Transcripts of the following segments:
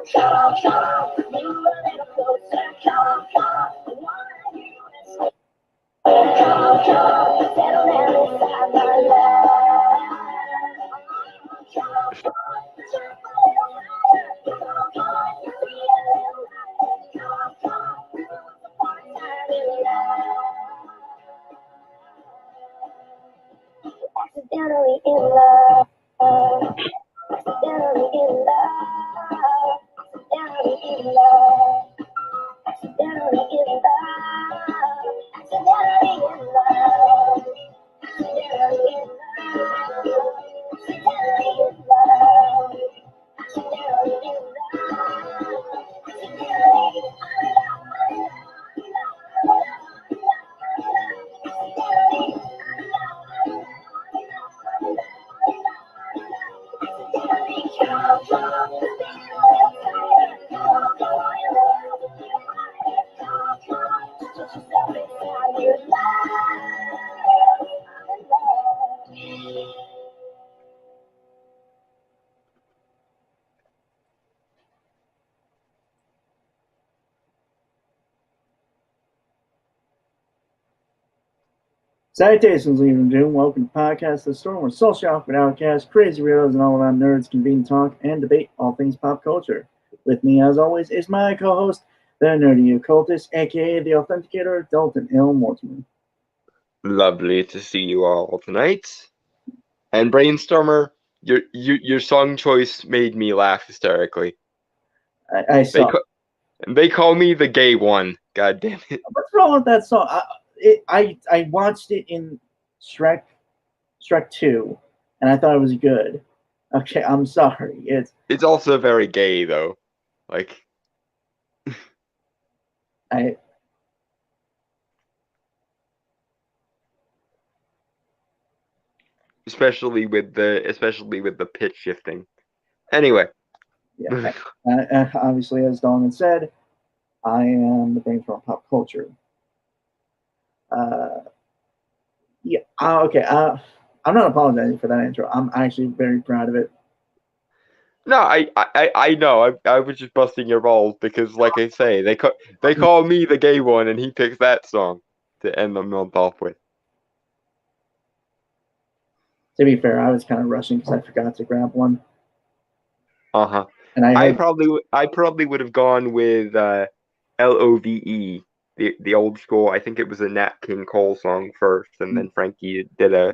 Accidentally in love. Accidentally in love. Accidentally in love. Accidentally in love. Accidentally in love. Accidentally in love. Accidentally in love. Accidentally in love. Salutations, ladies and gentlemen. Welcome to Podcast The Storm, where social awkward outcasts, crazy weirdos, and all around nerds convene to talk and debate all things pop culture. With me, as always, is my co-host, the nerdy occultist, aka the authenticator, Dalton L. Mortimer. Lovely to see you all tonight. And Brainstormer, your song choice made me laugh hysterically. I saw. They call me the gay one. God damn it! What's wrong with that song? I watched it in Shrek 2, and I thought it was good. Okay, I'm sorry. It's also very gay though, like I. especially with the pitch shifting. Anyway, Yeah, obviously, as Dawn had said, I am the brain from pop culture. Yeah, okay. I'm not apologizing for that intro. I'm actually very proud of it. no, I know. I was just busting your balls because, like I say, they call me the gay one, and he picks that song to end the month off with. To be fair, I was kind of rushing because I forgot to grab one. And I probably would have gone with LOVE, the old school. I think it was a Nat King Cole song first, and then Frankie did a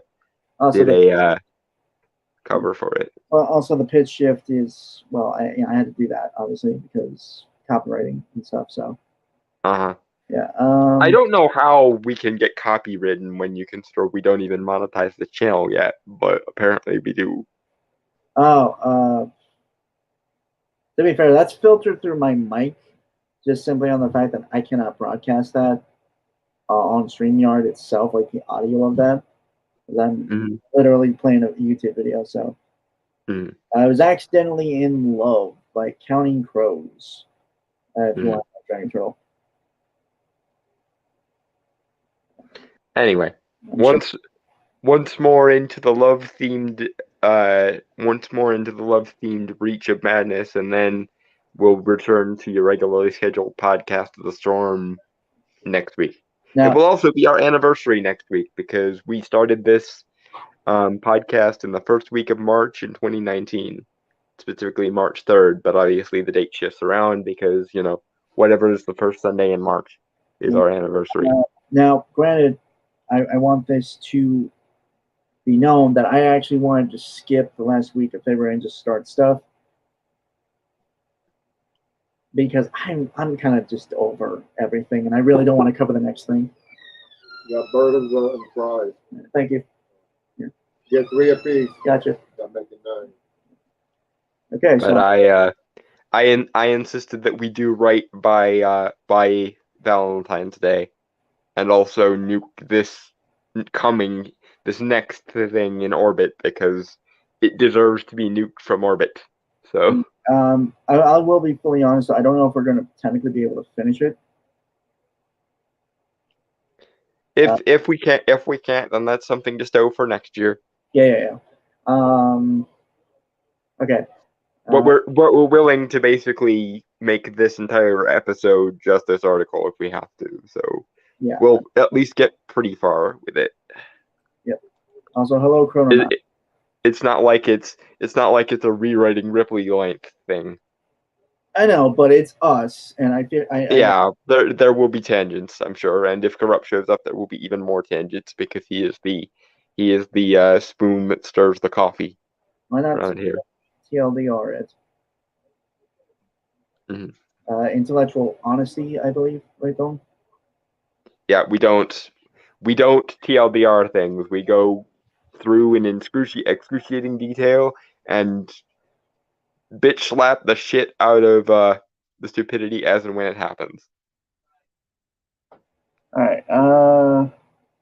cover for it. Well, also the pitch shift is I had to do that obviously because copywriting and stuff. So. Yeah. I don't know how we can get copywritten when you consider we don't even monetize the channel yet, but apparently we do. To be fair, that's filtered through my mic, just simply on the fact that I cannot broadcast that on StreamYard itself, like the audio of that. I'm literally playing a YouTube video, so I was accidentally in love by Counting Crows. If you want Dragon Turtle. Anyway, once more into the love themed Reach of Madness, and then we'll return to your regularly scheduled Podcast of the Storm next week. It will also be our anniversary next week because we started this podcast in the first week of March in 2019, specifically March 3rd, but obviously the date shifts around because, whatever is the first Sunday in March is our anniversary. Now, granted, I want this to be known that I actually wanted to skip the last week of February and just start stuff because I'm kind of just over everything, and I really don't want to cover the next thing. You got burdens and fries. Thank you. Yeah. Get 3 apiece. Gotcha. Got making 9. Okay, but I insisted that we do right by Valentine's Day, and also nuke this next thing in orbit because it deserves to be nuked from orbit. So I will be fully honest. I don't know if we're going to technically be able to finish it. If we can't, then that's something to stow for next year. Yeah. Okay. But we're willing to basically make this entire episode just this article if we have to. So yeah, we'll at least get pretty far with it. Yep. Also, hello, Chrononaut. It's not like it's a rewriting Ripley length thing. I know, but it's us, and I feel there will be tangents, I'm sure, and if Corrupt shows up, there will be even more tangents because he is the spoon that stirs the coffee. Why not around here? TLDR it. Mm-hmm. Intellectual honesty, I believe, right, Don? Yeah, we don't TLDR things. We go through in excruciating detail and bitch slap the shit out of the stupidity as and when it happens. All right.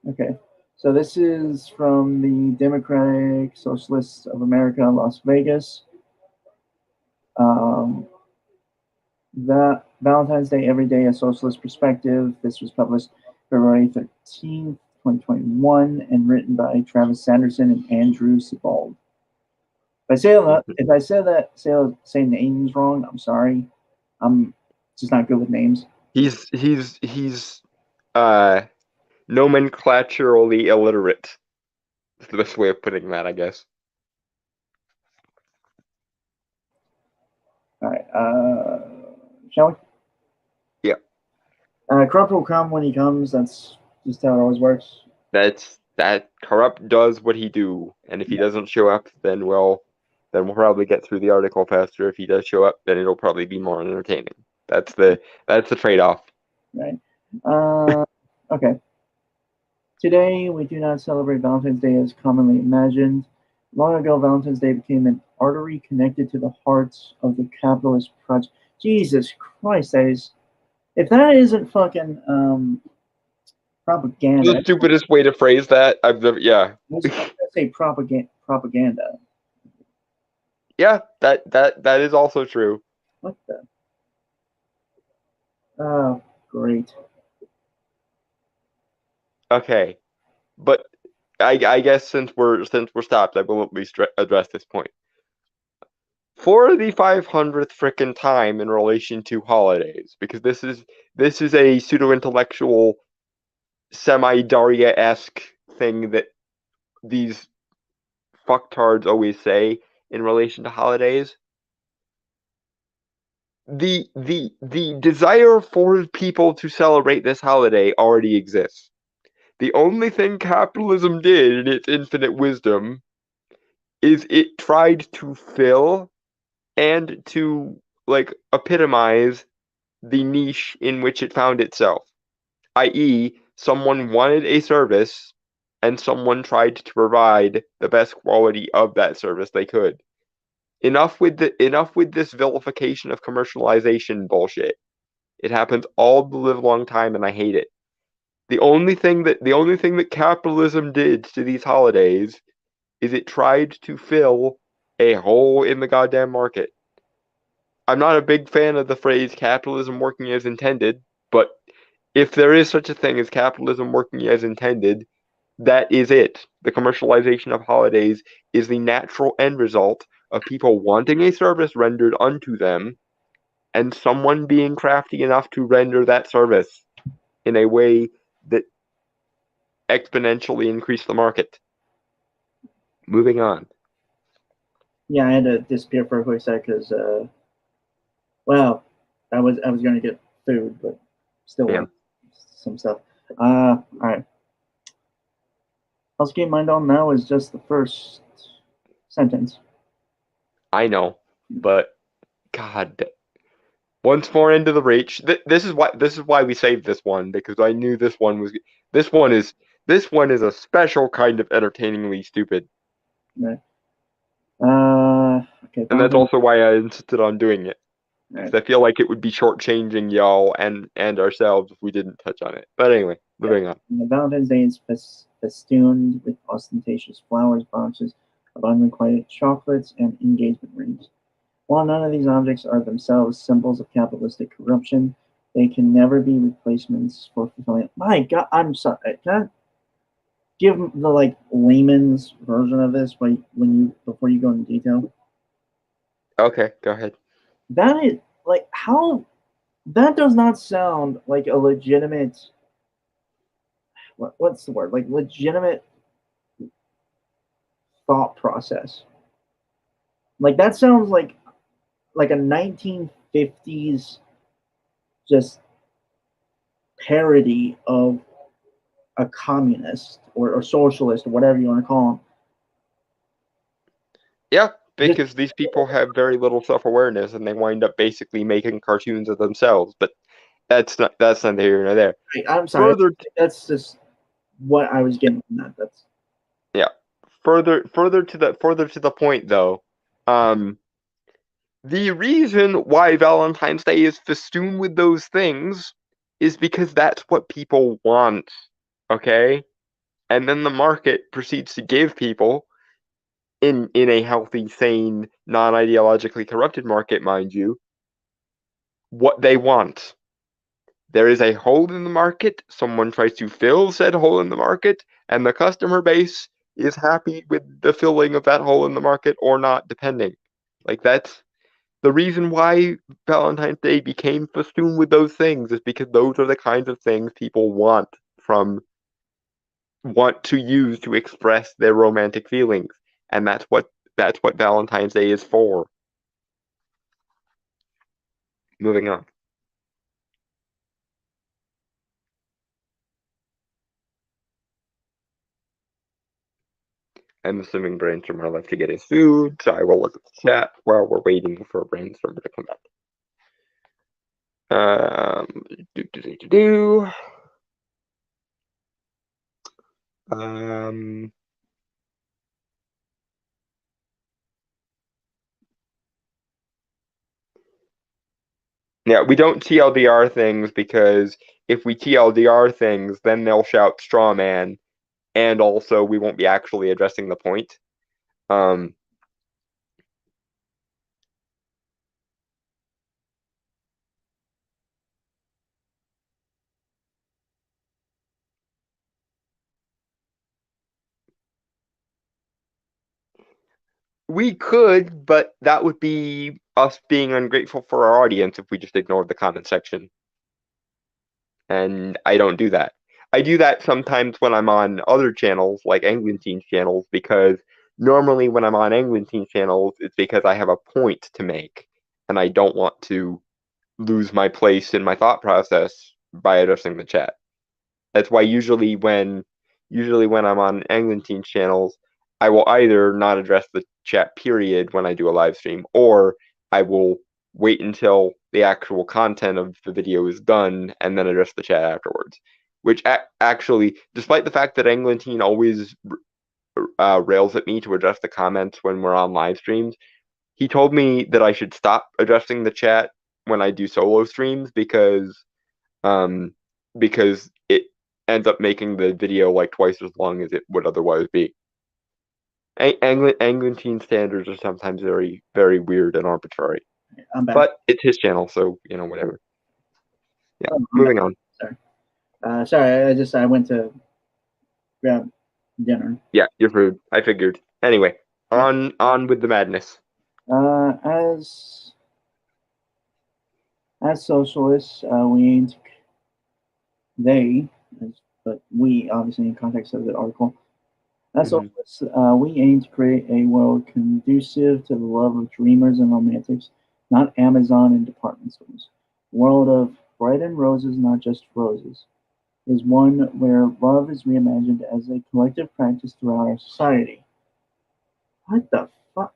Okay. So this is from the Democratic Socialists of America, Las Vegas. That Valentine's Day, Every Day, A Socialist Perspective. This was published February 13th, 2021, and written by Travis Sanderson and Andrew Sebald. If I say names wrong, I'm sorry. I'm just not good with names. He's nomenclaturally illiterate. That's the best way of putting that, I guess. All right. Shall we? Yeah. Corrupt will come when he comes. That's just how it always works. That Corrupt does what he do, and if he doesn't show up, then we'll probably get through the article faster. If he does show up, then it'll probably be more entertaining. That's the trade-off. Right. Okay. Today, we do not celebrate Valentine's Day as commonly imagined. Long ago, Valentine's Day became an artery connected to the hearts of the capitalist project. Jesus Christ, that is... If that isn't fucking propaganda... The stupidest way to phrase that, I've never... Yeah. I was going to say propaganda. Yeah, that is also true. What the... Oh, great. Okay, but I guess since we're stopped, I will at least address this point. For the 500th frickin' time in relation to holidays, because this is a pseudo-intellectual, semi-Daria-esque thing that these fucktards always say in relation to holidays. The desire for people to celebrate this holiday already exists. The only thing capitalism did in its infinite wisdom is it tried to fill and to epitomize the niche in which it found itself. i.e., someone wanted a service and someone tried to provide the best quality of that service they could. Enough with this vilification of commercialization bullshit. It happens all the live long time, and I hate it. The only thing that capitalism did to these holidays is it tried to fill a hole in the goddamn market. I'm not a big fan of the phrase capitalism working as intended, but if there is such a thing as capitalism working as intended, that is it. The commercialization of holidays is the natural end result of people wanting a service rendered unto them and someone being crafty enough to render that service in a way that exponentially increased the market. Moving on. Yeah, I had to disappear for a quick sec because, well, I was going to get food, but still some stuff. All right. Let's keep mind on now is just the first sentence. I know, but God, once more into the reach. This is why we saved this one, because I knew this one is a special kind of entertainingly stupid. Right. Okay. And that's also why I insisted on doing it. Right. I feel like it would be shortchanging y'all and ourselves if we didn't touch on it. But anyway, moving on. Valentine's Day is festooned with ostentatious flowers, boxes, abundant quiet chocolates, and engagement rings. While none of these objects are themselves symbols of capitalistic corruption, they can never be replacements for fulfilling. My God, I'm sorry. Can I give the layman's version of this before you go into detail? Okay, go ahead. That is like how that does not sound like a legitimate. What's the word? Like legitimate thought process. Like that sounds like a 1950s just parody of a communist or socialist or whatever you want to call them. Yeah, because these people have very little self-awareness and they wind up basically making cartoons of themselves. But that's neither here nor there. I'm sorry. That's just what I was getting from that. That's further to the point though. The reason why Valentine's Day is festooned with those things is because that's what people want. Okay? And then the market proceeds to give people in a healthy, sane, non-ideologically corrupted market, mind you, what they want. There is a hole in the market, someone tries to fill said hole in the market, and the customer base is happy with the filling of that hole in the market or not, depending. Like, that's the reason why Valentine's Day became festooned with those things, is because those are the kinds of things people want to use to express their romantic feelings. And that's what Valentine's Day is for. Moving on. I'm assuming Brainstorm are left to get his food, so I will look at the chat while we're waiting for Brainstorm to come back. Yeah, we don't TLDR things because if we TLDR things, then they'll shout straw man, and also we won't be actually addressing the point. We could, but that would be us being ungrateful for our audience if we just ignored the comment section. And I don't do that. I do that sometimes when I'm on other channels, like Englantine's channels, because normally when I'm on Englantine's channels, it's because I have a point to make, and I don't want to lose my place in my thought process by addressing the chat. That's why usually when I'm on Englantine's channels, I will either not address the chat period when I do a live stream, or I will wait until the actual content of the video is done and then address the chat afterwards. Which actually, despite the fact that Englantine always rails at me to address the comments when we're on live streams, he told me that I should stop addressing the chat when I do solo streams because it ends up making the video like twice as long as it would otherwise be. Englantine standards are sometimes very, very weird and arbitrary. But it's his channel, so whatever. Yeah, moving on. Sorry, I went to grab dinner. Yeah, your food. I figured. Anyway, on with the madness. As socialists, we aim to but we obviously in context of the article. As socialists, we aim to create a world conducive to the love of dreamers and romantics, not Amazon and department stores. A world of bread and roses, not just roses, is one where love is reimagined as a collective practice throughout our society. What the fuck?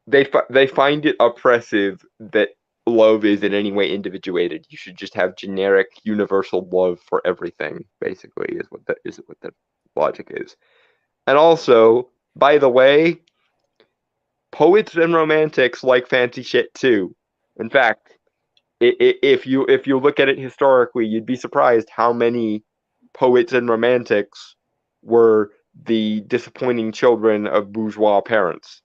They find it oppressive that love is in any way individuated. You should just have generic, universal love for everything. Basically, is what the logic is. And also, by the way, poets and romantics like fancy shit too. In fact, if you look at it historically, you'd be surprised how many poets and romantics were the disappointing children of bourgeois parents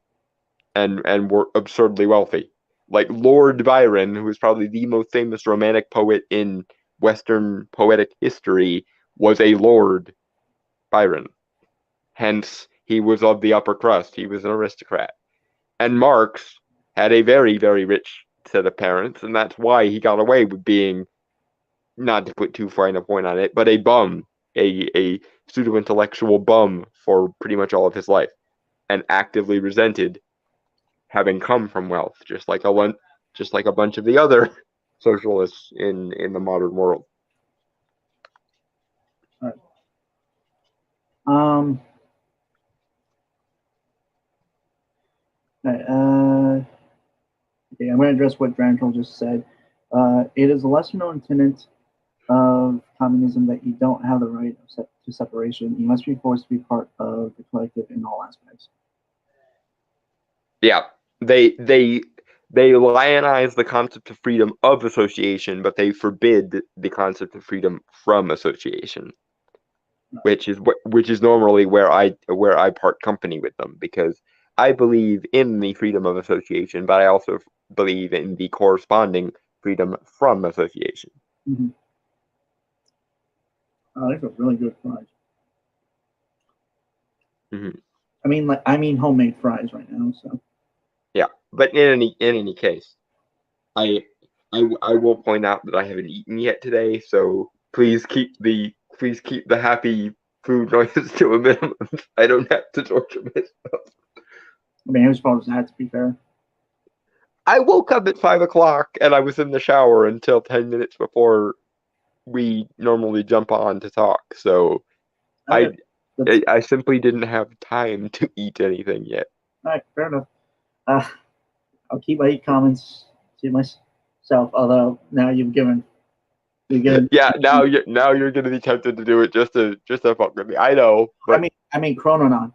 and were absurdly wealthy. Like Lord Byron, who is probably the most famous romantic poet in Western poetic history, was a Lord Byron. Hence, he was of the upper crust. He was an aristocrat. And Marx had a very, very rich set of parents, and that's why he got away with being, not to put too fine a point on it, but a bum, a pseudo-intellectual bum for pretty much all of his life, and actively resented having come from wealth, just like a bunch of the other socialists in the modern world. All right. Okay, I'm going to address what Drankel just said. It is a lesser-known tenet of communism that you don't have the right to separation. You must be forced to be part of the collective in all aspects. Yeah, they lionize the concept of freedom of association, but they forbid the concept of freedom from association, which is normally where I part company with them, because I believe in the freedom of association, but I also believe in the corresponding freedom from association. Mm-hmm. Oh, that's a really good fries. Mm-hmm. I mean homemade fries right now. So. Yeah, but in any case, I will point out that I haven't eaten yet today, so please keep the happy food noises to a minimum. I don't have to torture myself. I mean, I was supposed to have, to be fair. I woke up at 5 o'clock and I was in the shower until 10 minutes before we normally jump on to talk. So I simply didn't have time to eat anything yet. All right, fair enough. I'll keep my comments to myself. Although now you've given. Yeah, now you're gonna be tempted to do it just to fuck with me. I know, but I mean Chrononon.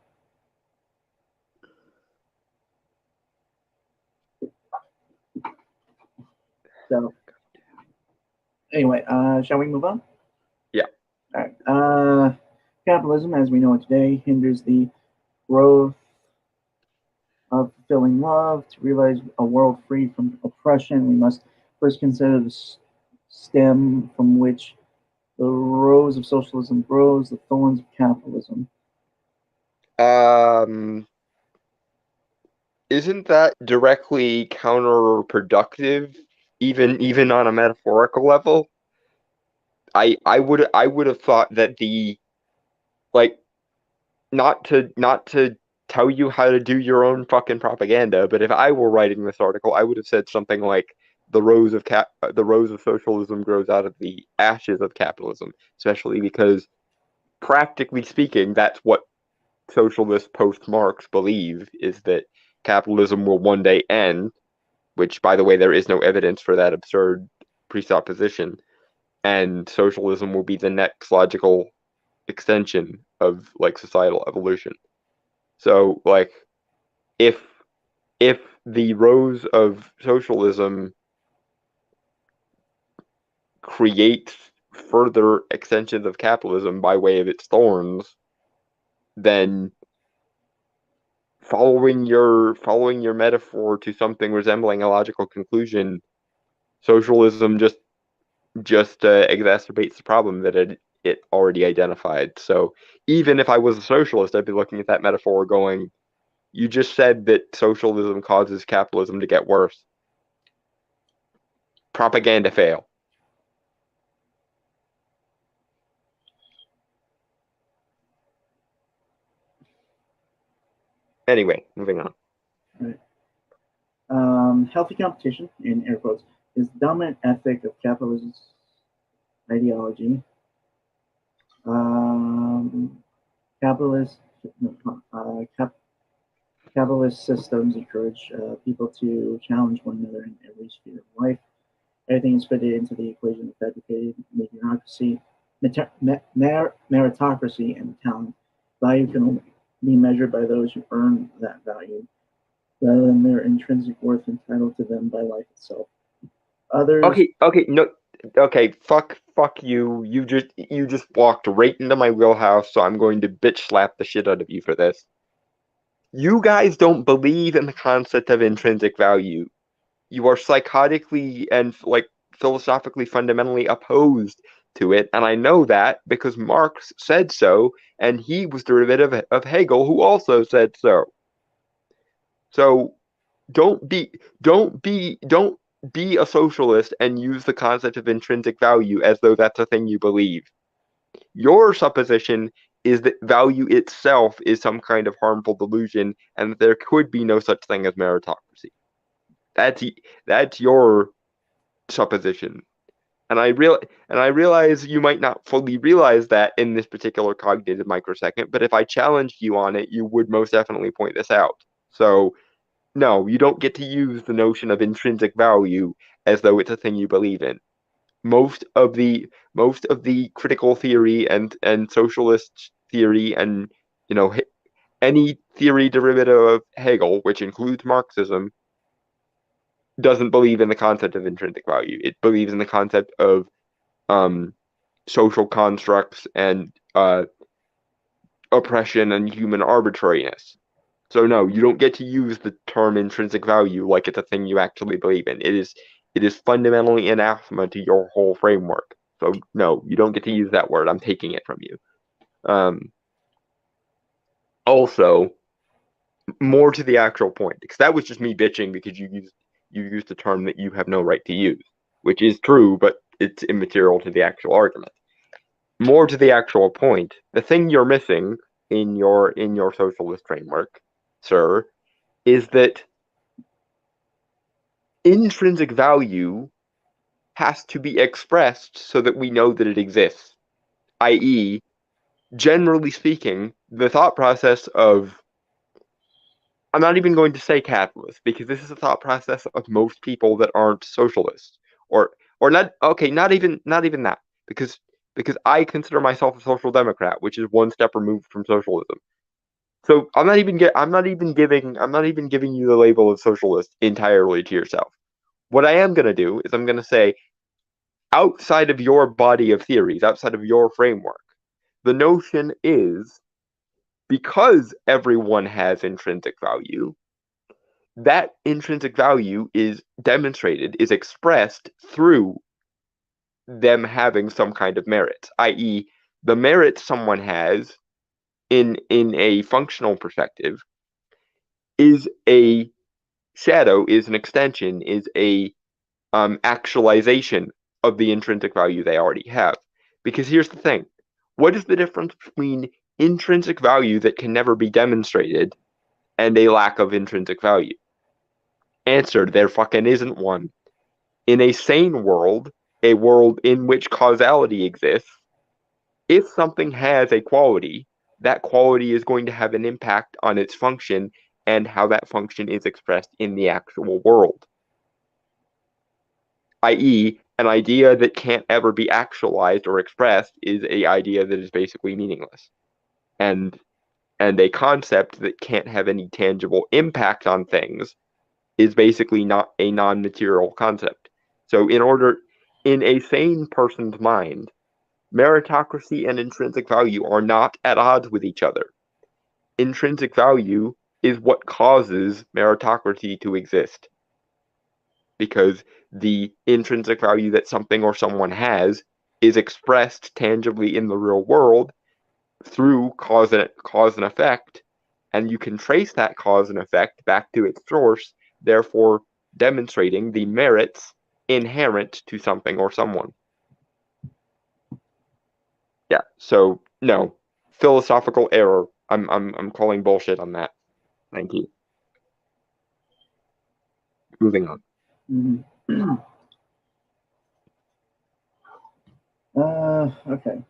So anyway, shall we move on? Yeah. All right. Capitalism, as we know it today, hinders the growth of fulfilling love. To realize a world free from oppression, we must first consider the stem from which the rose of socialism grows, the thorns of capitalism. Isn't that directly counterproductive, even on a metaphorical level? I would have thought that not to tell you how to do your own fucking propaganda, but if I were writing this article, I would have said something like the rose of socialism grows out of the ashes of capitalism, especially because practically speaking, that's what socialists post-Marx believe, is that capitalism will one day end, which, by the way, there is no evidence for that absurd presupposition, and socialism will be the next logical extension of societal evolution. So if the rose of socialism creates further extensions of capitalism by way of its thorns, then following your metaphor to something resembling a logical conclusion, socialism just exacerbates the problem that it already identified. So even if I was a socialist, I'd be looking at that metaphor going, you just said that socialism causes capitalism to get worse. Propaganda fail. Anyway, moving on. Right. Healthy competition, in air quotes, is the dominant ethic of capitalist ideology. Capitalist systems encourage people to challenge one another in every sphere of life. Everything is fitted into the equation of educated meritocracy, and talent. Value can only be measured by those who earn that value, rather than their intrinsic worth entitled to them by life itself. Others. Fuck you. You just walked right into my wheelhouse, so I'm going to bitch slap the shit out of you for this. You guys don't believe in the concept of intrinsic value. You are psychotically and philosophically fundamentally opposed to it, and I know that because Marx said so, and he was derivative of Hegel, who also said so. So don't be a socialist and use the concept of intrinsic value as though that's a thing you believe. Your supposition is that value itself is some kind of harmful delusion and that there could be no such thing as meritocracy. That's your supposition. And I realize you might not fully realize that in this particular cognitive microsecond, but if I challenged you on it, you would most definitely point this out. So, no, you don't get to use the notion of intrinsic value as though it's a thing you believe in. Most of the critical theory and socialist theory and any theory derivative of Hegel, which includes Marxism, doesn't believe in the concept of intrinsic value. It believes in the concept of social constructs and oppression and human arbitrariness. So no, you don't get to use the term intrinsic value like it's a thing you actually believe in. It is fundamentally anathema to your whole framework. So no, you don't get to use that word. I'm taking it from you. Also, more to the actual point, because that was just me bitching because you used a term that you have no right to use, which is true, but it's immaterial to the actual argument. More to the actual point, the thing you're missing in your socialist framework, sir, is that intrinsic value has to be expressed so that we know that it exists. I.e., generally speaking, the thought process of, I'm not even going to say capitalist, because this is a thought process of most people that aren't socialists, or not. Okay, not even that, because I consider myself a social democrat, which is one step removed from socialism. So I'm not even giving you the label of socialist entirely to yourself. What I am going to do is I'm going to say, outside of your body of theories, outside of your framework, the notion is, because everyone has intrinsic value, that intrinsic value is demonstrated, is expressed through them having some kind of merit, i.e., the merit someone has in a functional perspective is a shadow, is an extension, is a actualization of the intrinsic value they already have. Because here's the thing. What is the difference between intrinsic value that can never be demonstrated and a lack of intrinsic value? Answer, there fucking isn't one. In a sane world, a world in which causality exists, if something has a quality, that quality is going to have an impact on its function and how that function is expressed in the actual world. I.e., an idea that can't ever be actualized or expressed is an idea that is basically meaningless. And a concept that can't have any tangible impact on things is basically not a non-material concept. So in a sane person's mind, meritocracy and intrinsic value are not at odds with each other. Intrinsic value is what causes meritocracy to exist. Because the intrinsic value that something or someone has is expressed tangibly in the real world through cause and effect, and you can trace that cause and effect back to its source, therefore demonstrating the merits inherent to something or someone. Yeah, so no, philosophical error. I'm calling bullshit on that. Thank you. Moving on. Mm-hmm. Okay.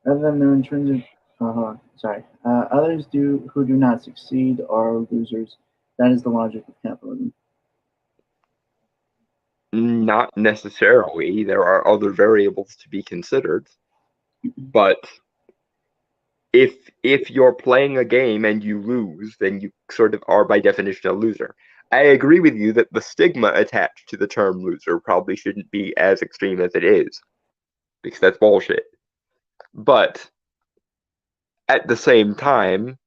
Other than their intrinsic, others who do not succeed are losers. That is the logic of capitalism. Not necessarily. There are other variables to be considered, but if you're playing a game and you lose, then you sort of are by definition a loser. I agree with you that the stigma attached to the term loser probably shouldn't be as extreme as it is, because that's bullshit. But at the same time,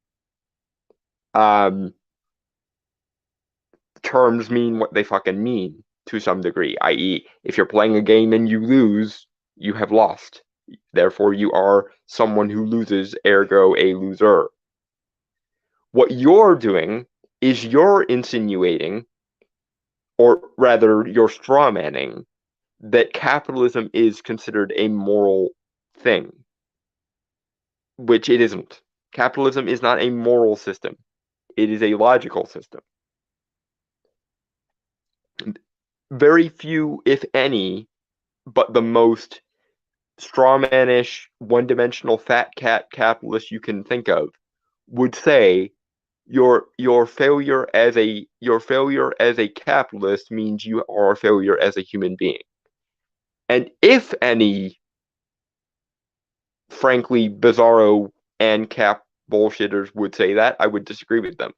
terms mean what they fucking mean to some degree, i.e., if you're playing a game and you lose, you have lost. Therefore, you are someone who loses, ergo a loser. What you're doing is you're insinuating, or rather, you're strawmanning, that capitalism is considered a moral thing, which it isn't. Capitalism is not a moral system. It is a logical system. Very few, if any, but the most strawmanish, one-dimensional fat cat capitalist you can think of would say your failure as a capitalist means you are a failure as a human being. And if any, frankly, bizarro and cap bullshitters would say that, I would disagree with them.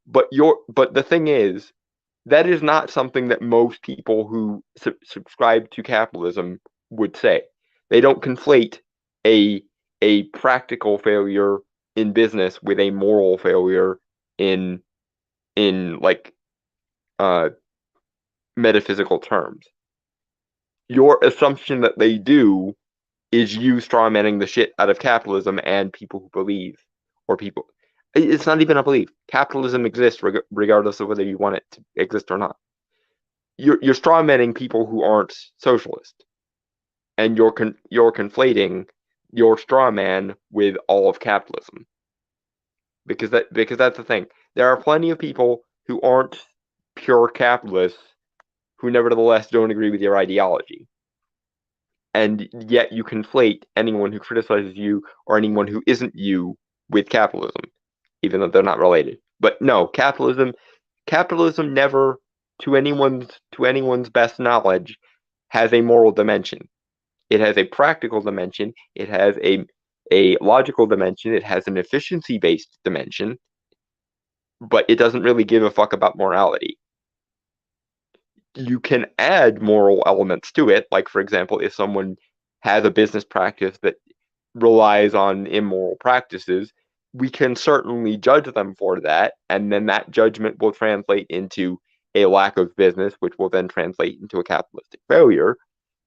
But the thing is, that is not something that most people who subscribe to capitalism would say. They don't conflate a practical failure in business with a moral failure in like metaphysical terms. Your assumption that they do is you strawmanning the shit out of capitalism and people who believe, or people. It's not even a belief. Capitalism exists regardless of whether you want it to exist or not. You're strawmanning people who aren't socialist, and you're conflating your strawman with all of capitalism. Because that's the thing. There are plenty of people who aren't pure capitalists who nevertheless don't agree with your ideology. And yet you conflate anyone who criticizes you or anyone who isn't you with capitalism, even though they're not related. But no, capitalism never, to anyone's best knowledge, has a moral dimension. It has a practical dimension. It has a logical dimension. It has an efficiency-based dimension. But it doesn't really give a fuck about morality. You can add moral elements to it, like, for example, if someone has a business practice that relies on immoral practices, we can certainly judge them for that, and then that judgment will translate into a lack of business, which will then translate into a capitalistic failure.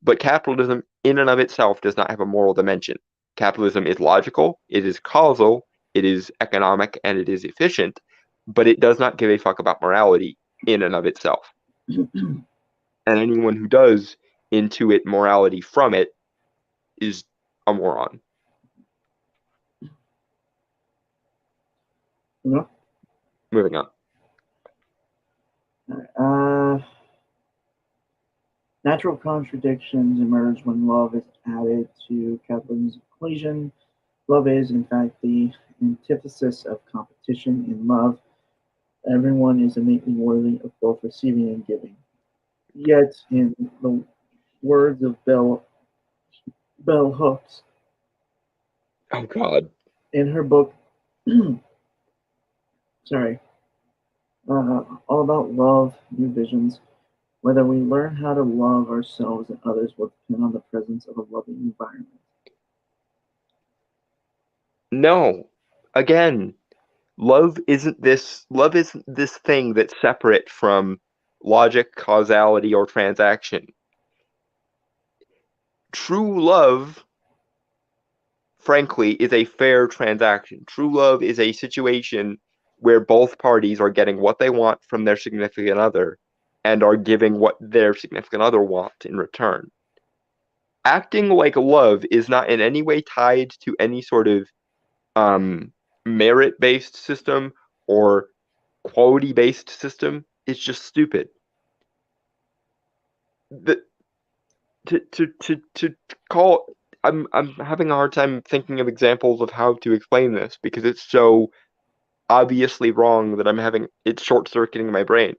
But capitalism in and of itself does not have a moral dimension. Capitalism is logical, it is causal, it is economic, and it is efficient, but it does not give a fuck about morality in and of itself. And anyone who does intuit morality from it is a moron. Yeah. Moving on. Natural contradictions emerge when love is added to capitalism's equation. Love is, in fact, the antithesis of competition. In love, everyone is innately worthy of both receiving and giving. Yet, in the words of Bell Hooks, Oh God. in her book, all about love, new visions, whether we learn how to love ourselves and others will depend on the presence of a loving environment. No. Again, love isn't this thing that's separate from logic, causality, or transaction. True love, frankly, is a fair transaction. True love is a situation where both parties are getting what they want from their significant other and are giving what their significant other wants in return. Acting like love is not in any way tied to any sort of merit-based system or quality-based system. It's just stupid. I'm having a hard time thinking of examples of how to explain this because it's so obviously wrong that it's short-circuiting my brain.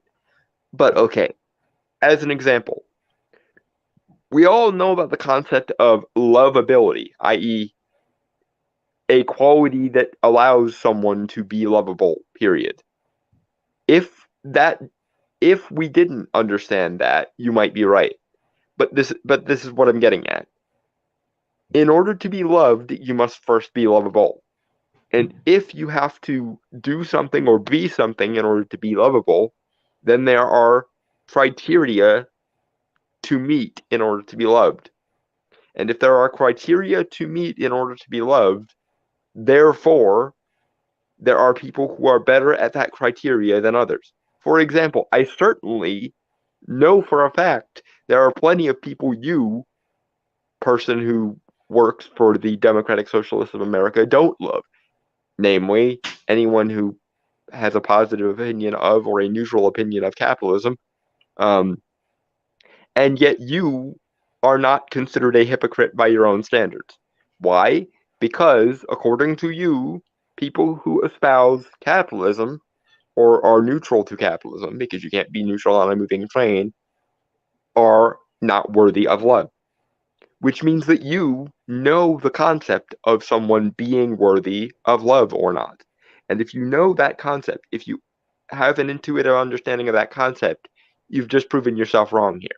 But okay, as an example, we all know about the concept of lovability, i.e., a quality that allows someone to be lovable, period. If we didn't understand that, you might be right. But this is what I'm getting at. In order to be loved, you must first be lovable. And if you have to do something or be something in order to be lovable, then there are criteria to meet in order to be loved. And if there are criteria to meet in order to be loved, therefore, there are people who are better at that criteria than others. For example, I certainly know for a fact there are plenty of people you, person who works for the Democratic Socialists of America, don't love. Namely, anyone who has a positive opinion of or a neutral opinion of capitalism. And yet you are not considered a hypocrite by your own standards. Why? Because, according to you, people who espouse capitalism or are neutral to capitalism, because you can't be neutral on a moving train, are not worthy of love. Which means that you know the concept of someone being worthy of love or not. And if you know that concept, if you have an intuitive understanding of that concept, you've just proven yourself wrong here.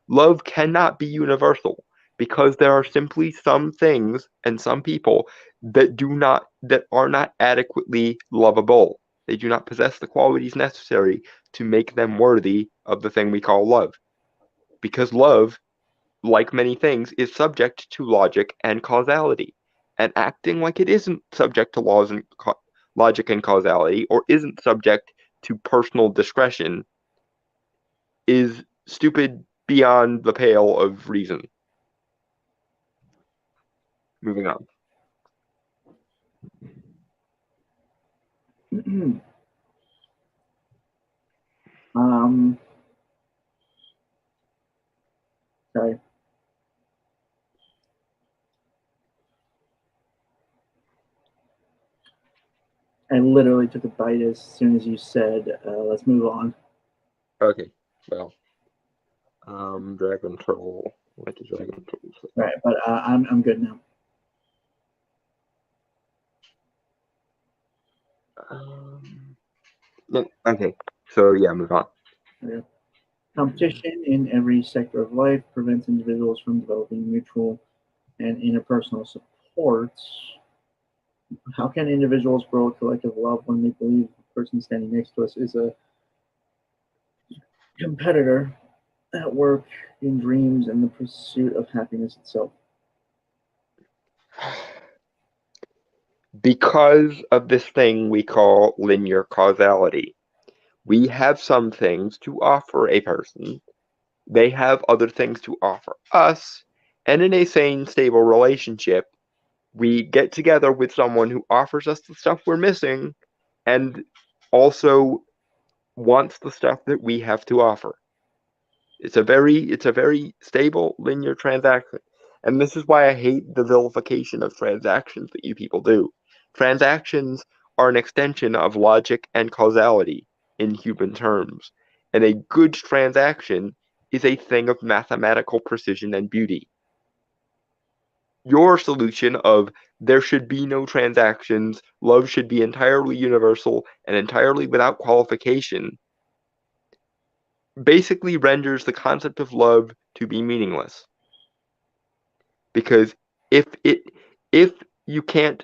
Love cannot be universal because there are simply some things and some people that are not adequately lovable. They do not possess the qualities necessary to make them worthy of the thing we call love. Because love, like many things, is subject to logic and causality. And acting like it isn't subject to laws and logic and causality, or isn't subject to personal discretion, is stupid beyond the pale of reason. Moving on. Sorry. I literally took a bite as soon as you said, let's move on. Okay, well, Dragon Troll. What does Dragon Troll say? Right, but I'm good now. Okay, so yeah, move on. Okay. Competition in every sector of life prevents individuals from developing mutual and interpersonal support. How can individuals grow a collective love when they believe the person standing next to us is a competitor at work, in dreams, and the pursuit of happiness itself? Because of this thing we call linear causality. We have some things to offer a person, they have other things to offer us, and in a sane, stable relationship, we get together with someone who offers us the stuff we're missing and also wants the stuff that we have to offer. It's a very stable linear transaction. And this is why I hate the vilification of transactions that you people do. Transactions are an extension of logic and causality in human terms. And a good transaction is a thing of mathematical precision and beauty. Your solution of there should be no transactions, love should be entirely universal and entirely without qualification, basically renders the concept of love to be meaningless. Because if you can't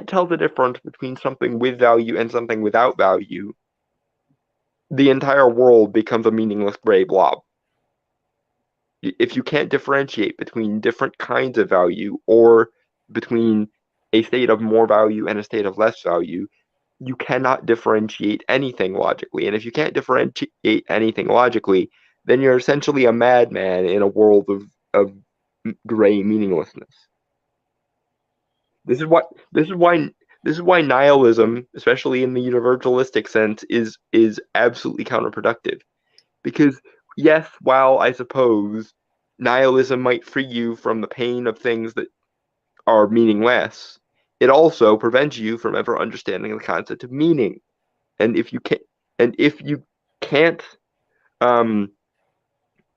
tell the difference between something with value and something without value, the entire world becomes a meaningless gray blob. If you can't differentiate between different kinds of value or between a state of more value and a state of less value, you cannot differentiate anything logically. And if you can't differentiate anything logically, then you're essentially a madman in a world of gray meaninglessness. This is why nihilism, especially in the universalistic sense, is absolutely counterproductive. Because yes, while I suppose nihilism might free you from the pain of things that are meaningless, it also prevents you from ever understanding the concept of meaning. And if you can't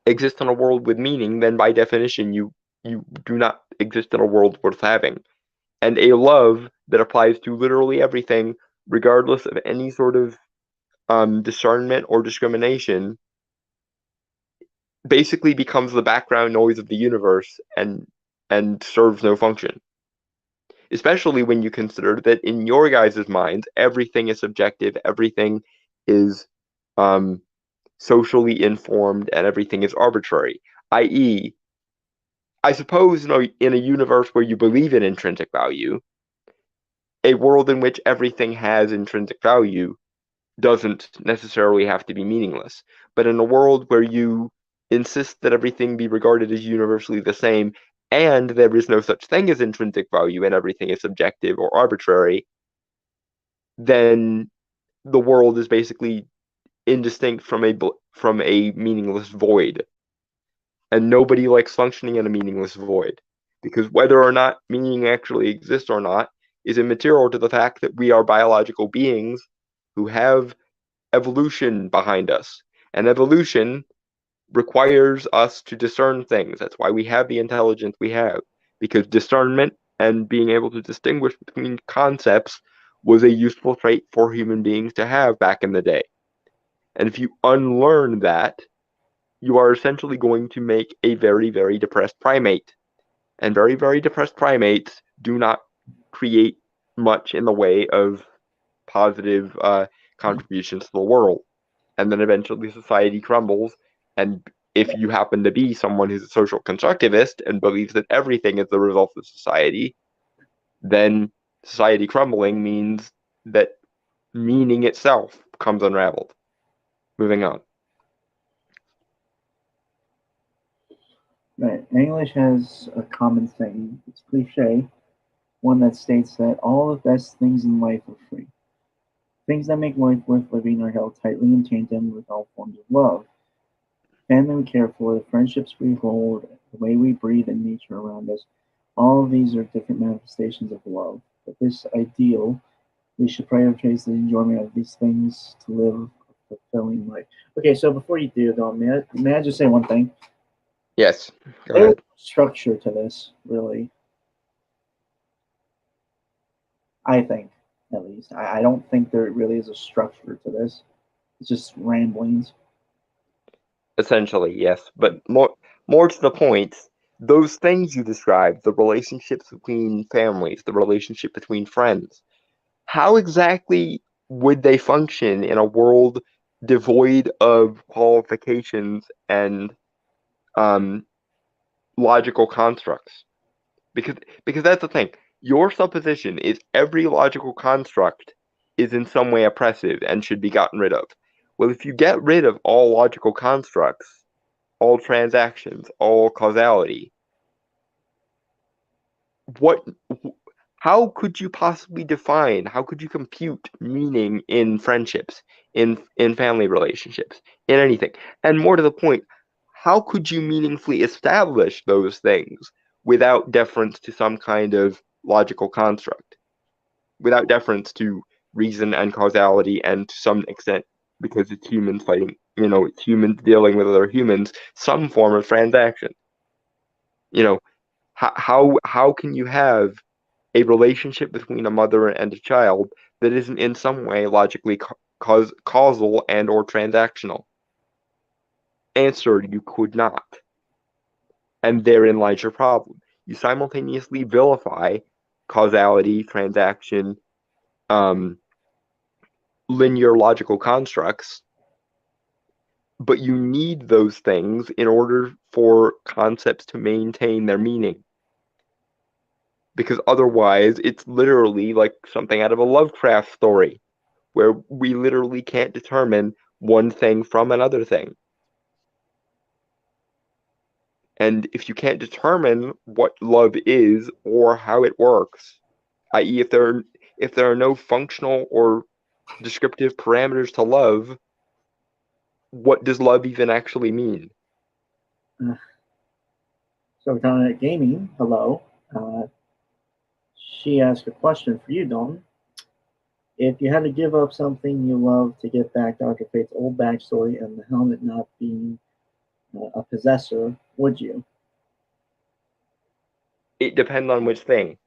exist in a world with meaning, then by definition you do not exist in a world worth having. And a love that applies to literally everything, regardless of any sort of discernment or discrimination, basically becomes the background noise of the universe and serves no function. Especially when you consider that in your guys' minds, everything is subjective, everything is socially informed, and everything is arbitrary. I.e., I suppose in a universe where you believe in intrinsic value, a world in which everything has intrinsic value doesn't necessarily have to be meaningless. But in a world where you insist that everything be regarded as universally the same, and there is no such thing as intrinsic value and everything is subjective or arbitrary, then the world is basically indistinct from a meaningless void. And nobody likes functioning in a meaningless void, because whether or not meaning actually exists or not is immaterial to the fact that we are biological beings who have evolution behind us. And evolution requires us to discern things. That's why we have the intelligence we have, because discernment and being able to distinguish between concepts was a useful trait for human beings to have back in the day. And if you unlearn that, you are essentially going to make a very, very depressed primate. And very, very depressed primates do not create much in the way of positive contributions to the world. And then eventually society crumbles. And if you happen to be someone who's a social constructivist and believes that everything is the result of society, then society crumbling means that meaning itself comes unraveled. Moving on. Right. English has a common thing. It's cliche, one that states that all the best things in life are free. Things that make life worth living are held tightly in tandem with all forms of love. Family we care for, the friendships we hold, the way we breathe in nature around us, all of these are different manifestations of love. But this ideal, we should prioritize the enjoyment of these things to live a fulfilling life. Okay, so before you do, though, may I just say one thing? Yes. Go There's ahead. structure to this, really. I think, at least. I don't think there really is a structure to this. It's just ramblings. Essentially, yes. But more to the point, those things you described, the relationships between families, the relationship between friends, how exactly would they function in a world devoid of qualifications and logical constructs? Because that's the thing. Your supposition is every logical construct is in some way oppressive and should be gotten rid of. Well, if you get rid of all logical constructs, all transactions, all causality, how could you possibly define, how could you compute meaning in friendships, in family relationships, in anything? And more to the point, how could you meaningfully establish those things without deference to some kind of logical construct, without deference to reason and causality, and to some extent, because it's humans fighting, it's humans dealing with other humans, some form of transaction? How can you have a relationship between a mother and a child that isn't in some way logically causal and or transactional? Answer, you could not. And therein lies your problem. You simultaneously vilify causality, transaction, linear logical constructs, but you need those things in order for concepts to maintain their meaning. Because otherwise, it's literally like something out of a Lovecraft story, where we literally can't determine one thing from another thing. And if you can't determine what love is or how it works, i.e., if there are no functional or descriptive parameters to love, what does love even actually mean? So we're talking about gaming. Hello. She asked a question for you, Dalton. If you had to give up something you love to get back Dr. Fate's old backstory and the helmet not being a possessor, would you? It depends on which thing.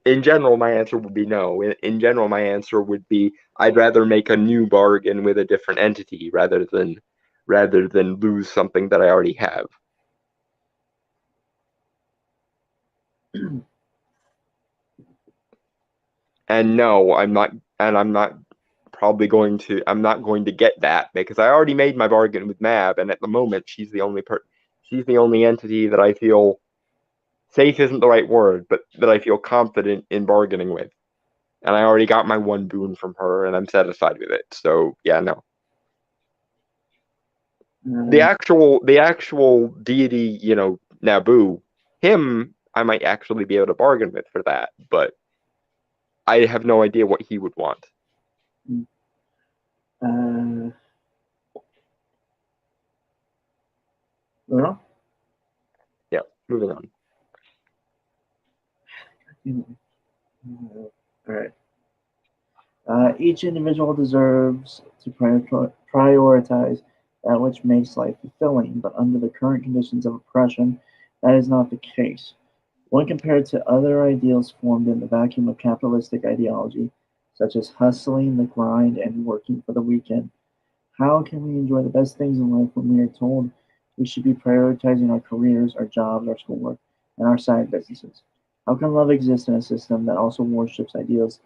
In general, my answer would be no. In general, my answer would be I'd rather make a new bargain with a different entity rather than lose something that I already have. And no, I'm not going to get that, because I already made my bargain with Mab, and at the moment she's the only entity that I feel safe isn't the right word, but that I feel confident in bargaining with. And I already got my one boon from her, and I'm satisfied with it. So yeah, no. The actual deity, Naboo, him, I might actually be able to bargain with for that, but I have no idea what he would want. Well, yeah, moving on. All right. Each individual deserves to prioritize that which makes life fulfilling, but under the current conditions of oppression, that is not the case. When compared to other ideals formed in the vacuum of capitalistic ideology, such as hustling, the grind, and working for the weekend, how can we enjoy the best things in life when we are told we should be prioritizing our careers, our jobs, our schoolwork, and our side businesses? How can love exist in a system that also worships ideals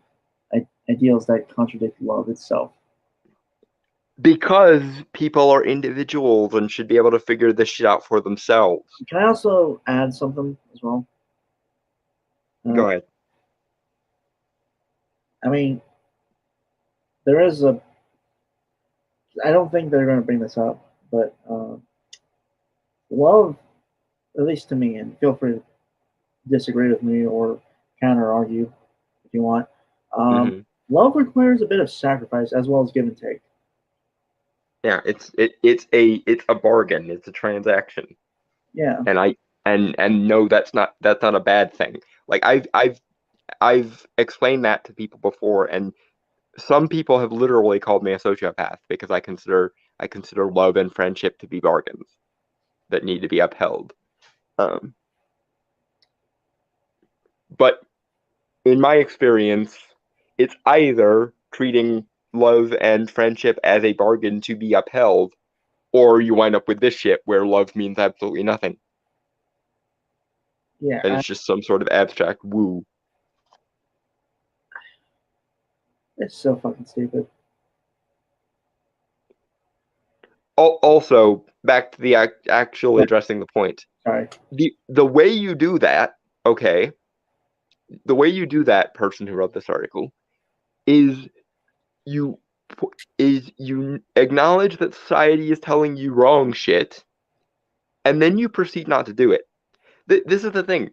that contradict love itself? Because people are individuals and should be able to figure this shit out for themselves. Can I also add something as well? Go ahead. I mean, there is a. I don't think they're going to bring this up, but love, at least to me, and feel free to disagree with me or counter argue if you want. Love requires a bit of sacrifice as well as give and take. Yeah, it's a bargain. It's a transaction. Yeah. And no, that's not a bad thing. Like I've explained that to people before, and some people have literally called me a sociopath because I consider love and friendship to be bargains that need to be upheld. But in my experience, it's either treating love and friendship as a bargain to be upheld, or you wind up with this shit where love means absolutely nothing. Yeah. And it's just some sort of abstract woo. It's so fucking stupid. Also, back to the actually addressing the point. Sorry. The way you do that, okay, the way you do that, person who wrote this article, is you acknowledge that society is telling you wrong shit, and then you proceed not to do it. This is the thing.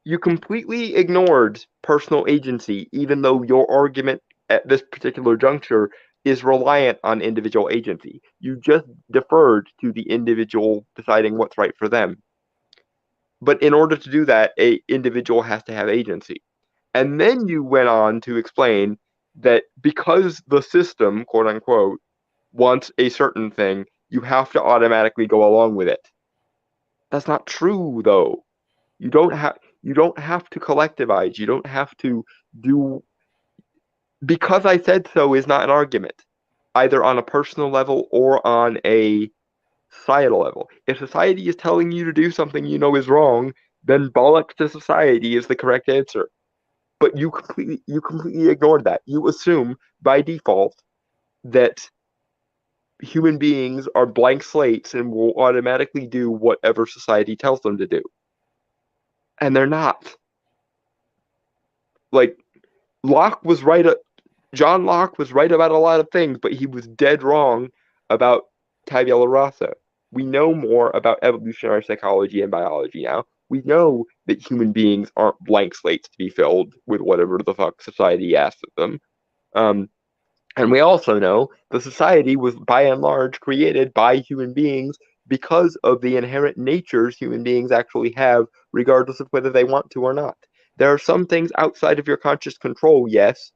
You completely ignored personal agency, even though your argument at this particular juncture is reliant on individual agency. You just deferred to the individual deciding what's right for them. But in order to do that, an individual has to have agency. And then you went on to explain that because the system, quote unquote, wants a certain thing, you have to automatically go along with it. That's not true, though. You don't have to collectivize. You don't have to do. Because I said so is not an argument, either on a personal level or on a societal level. If society is telling you to do something you know is wrong, then bollocks to society is the correct answer. But you completely ignored that. You assume by default that human beings are blank slates and will automatically do whatever society tells them to do. And they're not. Like, John Locke was right about a lot of things, but he was dead wrong about tabula rasa. We know more about evolutionary psychology and biology now. We know that human beings aren't blank slates to be filled with whatever the fuck society asks of them. And we also know the society was by and large created by human beings because of the inherent natures human beings actually have, regardless of whether they want to or not. There are some things outside of your conscious control, yes,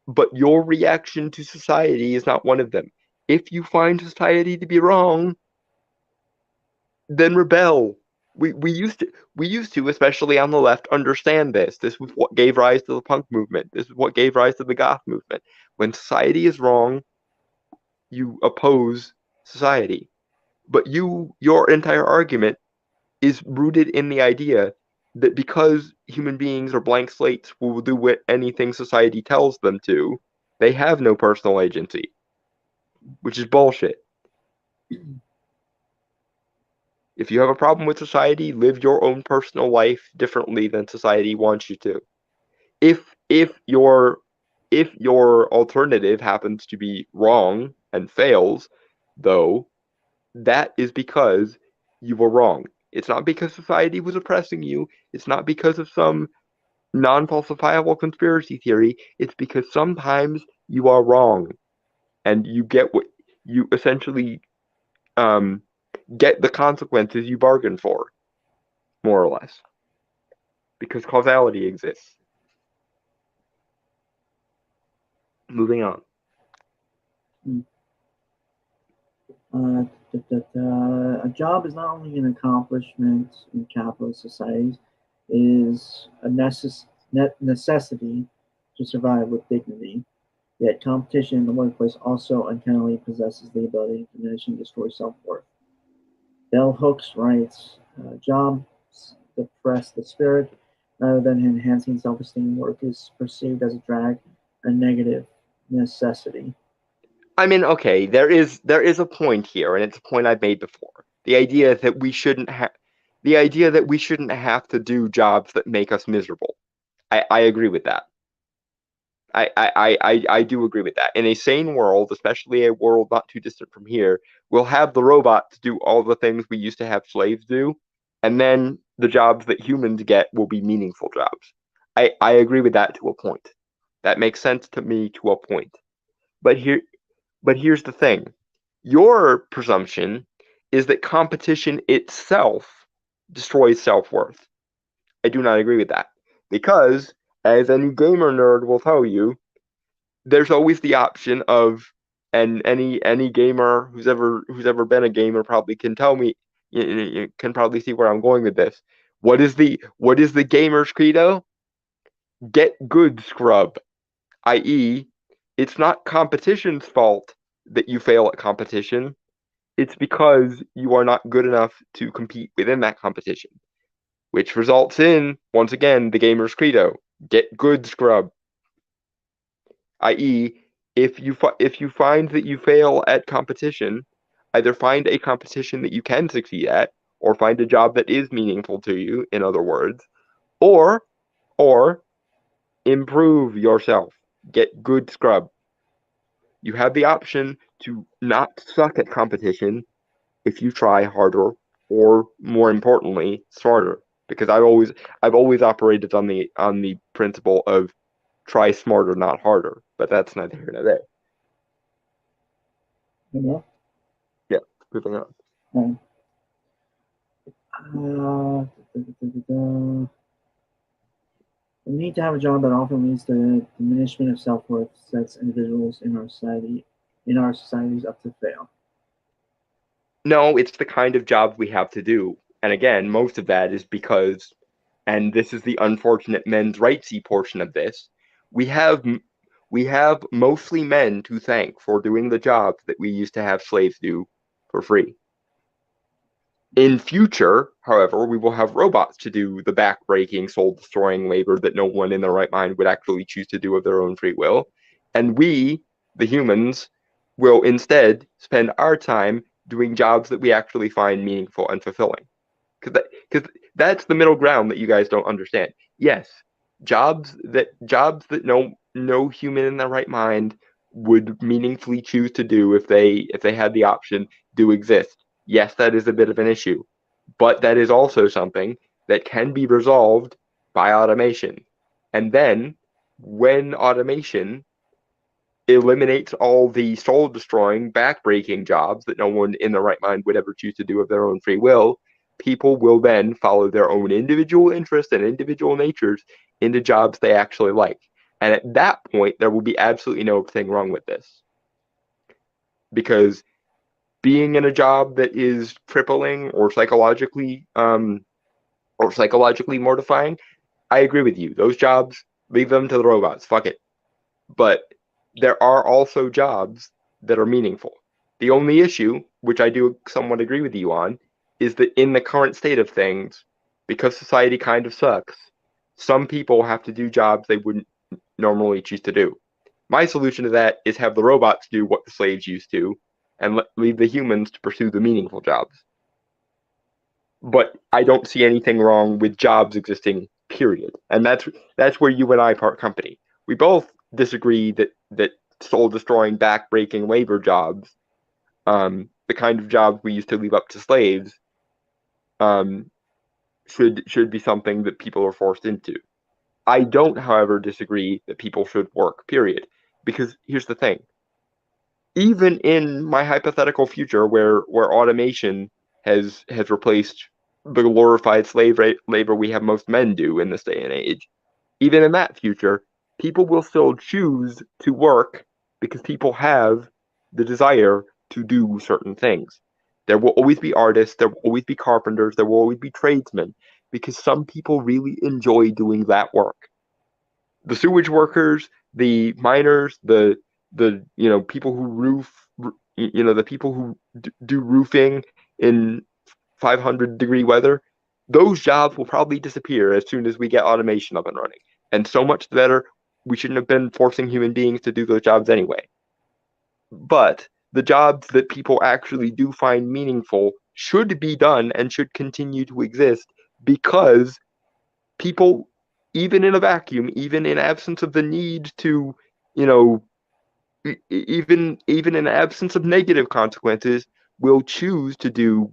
but your reaction to society is not one of them. If you find society to be wrong, then rebel. We used to, especially on the left, understand this. This was what gave rise to the punk movement. This is what gave rise to the goth movement. When society is wrong, you oppose society. But your entire argument is rooted in the idea that because human beings are blank slates who will do anything society tells them to, they have no personal agency, which is bullshit. If you have a problem with society, live your own personal life differently than society wants you to. If your If your alternative happens to be wrong and fails, though, that is because you were wrong. It's not because society was oppressing you. It's not because of some non-falsifiable conspiracy theory. It's because sometimes you are wrong, and you get what you essentially get the consequences you bargained for, more or less, because causality exists. Moving on. A job is not only an accomplishment in capitalist societies, it is a necessity to survive with dignity. Yet competition in the workplace also uncannily possesses the ability to diminish and destroy self-worth. Bell Hooks writes, jobs depress the spirit. Rather than enhancing self-esteem, work is perceived as a drag, a negative necessity. I mean, okay, there is a point here, and it's a point I've made before. The idea that we shouldn't have to do jobs that make us miserable. I agree with that. I do agree with that. In a sane world, especially a world not too distant from here, we'll have the robots do all the things we used to have slaves do, and then the jobs that humans get will be meaningful jobs. I agree with that to a point. That makes sense to me to a point. But here's the thing. Your presumption is that competition itself destroys self-worth. I do not agree with that. Because, as any gamer nerd will tell you, there's always the option of, and any gamer who's ever been a gamer probably can tell me, you can probably see where I'm going with this. What is the gamer's credo? Get good, scrub. I.e., it's not competition's fault that you fail at competition. It's because you are not good enough to compete within that competition, which results in, once again, the gamer's credo: get good, scrub. I.e., if you find that you fail at competition, either find a competition that you can succeed at, or find a job that is meaningful to you, in other words, or improve yourself. Get good, scrub. You have the option to not suck at competition if you try harder, or more importantly, smarter. Because I've always operated on the principle of try smarter, not harder. But that's neither here nor there. Yeah. Yeah, moving on. We need to have a job that often leads to diminishment of self-worth, sets individuals in our societies up to fail. No, it's the kind of job we have to do. And again, most of that is because, and this is the unfortunate men's rightsy portion of this, we have mostly men to thank for doing the jobs that we used to have slaves do for free. In future, however, we will have robots to do the back-breaking, soul-destroying labor that no one in their right mind would actually choose to do of their own free will. And we, the humans, will instead spend our time doing jobs that we actually find meaningful and fulfilling. Because that's the middle ground that you guys don't understand. Yes, jobs that no human in their right mind would meaningfully choose to do if they had the option do exist. Yes, that is a bit of an issue, but that is also something that can be resolved by automation. And then when automation eliminates all the soul-destroying, back-breaking jobs that no one in their right mind would ever choose to do of their own free will, people will then follow their own individual interests and individual natures into jobs they actually like. And at that point, there will be absolutely no thing wrong with this. Because being in a job that is crippling or psychologically mortifying, I agree with you. Those jobs, leave them to the robots. Fuck it. But there are also jobs that are meaningful. The only issue, which I do somewhat agree with you on, is that in the current state of things, because society kind of sucks, some people have to do jobs they wouldn't normally choose to do. My solution to that is have the robots do what the slaves used to, and leave the humans to pursue the meaningful jobs. But I don't see anything wrong with jobs existing, period. And that's where you and I part company. We both disagree that soul-destroying, back-breaking labor jobs, the kind of jobs we used to leave up to slaves, should be something that people are forced into. I don't, however, disagree that people should work, period. Because here's the thing. Even in my hypothetical future where automation has replaced the glorified slave labor we have most men do in this day and age, even in that future, people will still choose to work because people have the desire to do certain things. There will always be artists, there will always be carpenters, there will always be tradesmen, because some people really enjoy doing that work. The sewage workers, the miners, the people who roof, the people who do roofing in 500-degree weather, those jobs will probably disappear as soon as we get automation up and running. And so much the better. We shouldn't have been forcing human beings to do those jobs anyway. But the jobs that people actually do find meaningful should be done and should continue to exist, because people, even in a vacuum, even in absence of the need to, even in absence of negative consequences, will choose to do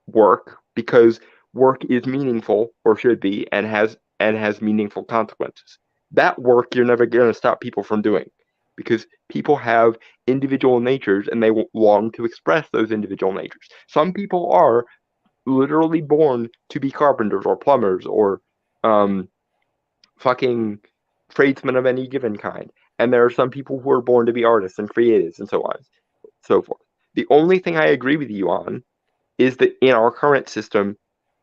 work because work is meaningful, or should be, and has meaningful consequences. That work you're never going to stop people from doing, because people have individual natures and they long to express those individual natures. Some people are literally born to be carpenters or plumbers or fucking tradesmen of any given kind. And there are some people who are born to be artists and creatives and so on, so forth. The only thing I agree with you on is that in our current system,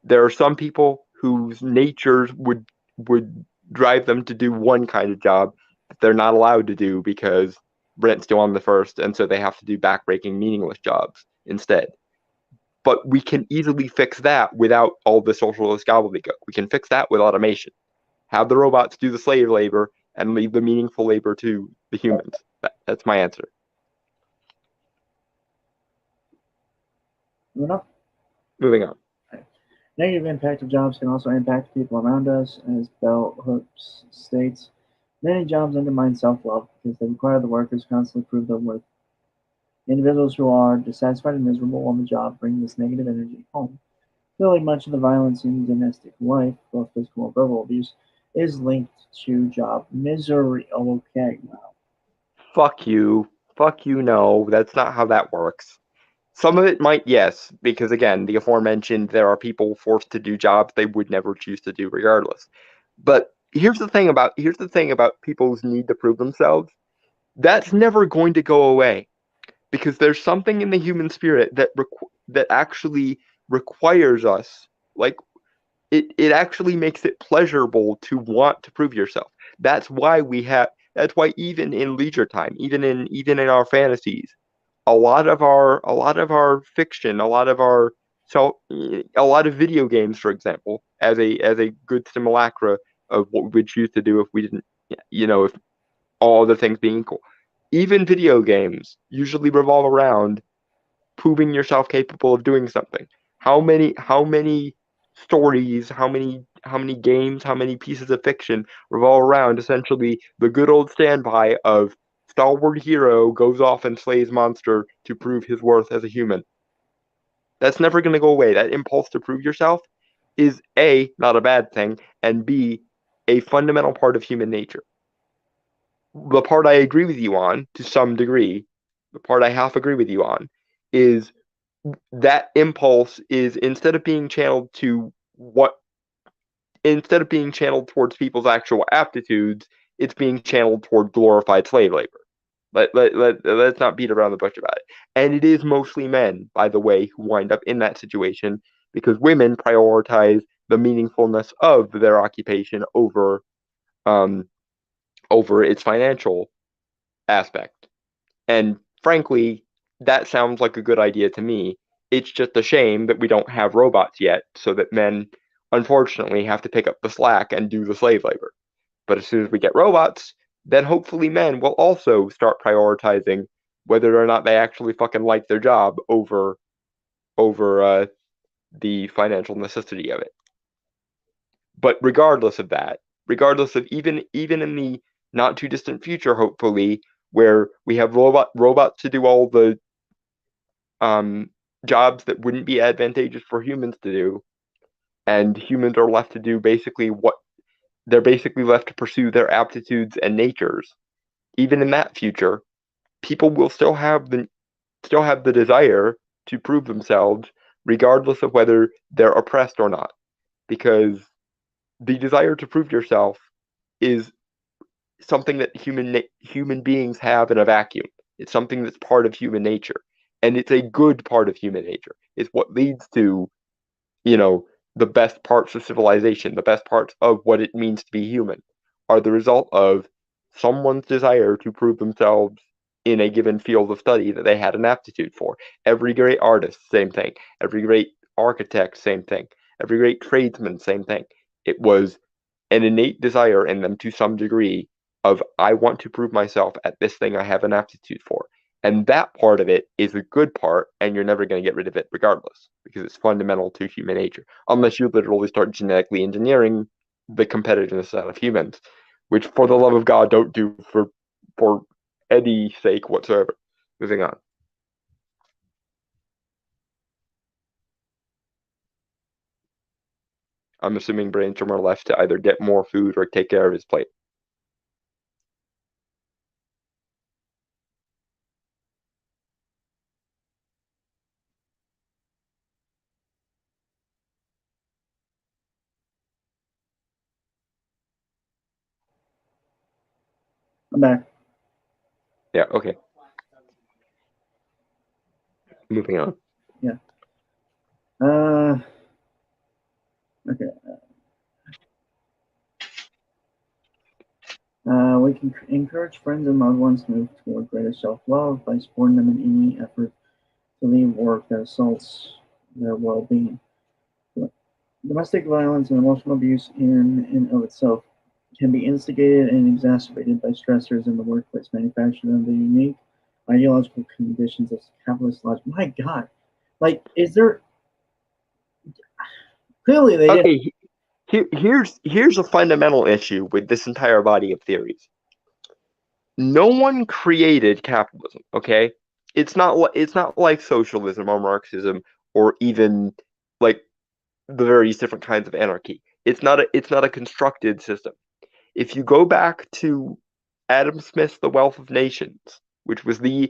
there are some people whose natures would drive them to do one kind of job that they're not allowed to do because rent's due on the first, and so they have to do backbreaking, meaningless jobs instead. But we can easily fix that without all the socialist gobbledygook. We can fix that with automation. Have the robots do the slave labor and leave the meaningful labor to the humans. That's my answer. Moving on. Negative impact of jobs can also impact people around us, as Bell Hooks states. Many jobs undermine self-love because they require the workers to constantly prove their worth. Individuals who are dissatisfied and miserable on the job bring this negative energy home. Clearly, much of the violence in domestic life, both physical and verbal abuse, is linked to job misery. Oh, okay, now. Fuck you. No, that's not how that works. Some of it might, yes, because again, the aforementioned, there are people forced to do jobs they would never choose to do regardless. But here's the thing about people's need to prove themselves. That's never going to go away, because there's something in the human spirit that actually requires us, like it actually makes it pleasurable to want to prove yourself. That's why even in leisure time, even in our fantasies, a lot of our fiction, a lot of video games, for example, as a good simulacra of what we would choose to do if we didn't, if all other things being equal. Even video games usually revolve around proving yourself capable of doing something. How many stories, how many games, how many pieces of fiction revolve around essentially the good old standby of stalwart hero goes off and slays monster to prove his worth as a human. That's never going to go away. That impulse to prove yourself is A, not a bad thing, and B, a fundamental part of human nature. The part I agree with you on, to some degree, the part I half agree with you on, is that impulse is instead of being channeled towards people's actual aptitudes, it's being channeled toward glorified slave labor. Let's not beat around the bush about it. And it is mostly men, by the way, who wind up in that situation, because women prioritize the meaningfulness of their occupation over its financial aspect. And frankly, that sounds like a good idea to me. It's just a shame that we don't have robots yet, so that men, unfortunately, have to pick up the slack and do the slave labor. But as soon as we get robots, then hopefully men will also start prioritizing whether or not they actually fucking like their job over the financial necessity of it. But regardless of that, regardless of even in the not too distant future, hopefully, where we have robots to do all the jobs that wouldn't be advantageous for humans to do, and humans are left to do basically what they're basically left to pursue their aptitudes and natures. Even in that future, people will still have the desire to prove themselves, regardless of whether they're oppressed or not, because the desire to prove yourself is something that human beings have in a vacuum. It's something that's part of human nature, and it's a good part of human nature. It's what leads to, the best parts of civilization, the best parts of what it means to be human, are the result of someone's desire to prove themselves in a given field of study that they had an aptitude for. Every great artist, same thing. Every great architect, same thing. Every great tradesman, same thing. It was an innate desire in them to some degree of, I want to prove myself at this thing I have an aptitude for. And that part of it is a good part, and you're never going to get rid of it regardless, because it's fundamental to human nature. Unless you literally start genetically engineering the competitiveness out of humans, which, for the love of God, don't do for any sake whatsoever. Moving on. I'm assuming Brainstorm are left to either get more food or take care of his plate. I'm back. Yeah, okay. Moving on. Yeah. Okay. We can encourage friends and loved ones to move toward greater self-love by supporting them in any effort to leave work that assaults their well-being. Domestic violence and emotional abuse in and of itself can be instigated and exacerbated by stressors in the workplace, manufactured under the unique ideological conditions of capitalist life. My God, is there clearly they didn't. Here's a fundamental issue with this entire body of theories. No one created capitalism, okay? It's not like socialism or Marxism or even like the various different kinds of anarchy. It's not a constructed system. If you go back to Adam Smith's The Wealth of Nations, which was the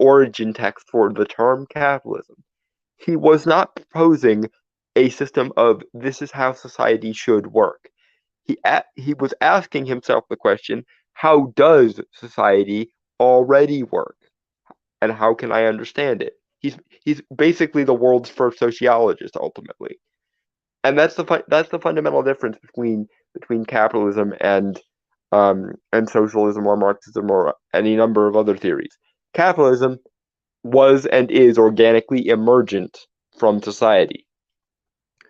origin text for the term capitalism, he was not proposing a system of this is how society should work. He was asking himself the question, how does society already work? And how can I understand it? He's basically the world's first sociologist ultimately. And that's the fundamental difference between capitalism and socialism or Marxism or any number of other theories. Capitalism was and is organically emergent from society.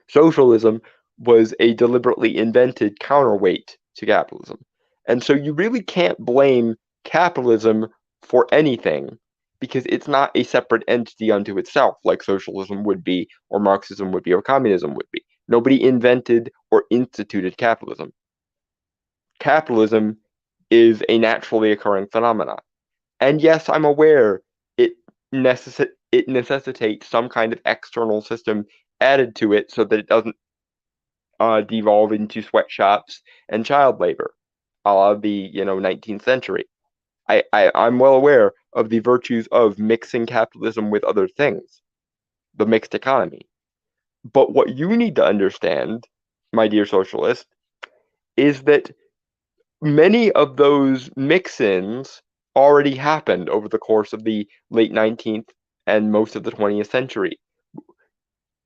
Socialism was a deliberately invented counterweight to capitalism. And so you really can't blame capitalism for anything because it's not a separate entity unto itself like socialism would be or Marxism would be or communism would be. Nobody invented or instituted capitalism. Capitalism is a naturally occurring phenomenon. And yes, I'm aware it necessitates some kind of external system added to it so that it doesn't devolve into sweatshops and child labor, a la the 19th century. I'm well aware of the virtues of mixing capitalism with other things, the mixed economy. But what you need to understand, my dear socialist, is that many of those mix-ins already happened over the course of the late 19th and most of the 20th century.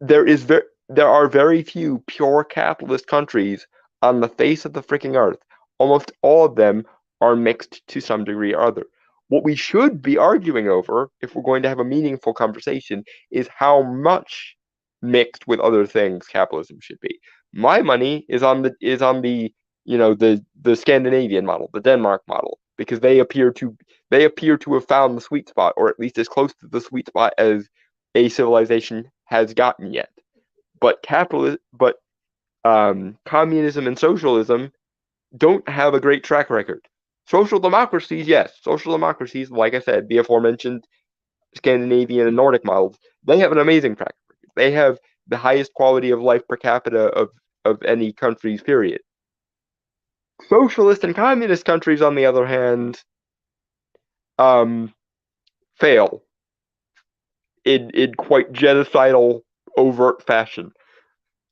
There are very few pure capitalist countries on the face of the freaking earth. Almost all of them are mixed to some degree or other. What we should be arguing over, if we're going to have a meaningful conversation, is how much mixed with other things capitalism should be. My money is on the the Scandinavian model, the Denmark model, because they appear to have found the sweet spot, or at least as close to the sweet spot as a civilization has gotten yet. But communism and socialism don't have a great track record. Social democracies, yes. Social democracies, like I said, the aforementioned Scandinavian and Nordic models, they have an amazing track record. They have the highest quality of life per capita of any countries, period. Socialist and communist countries, on the other hand, fail in quite genocidal, overt fashion.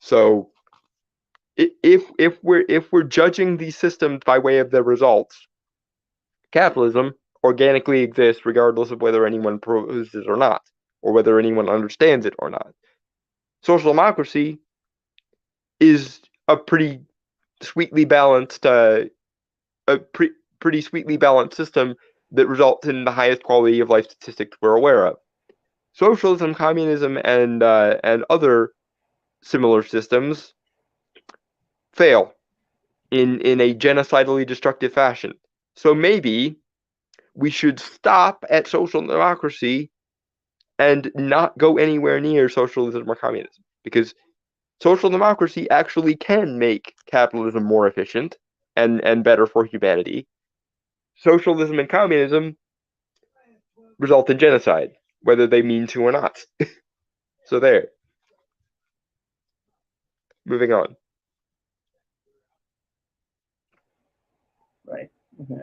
So if we're judging these systems by way of their results, capitalism organically exists regardless of whether anyone proposes it or not, or whether anyone understands it or not. Social democracy is a pretty sweetly balanced, pretty sweetly balanced system that results in the highest quality of life statistics we're aware of. Socialism, communism, and other similar systems fail in a genocidally destructive fashion. So maybe we should stop at social democracy and not go anywhere near socialism or communism, because social democracy actually can make capitalism more efficient and better for humanity. Socialism and communism result in genocide, whether they mean to or not. So there. Moving on. Right. Okay.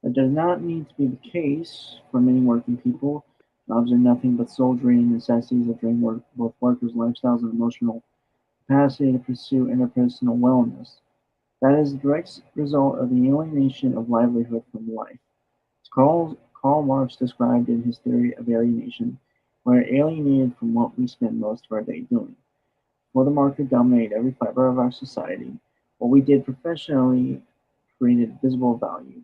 It does not need to be the case for many working people. Jobs are nothing but soul-draining necessities that drain both workers' lifestyles and emotional capacity to pursue interpersonal wellness. That is the direct result of the alienation of livelihood from life. As Karl Marx described in his theory of alienation, we are alienated from what we spend most of our day doing. Before the market dominated every fiber of our society, what we did professionally created visible value.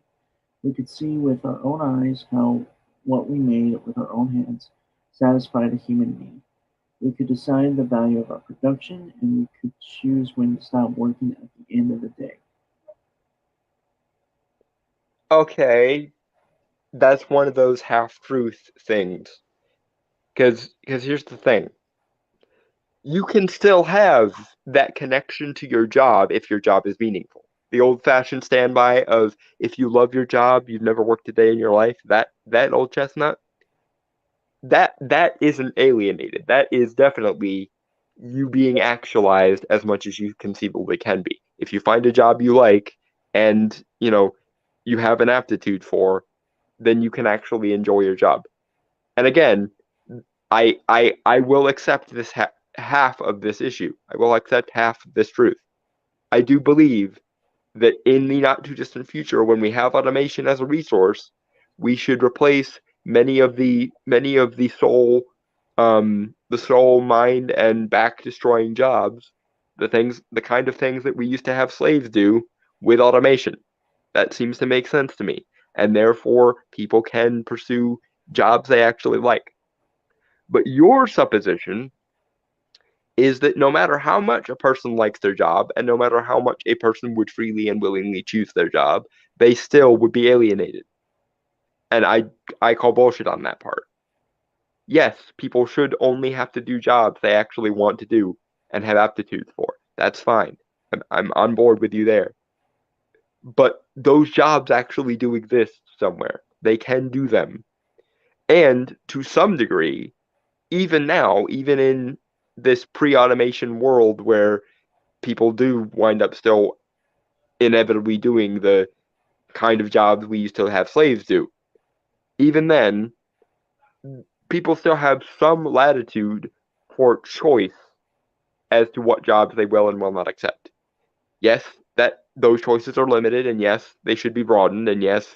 We could see with our own eyes how what we made with our own hands satisfied a human need. We could decide the value of our production, and we could choose when to stop working at the end of the day. Okay, that's one of those half-truth things. Because here's the thing. You can still have that connection to your job if your job is meaningful. The old-fashioned standby of if you love your job, you've never worked a day in your life, that old chestnut, that isn't alienated. That is definitely you being actualized as much as you conceivably can be. If you find a job you like and, you have an aptitude for, then you can actually enjoy your job. And again, I will accept this half of this issue. I will accept half of this truth. I do believe that in the not too distant future, when we have automation as a resource, we should replace many of the soul, the soul, mind, and back destroying jobs, the kind of things that we used to have slaves do, with automation. That seems to make sense to me, and therefore people can pursue jobs they actually like. But your supposition is that no matter how much a person likes their job, and no matter how much a person would freely and willingly choose their job, they still would be alienated. And I call bullshit on that part. Yes, people should only have to do jobs they actually want to do and have aptitudes for. That's fine. I'm on board with you there. But those jobs actually do exist somewhere. They can do them. And to some degree, even now, even in this pre-automation world where people do wind up still inevitably doing the kind of jobs we used to have slaves do, even then, people still have some latitude for choice as to what jobs they will and will not accept. Yes, that those choices are limited, and yes, they should be broadened, and yes,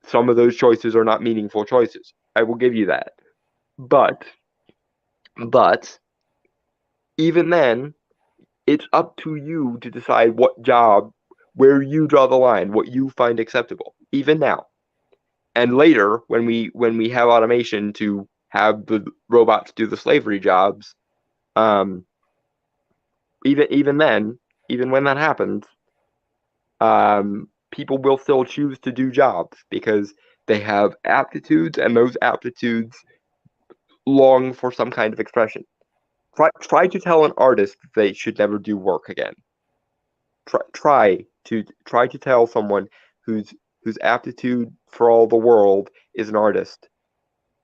some of those choices are not meaningful choices. I will give you that. But even then, it's up to you to decide what job, where you draw the line, what you find acceptable, even now. And later, when we have automation to have the robots do the slavery jobs, even then, even when that happens, people will still choose to do jobs because they have aptitudes, and those aptitudes long for some kind of expression. Try to tell an artist that they should never do work again. Try to tell someone whose aptitude for all the world is an artist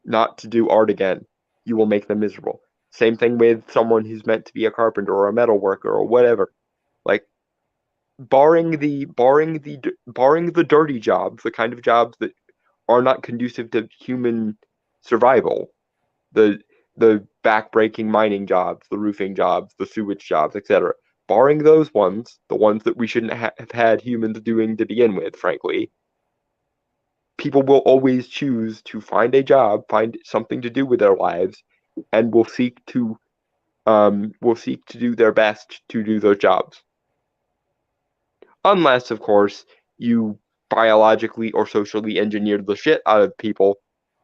not to do art again. You will make them miserable. Same thing with someone who's meant to be a carpenter or a metal worker or whatever. Like barring the dirty jobs, the kind of jobs that are not conducive to human survival, the backbreaking mining jobs, the roofing jobs, the sewage jobs, etc. Barring those ones, the ones that we shouldn't have had humans doing to begin with, frankly, people will always choose to find a job, find something to do with their lives, and will seek to do their best to do those jobs. Unless, of course, you biologically or socially engineered the shit out of people,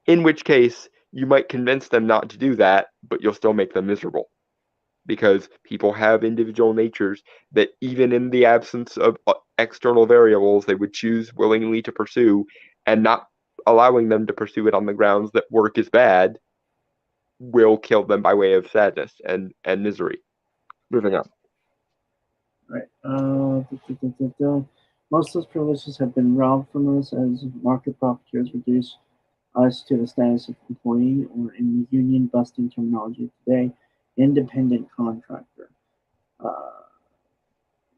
in which case you might convince them not to do that, but you'll still make them miserable. Because people have individual natures that even in the absence of external variables, they would choose willingly to pursue, and not allowing them to pursue it on the grounds that work is bad will kill them by way of sadness and misery. Moving on. Right. Most of those privileges have been robbed from us as market profiteers reduce us to the status of employee, or in the union busting terminology today, independent contractor.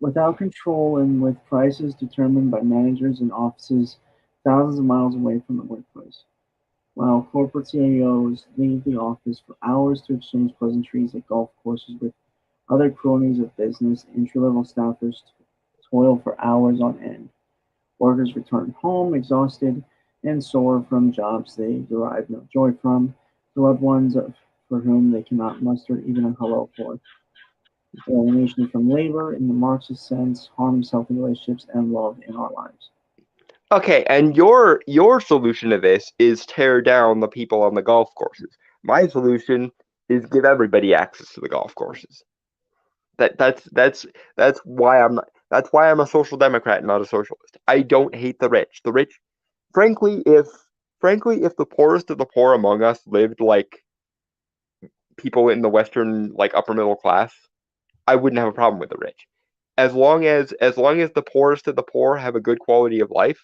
Without control and with prices determined by managers in offices thousands of miles away from the workplace. While corporate CEOs leave the office for hours to exchange pleasantries at golf courses with other cronies of business, entry-level staffers toil for hours on end. Workers return home exhausted and sore from jobs they derive no joy from, the loved ones for whom they cannot muster even a hello for. Alienation from labor in the Marxist sense harms healthy relationships and love in our lives. Okay, and your solution to this is tear down the people on the golf courses. My solution is give everybody access to the golf courses. That's why I'm a social democrat and not a socialist. I don't hate the rich. The rich, frankly, if the poorest of the poor among us lived like people in the Western, like, upper middle class, I wouldn't have a problem with the rich. As long as the poorest of the poor have a good quality of life,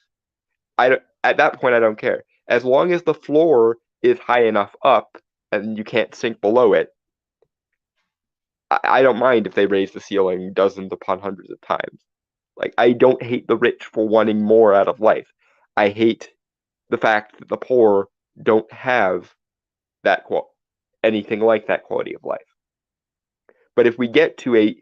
at that point I don't care. As long as the floor is high enough up and you can't sink below it, I don't mind if they raise the ceiling dozens upon hundreds of times. Like, I don't hate the rich for wanting more out of life. I hate the fact that the poor don't have anything like that quality of life. But if we get to a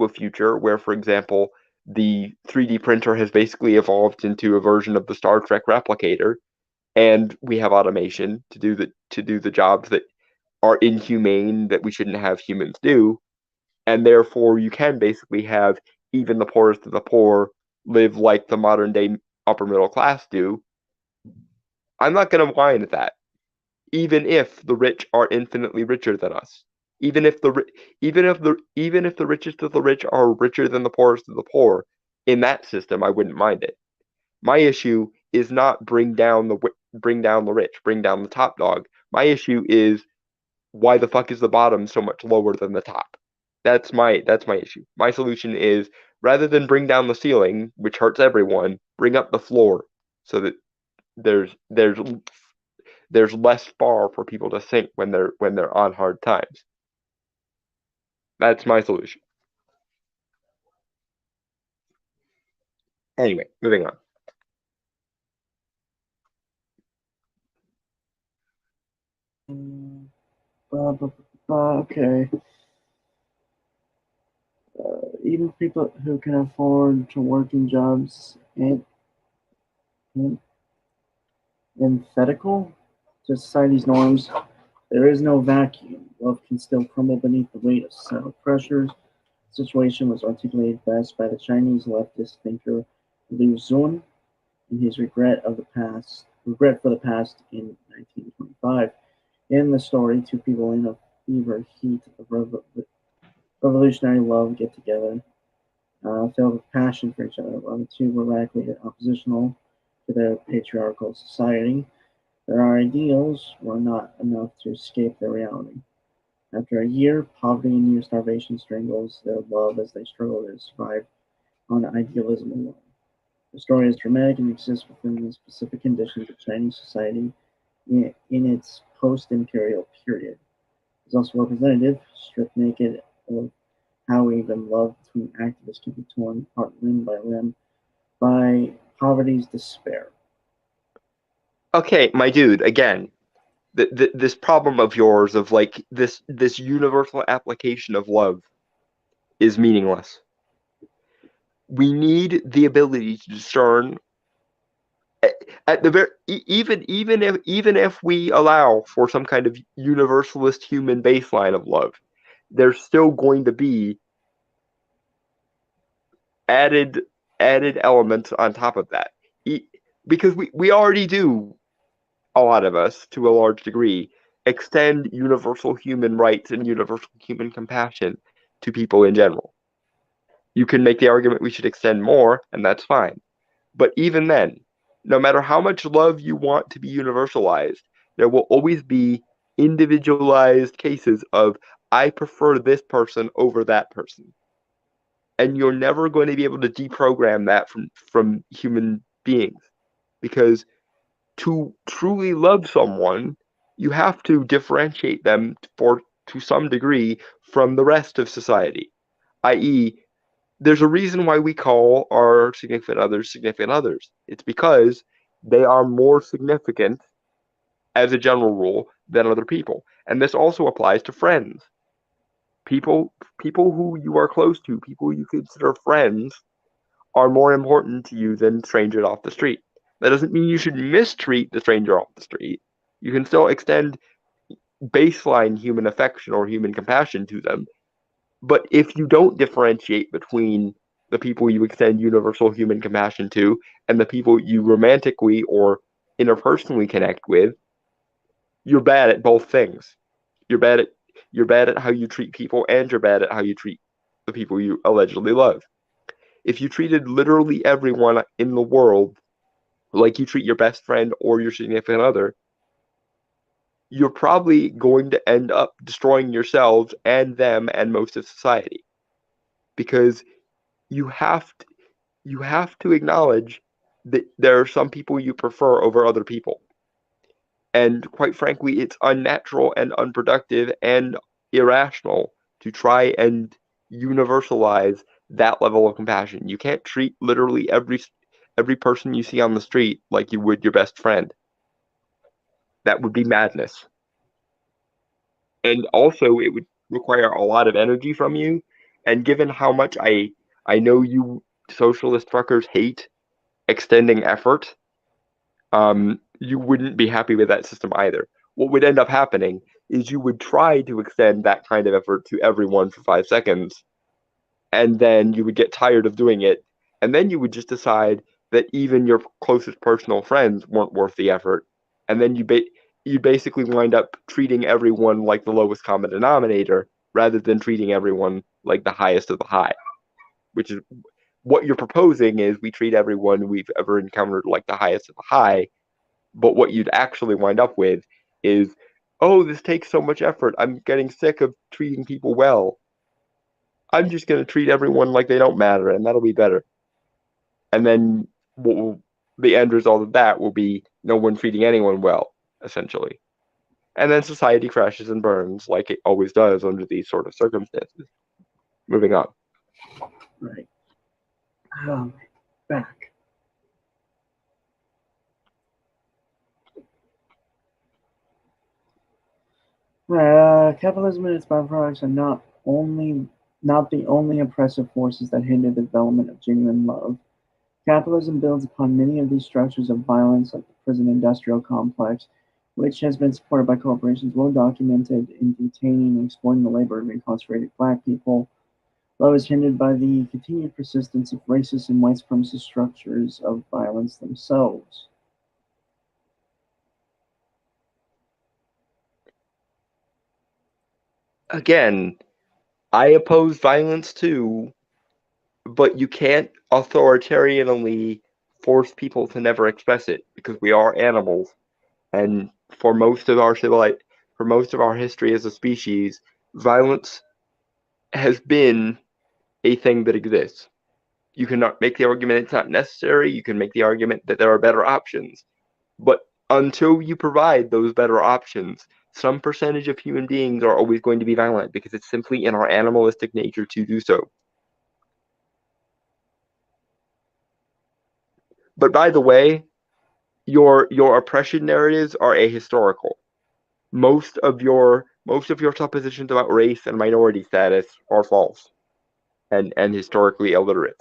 future where, for example, the 3D printer has basically evolved into a version of the Star Trek replicator, and we have automation to do the jobs that are inhumane that we shouldn't have humans do, and therefore you can basically have even the poorest of the poor live like the modern day upper middle class do, I'm not going to whine at that. Even if the rich are infinitely richer than us, even if the richest of the rich are richer than the poorest of the poor, in that system I wouldn't mind it. My issue is not bring down the rich, bring down the top dog. My issue is, why the fuck is the bottom so much lower than the top? That's my issue. My solution is, rather than bring down the ceiling, which hurts everyone, bring up the floor so that there's less bar for people to sink when they're on hard times. That's my solution. Anyway, moving on. Okay. Even people who can afford to work in jobs antithetical to society's norms, there is no vacuum. Love can still crumble beneath the weight of societal pressures. The situation was articulated best by the Chinese leftist thinker Liu Xun in his regret for the past in 1925. In the story, two people in a fever heat of revolutionary love get together, filled with passion for each other, while the two were radically oppositional to their patriarchal society. Their ideals were not enough to escape their reality. After a year, poverty and near starvation strangles their love as they struggle to survive on idealism alone. The story is dramatic and exists within the specific conditions of Chinese society in its post-imperial period. It's also representative, stripped naked, of how even love between activists can be torn apart limb by limb by poverty's despair. Okay, my dude, again, this problem of yours of like this universal application of love is meaningless. We need the ability to discern at the very even if we allow for some kind of universalist human baseline of love, there's still going to be added elements on top of that, because we already do, a lot of us to a large degree, extend universal human rights and universal human compassion to people in general. You can make the argument we should extend more, and that's fine. But even then, no matter how much love you want to be universalized, there will always be individualized cases of, I prefer this person over that person. And you're never going to be able to deprogram that from human beings. Because to truly love someone, you have to differentiate them to some degree from the rest of society. I.e., there's a reason why we call our significant others. It's because they are more significant, as a general rule, than other people. And this also applies to friends. People who you are close to, people you consider friends, are more important to you than strangers off the street. That doesn't mean you should mistreat the stranger off the street. You can still extend baseline human affection or human compassion to them. But if you don't differentiate between the people you extend universal human compassion to and the people you romantically or interpersonally connect with, you're bad at both things. You're bad at how you treat people, and you're bad at how you treat the people you allegedly love. If you treated literally everyone in the world like you treat your best friend or your significant other, you're probably going to end up destroying yourselves and them and most of society. Because you have to acknowledge that there are some people you prefer over other people. And quite frankly, it's unnatural and unproductive and irrational to try and universalize that level of compassion. You can't treat literally every person you see on the street like you would your best friend. That would be madness. And also, it would require a lot of energy from you. And given how much I know you socialist fuckers hate extending effort, you wouldn't be happy with that system either. What would end up happening is you would try to extend that kind of effort to everyone for 5 seconds, and then you would get tired of doing it, and then you would just decide that even your closest personal friends weren't worth the effort, and then you basically wind up treating everyone like the lowest common denominator rather than treating everyone like the highest of the high, which is what you're proposing. Is we treat everyone we've ever encountered like the highest of the high, but what you'd actually wind up with is, oh, this takes so much effort, I'm getting sick of treating people well, I'm just going to treat everyone like they don't matter, and that'll be better. And then the end result of that will be no one treating anyone well, essentially. And then society crashes and burns like it always does under these sort of circumstances. Moving on. Right. Back. Capitalism and its byproducts are not the only oppressive forces that hinder the development of genuine love. Capitalism builds upon many of these structures of violence, like the prison industrial complex, which has been supported by corporations well documented in detaining and exploiting the labor of incarcerated black people. Love is hindered by the continued persistence of racist and white supremacist structures of violence themselves. Again, I oppose violence too, but you can't authoritarianly force people to never express it, because we are animals, and for most of our history as a species, violence has been a thing that exists. You cannot make the argument it's not necessary. You can make the argument that there are better options. But until you provide those better options, some percentage of human beings are always going to be violent because it's simply in our animalistic nature to do so. But by the way, your oppression narratives are ahistorical. Most of your suppositions about race and minority status are false and historically illiterate.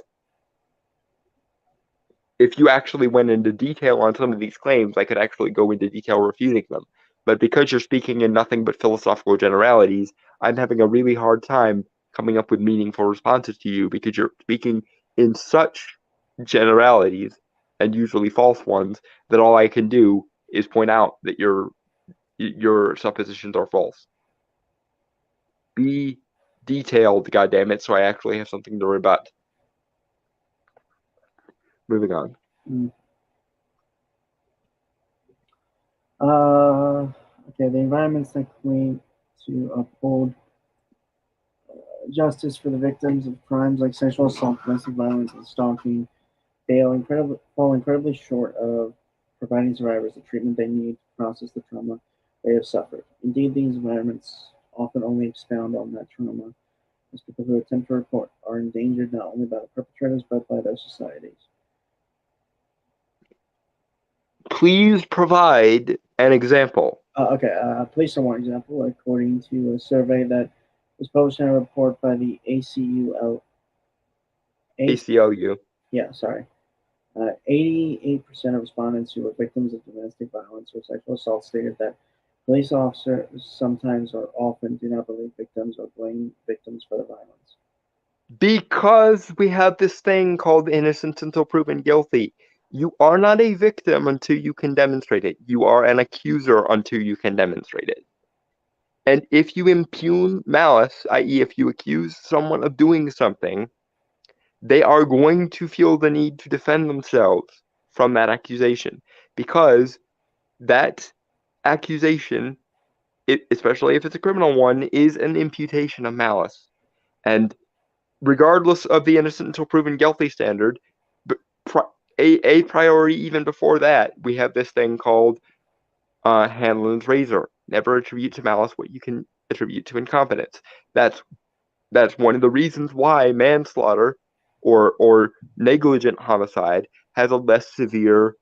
If you actually went into detail on some of these claims, I could actually go into detail refuting them. But because you're speaking in nothing but philosophical generalities, I'm having a really hard time coming up with meaningful responses to you because you're speaking in such generalities, and usually false ones, that all I can do is point out that your suppositions are false. Be detailed, goddammit, so I actually have something to rebut. Moving on. Okay, the environments that claim to uphold justice for the victims of crimes like sexual assault, domestic violence, and stalking fall incredibly short of providing survivors the treatment they need to process the trauma they have suffered. Indeed, these environments often only expound on that trauma, as people who attempt to report are endangered not only by the perpetrators but by their societies. Please provide an example. Please, one example. According to a survey that was published in a report by the ACLU. Yeah, sorry. 88% of respondents who were victims of domestic violence or sexual assault stated that police officers sometimes or often do not believe victims or blame victims for the violence. Because we have this thing called innocence until proven guilty. You are not a victim until you can demonstrate it. You are an accuser until you can demonstrate it. And if you impugn malice, i.e., if you accuse someone of doing something, they are going to feel the need to defend themselves from that accusation, because that accusation, especially if it's a criminal one, is an imputation of malice. And regardless of the innocent until proven guilty standard, a priori even before that, we have this thing called Hanlon's razor. Never attribute to malice what you can attribute to incompetence. That's one of the reasons why manslaughter or negligent homicide has a less severe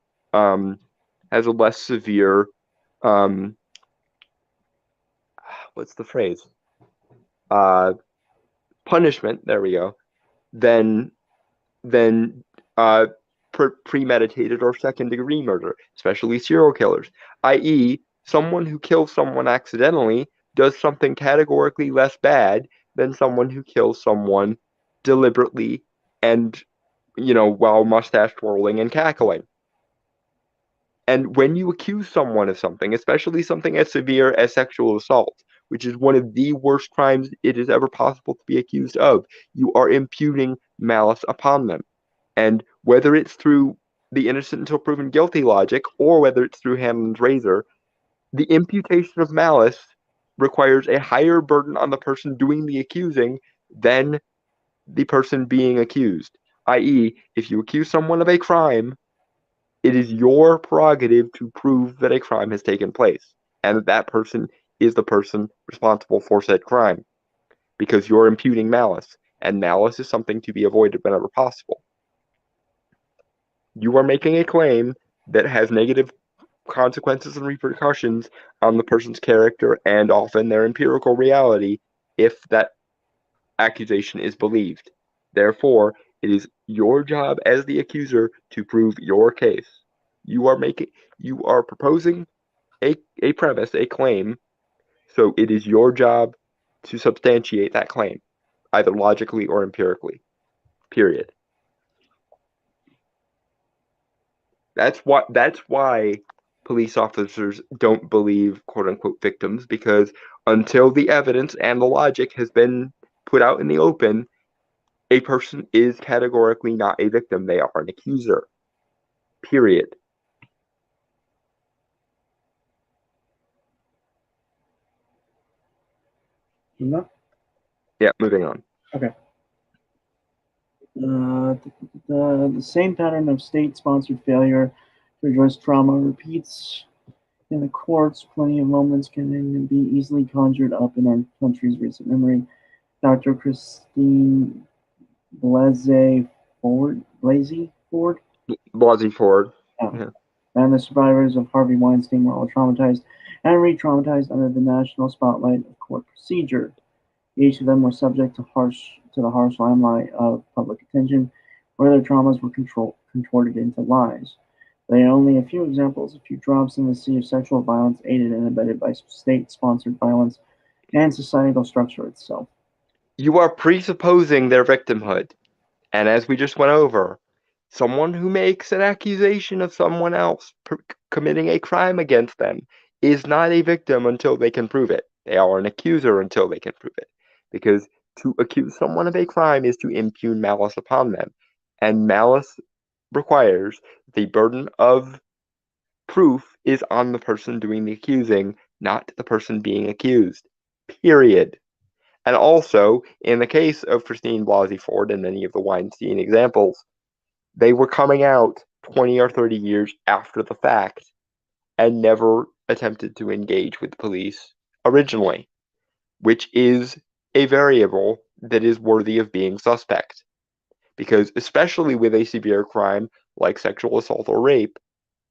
what's the phrase? Punishment. There we go. Than premeditated or second-degree murder, especially serial killers. I.e., someone who kills someone accidentally does something categorically less bad than someone who kills someone deliberately and, while mustache twirling and cackling. And when you accuse someone of something, especially something as severe as sexual assault, which is one of the worst crimes it is ever possible to be accused of, you are imputing malice upon them. And whether it's through the innocent until proven guilty logic or whether it's through Hanlon's razor, the imputation of malice requires a higher burden on the person doing the accusing than the person being accused. I.e., if you accuse someone of a crime, it is your prerogative to prove that a crime has taken place and that that person is the person responsible for said crime, because you're imputing malice, and malice is something to be avoided whenever possible. You are making a claim that has negative consequences and repercussions on the person's character and often their empirical reality if that accusation is believed. Therefore, it is your job as the accuser to prove your case. You are proposing a premise, a claim, so it is your job to substantiate that claim, either logically or empirically. Period. That's why police officers don't believe quote unquote victims, because until the evidence and the logic has been put out in the open, a person is categorically not a victim. They are an accuser. Period. No? Yeah, moving on. Okay. The same pattern of state-sponsored failure to address trauma repeats in the courts. Plenty of moments can be easily conjured up in our country's recent memory. Dr. Christine Blasey Ford, Blasey Ford. Yeah. And the survivors of Harvey Weinstein were all traumatized and re-traumatized under the national spotlight of court procedure. Each of them were subject to the harsh limelight of public attention, where their traumas were contorted into lies. They are only a few examples, a few drops in the sea of sexual violence aided and abetted by state-sponsored violence and societal structure itself. You are presupposing their victimhood. And as we just went over, someone who makes an accusation of someone else committing a crime against them is not a victim until they can prove it. They are an accuser until they can prove it. Because to accuse someone of a crime is to impugn malice upon them. And malice requires the burden of proof is on the person doing the accusing, not the person being accused. Period. And also, in the case of Christine Blasey Ford and many of the Weinstein examples, they were coming out 20 or 30 years after the fact and never attempted to engage with police originally, which is a variable that is worthy of being suspect. Because especially with a severe crime like sexual assault or rape,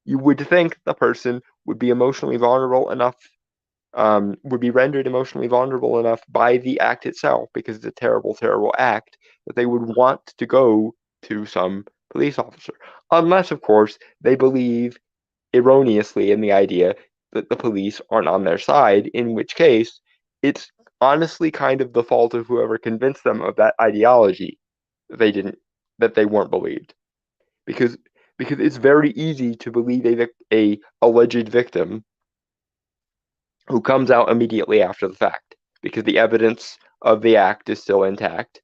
you would think the person would be emotionally vulnerable enough, would be rendered emotionally vulnerable enough by the act itself, because it's a terrible, terrible act, that they would want to go to some police officer. Unless, of course, they believe erroneously in the idea that the police aren't on their side, in which case it's honestly kind of the fault of whoever convinced them of that ideology that they weren't believed. Because it's very easy to believe a alleged victim who comes out immediately after the fact, because the evidence of the act is still intact,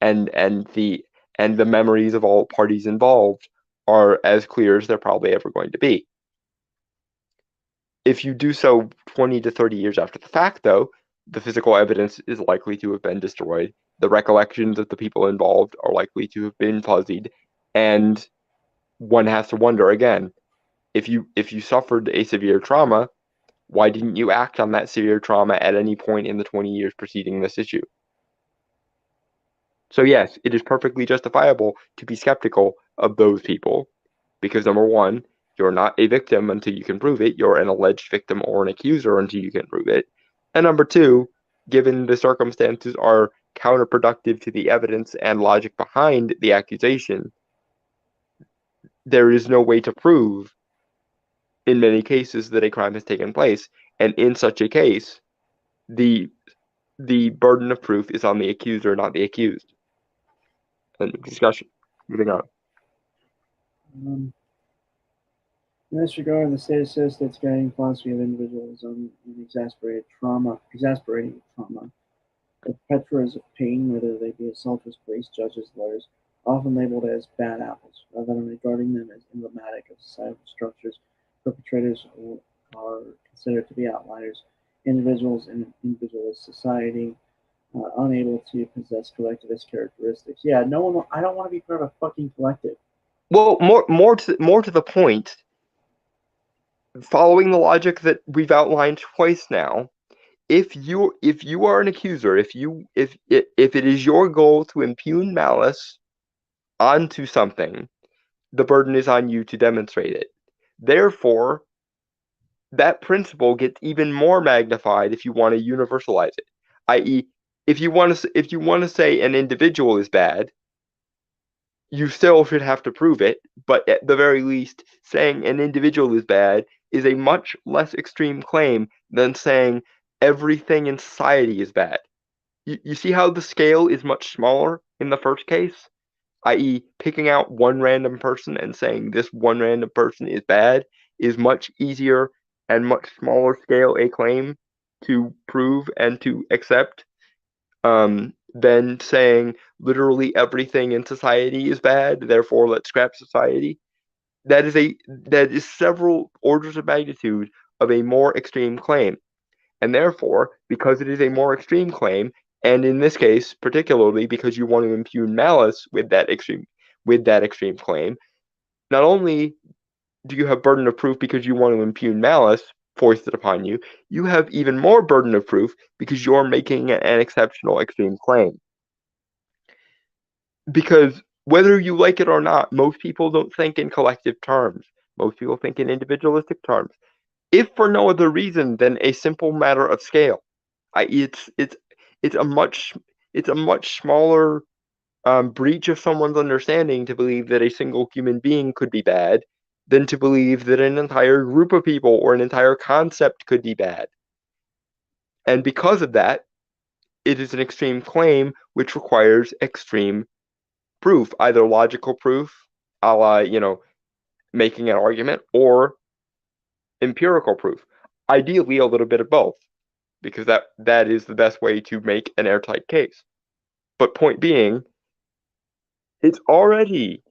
and the memories of all parties involved are as clear as they're probably ever going to be. If you do so 20 to 30 years after the fact, though, the physical evidence is likely to have been destroyed. The recollections of the people involved are likely to have been fuzzied, and one has to wonder again, if you suffered a severe trauma, why didn't you act on that severe trauma at any point in the 20 years preceding this issue? So yes, it is perfectly justifiable to be skeptical of those people, because number one, you're not a victim until you can prove it. You're an alleged victim or an accuser until you can prove it. And number two, given the circumstances are counterproductive to the evidence and logic behind the accusation, there is no way to prove in many cases that a crime has taken place. And in such a case, the burden of proof is on the accuser, not the accused. End of discussion. Moving on. In this regard, the state assists its guiding philosophy of individualism and exasperating trauma. Perpetrators of pain, whether they be assaulters, police, judges, lawyers, often labeled as bad apples, rather than regarding them as emblematic of societal structures. Perpetrators are considered to be outliers, individuals in an individualist society, unable to possess collectivist characteristics. Yeah, no one. I don't want to be part of a fucking collective. Well, more to the point, following the logic that we've outlined twice now, if you are an accuser, if it is your goal to impugn malice onto something, the burden is on you to demonstrate it. Therefore, that principle gets even more magnified if you want to universalize it. I.e., if you want to say an individual is bad, you still should have to prove it, but at the very least, saying an individual is bad is a much less extreme claim than saying everything in society is bad. You see how the scale is much smaller in the first case? I.e., picking out one random person and saying this one random person is bad is much easier and much smaller scale a claim to prove and to accept than saying literally everything in society is bad, therefore let's scrap society. That is several orders of magnitude of a more extreme claim. And therefore, because it is a more extreme claim, and in this case, particularly because you want to impugn malice with that extreme claim, not only do you have burden of proof because you want to impugn malice foisted upon you, you have even more burden of proof because you're making an exceptional extreme claim. Because whether you like it or not, most people don't think in collective terms. Most people think in individualistic terms. If for no other reason than a simple matter of scale, i.e., it's a much smaller breach of someone's understanding to believe that a single human being could be bad than to believe that an entire group of people or an entire concept could be bad. And because of that, it is an extreme claim which requires extreme proof, either logical proof, a la, making an argument, or empirical proof. Ideally, a little bit of both, because that is the best way to make an airtight case. But point being, it's already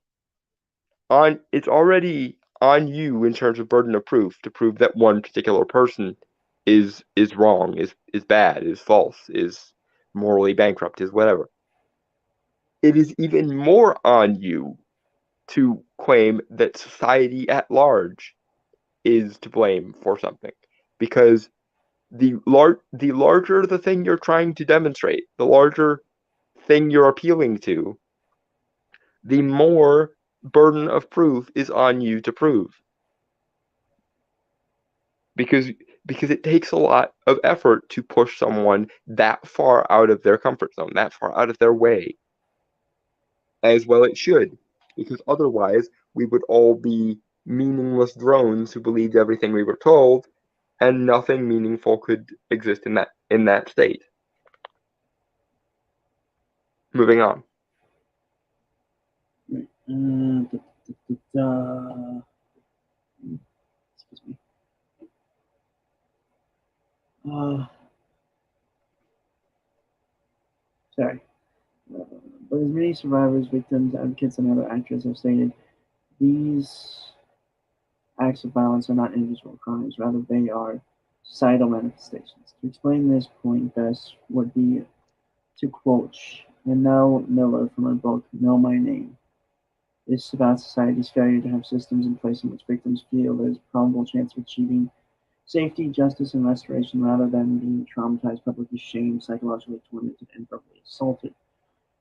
on you in terms of burden of proof to prove that one particular person is wrong, is bad, is false, is morally bankrupt, is whatever. It is even more on you to claim that society at large is to blame for something, because the larger the thing you're trying to demonstrate, the larger thing you're appealing to, the more burden of proof is on you to prove. Because it takes a lot of effort to push someone that far out of their comfort zone, that far out of their way. As well it should, because otherwise we would all be meaningless drones who believed everything we were told, and nothing meaningful could exist in that state. Moving on. Excuse me. Sorry. But as many survivors, victims, advocates, and other actors have stated, these acts of violence are not individual crimes, rather they are societal manifestations. To explain this point best would be to quote Annelle Miller from her book, Know My Name. This is about society's failure to have systems in place in which victims feel there's a probable chance of achieving safety, justice, and restoration rather than being traumatized, publicly shamed, psychologically tormented, and verbally assaulted.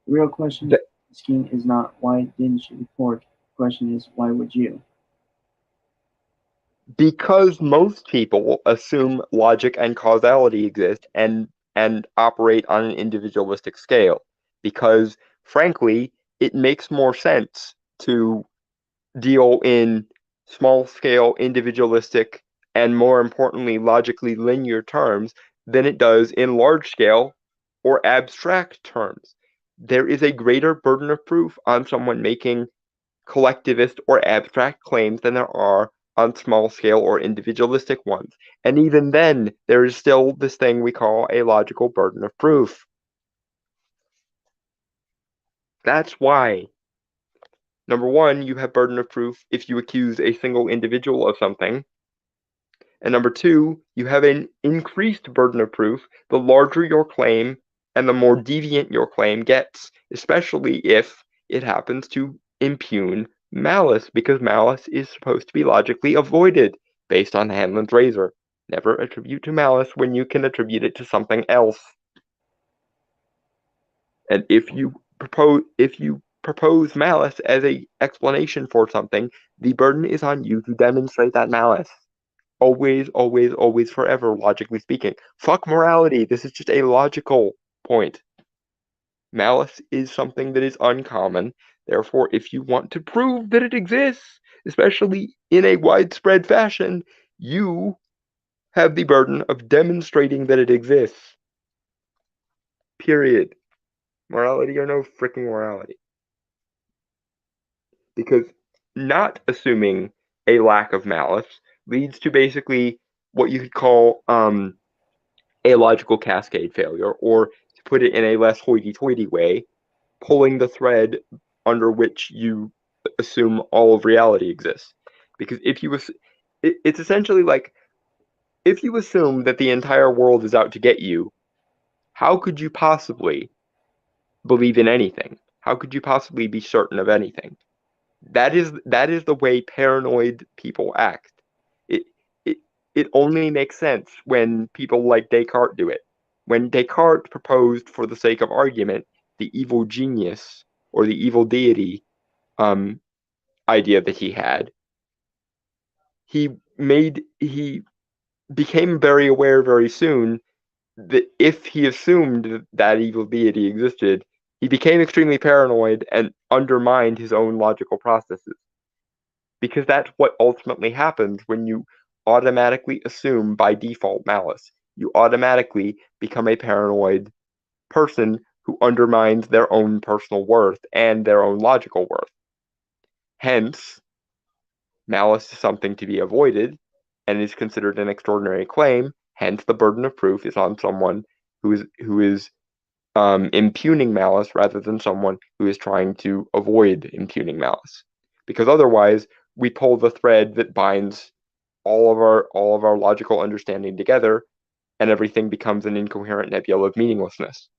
The real question asking is not why didn't you report? The question is why would you? Because most people assume logic and causality exist and operate on an individualistic scale. Because frankly, it makes more sense to deal in small scale, individualistic, and more importantly, logically linear terms than it does in large scale or abstract terms. There is a greater burden of proof on someone making collectivist or abstract claims than there are on small scale or individualistic ones. And even then, there is still this thing we call a logical burden of proof. That's why, number one, you have burden of proof if you accuse a single individual of something. And number two, you have an increased burden of proof the larger your claim and the more deviant your claim gets, especially if it happens to impugn malice, because malice is supposed to be logically avoided based on Hanlon's razor. Never attribute to malice when you can attribute it to something else. And if you propose malice as an explanation for something, the burden is on you to demonstrate that malice. Always, always, always, forever, logically speaking. Fuck morality. This is just a logical point. Malice is something that is uncommon. Therefore, if you want to prove that it exists, especially in a widespread fashion, you have the burden of demonstrating that it exists. Period. Morality or no freaking morality. Because not assuming a lack of malice leads to basically what you could call a logical cascade failure, or to put it in a less hoity-toity way, pulling the thread under which you assume all of reality exists. Because if you it's essentially like if you assume that the entire world is out to get you, how could you possibly believe in anything? How could you possibly be certain of anything? That is the way paranoid people act. It it it only makes sense when people like Descartes do it. When Descartes proposed, for the sake of argument, the evil genius or the evil deity idea that he had, he became very aware very soon that if he assumed that evil deity existed, he became extremely paranoid and undermined his own logical processes. Because that's what ultimately happens when you automatically assume by default malice. You automatically become a paranoid person who undermines their own personal worth and their own logical worth. Hence, malice is something to be avoided and is considered an extraordinary claim. Hence, the burden of proof is on someone who is impugning malice rather than someone who is trying to avoid impugning malice. Because otherwise, we pull the thread that binds all of our logical understanding together, and everything becomes an incoherent nebula of meaninglessness.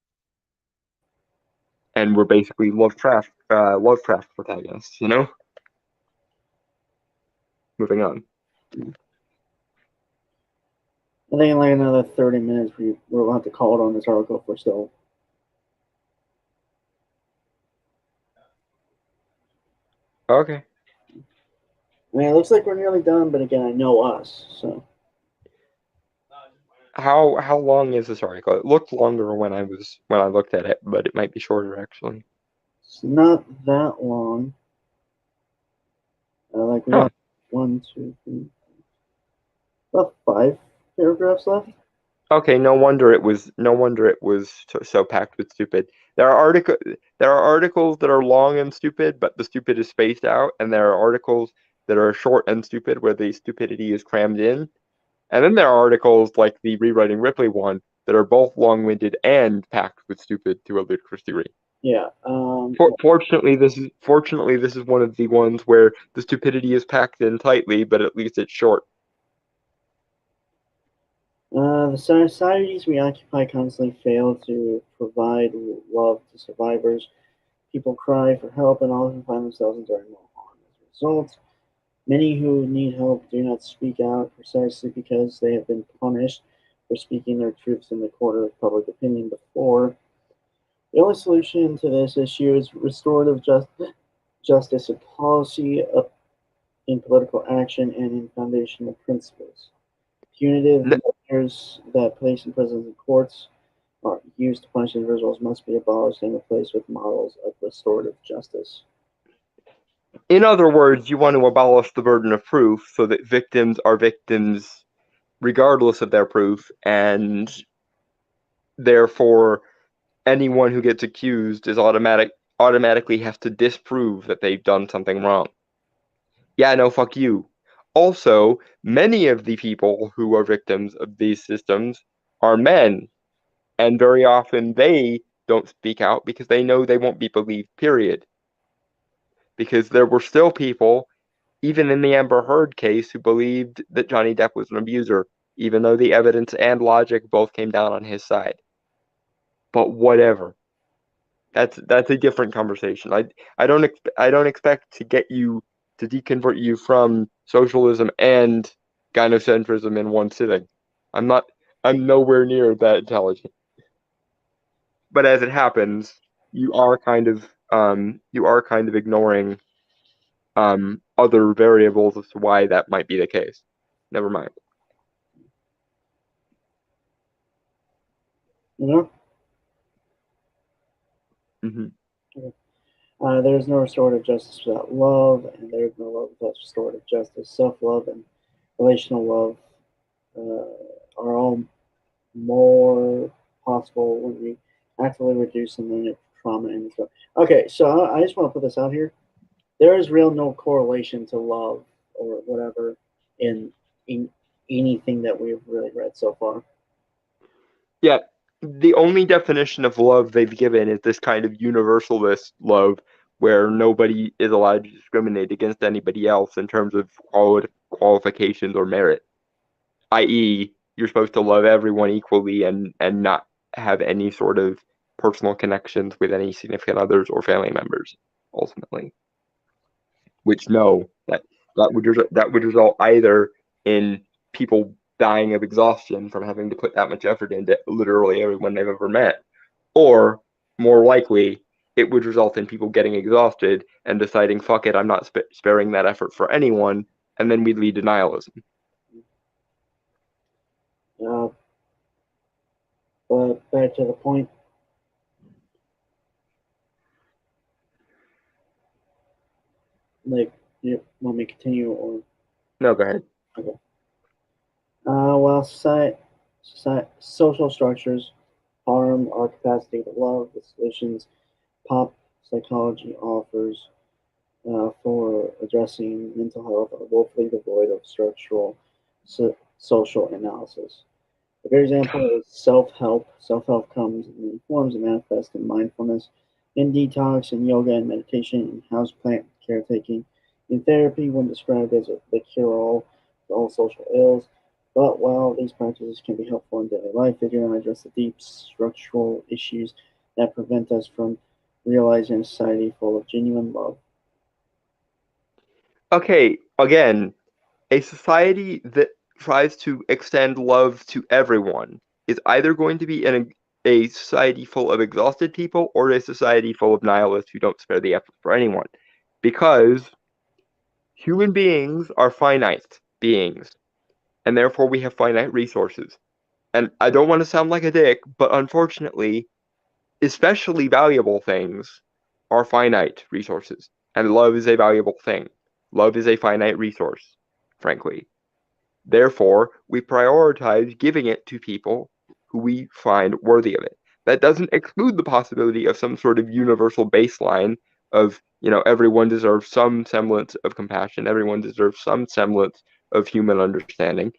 And we're basically Lovecraft protagonists, you know? Moving on. I think in like another 30 minutes, we'll have to call it on this article if we're still. Okay. I mean, it looks like we're nearly done, but again, I know us, so. How long is this article? It looked longer when I looked at it, but it might be shorter actually. It's not that long. Like we have 1, 2, 3, about 5 paragraphs left. Okay, no wonder it was so packed with stupid. There are articles that are long and stupid, but the stupid is spaced out, and there are articles that are short and stupid where the stupidity is crammed in. And then there are articles like the Rewriting Ripley one that are both long-winded and packed with stupid to a ludicrous degree. Yeah. Fortunately, this is one of the ones where the stupidity is packed in tightly, but at least it's short. The societies we occupy constantly fail to provide love to survivors. People cry for help and often find themselves enduring more harm as a result. Many who need help do not speak out precisely because they have been punished for speaking their truths in the court of public opinion before. The only solution to this issue is restorative justice, a policy in political action and in foundational principles. Punitive measures that police and prisons and courts are used to punish individuals must be abolished and replaced with models of restorative justice. In other words, you want to abolish the burden of proof so that victims are victims regardless of their proof, and therefore anyone who gets accused is automatically has to disprove that they've done something wrong. Yeah, no, fuck you. Also, many of the people who are victims of these systems are men, and very often they don't speak out because they know they won't be believed, period. Because there were still people, even in the Amber Heard case, who believed that Johnny Depp was an abuser, even though the evidence and logic both came down on his side. But whatever. That's a different conversation. I don't expect to get you to deconvert you from socialism and gynocentrism in one sitting. I'm nowhere near that intelligent. But as it happens, you are kind of ignoring other variables as to why that might be the case. Never mind. You know? Mm-hmm. There is no restorative justice without love, and there is no love without restorative justice. Self-love and relational love are all more possible when we actively reduce and limit trauma and stuff. Okay, so I just want to put this out here. There is no correlation to love or whatever in anything that we've really read so far. Yeah, the only definition of love they've given is this kind of universalist love where nobody is allowed to discriminate against anybody else in terms of qualifications or merit. I.e., you're supposed to love everyone equally and not have any sort of personal connections with any significant others or family members, ultimately. Which that would result either in people dying of exhaustion from having to put that much effort into literally everyone they've ever met, or more likely, it would result in people getting exhausted and deciding, fuck it, I'm not sparing that effort for anyone, and then we'd lead to nihilism. But back to the point. Like, you want me to continue or? No, go ahead. Okay. While social structures harm our capacity to love, the solutions pop psychology offers for addressing mental health are woefully devoid of structural social analysis. A good example is self-help. Self-help comes in many forms and manifests in mindfulness, in detox, in yoga and meditation, in houseplant caretaking, in therapy when described as the cure-all for all social ills. But while these practices can be helpful in daily life, they do not address the deep structural issues that prevent us from realizing a society full of genuine love. Okay, again, a society that tries to extend love to everyone is either going to be a society full of exhausted people or a society full of nihilists who don't spare the effort for anyone. Because human beings are finite beings, and therefore we have finite resources. And I don't want to sound like a dick, but unfortunately, especially valuable things are finite resources. And love is a valuable thing. Love is a finite resource, frankly. Therefore, we prioritize giving it to people who we find worthy of it. That doesn't exclude the possibility of some sort of universal baseline of, everyone deserves some semblance of compassion, everyone deserves some semblance of human understanding.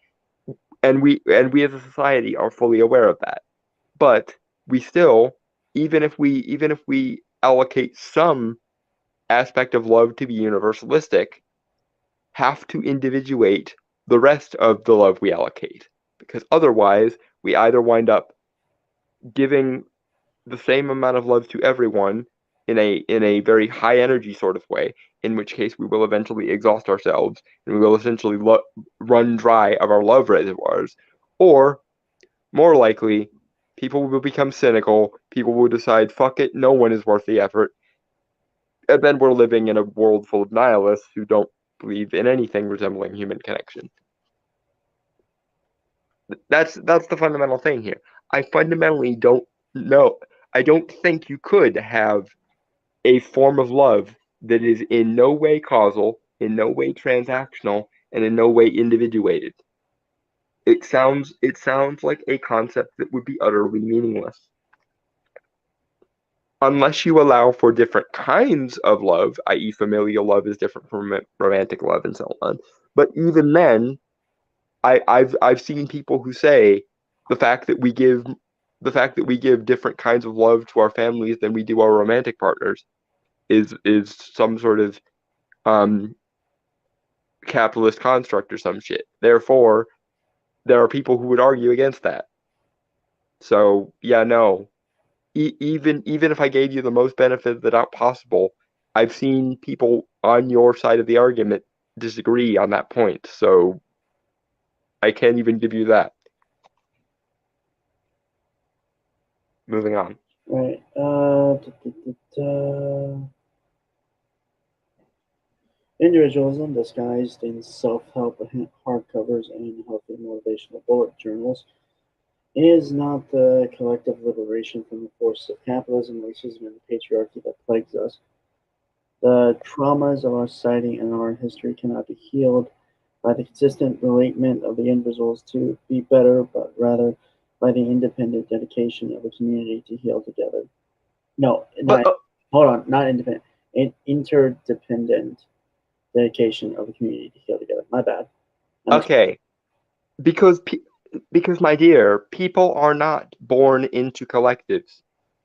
And we as a society are fully aware of that. But we still, even if we allocate some aspect of love to be universalistic, have to individuate the rest of the love we allocate, because otherwise we either wind up giving the same amount of love to everyone in a very high energy sort of way, in which case we will eventually exhaust ourselves and we will essentially run dry of our love reservoirs, or more likely people will become cynical, people will decide, fuck it, no one is worth the effort, and then we're living in a world full of nihilists who don't believe in anything resembling human connection. That's the fundamental thing here. I fundamentally don't know. I don't think you could have a form of love that is in no way causal, in no way transactional, and in no way individuated. It sounds like a concept that would be utterly meaningless. Unless you allow for different kinds of love, i.e. familial love is different from romantic love and so on. But even then, I've seen people who say the fact that we give different kinds of love to our families than we do our romantic partners is some sort of capitalist construct or some shit. Therefore, there are people who would argue against that. So yeah, no. Even if I gave you the most benefit of the doubt possible, I've seen people on your side of the argument disagree on that point. So I can't even give you that. Moving on. Right. Individualism disguised in self-help hardcovers and healthy motivational bullet journals is not the collective liberation from the forces of capitalism, racism, and the patriarchy that plagues us. The traumas of our society and our history cannot be healed by the consistent relatement of the individuals to be better, but rather by the independent dedication of a community to heal together. No, hold on, not independent, an interdependent dedication of a community to heal together. My bad. Okay, because my dear, people are not born into collectives.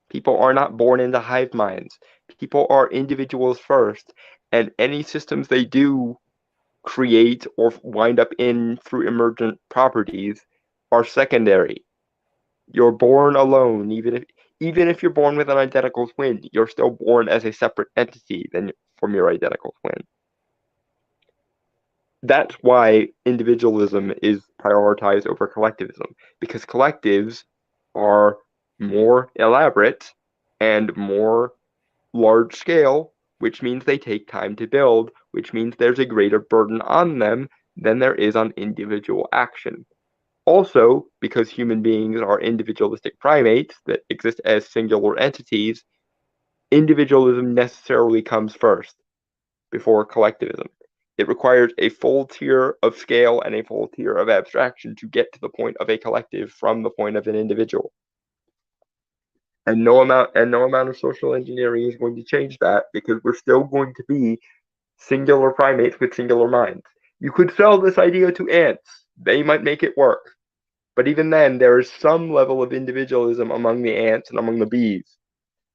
People are not born into hive minds. People are individuals first, and any systems they do create or wind up in through emergent properties are secondary. You're born alone, even if you're born with an identical twin, you're still born as a separate entity than from your identical twin. That's why individualism is prioritized over collectivism, because collectives are more elaborate and more large scale, which means they take time to build, which means there's a greater burden on them than there is on individual action. Also, because human beings are individualistic primates that exist as singular entities, individualism necessarily comes first before collectivism. It requires a full tier of scale and a full tier of abstraction to get to the point of a collective from the point of an individual. And no amount of social engineering is going to change that, because we're still going to be singular primates with singular minds. You could sell this idea to ants. They might make it work. But even then, there is some level of individualism among the ants and among the bees,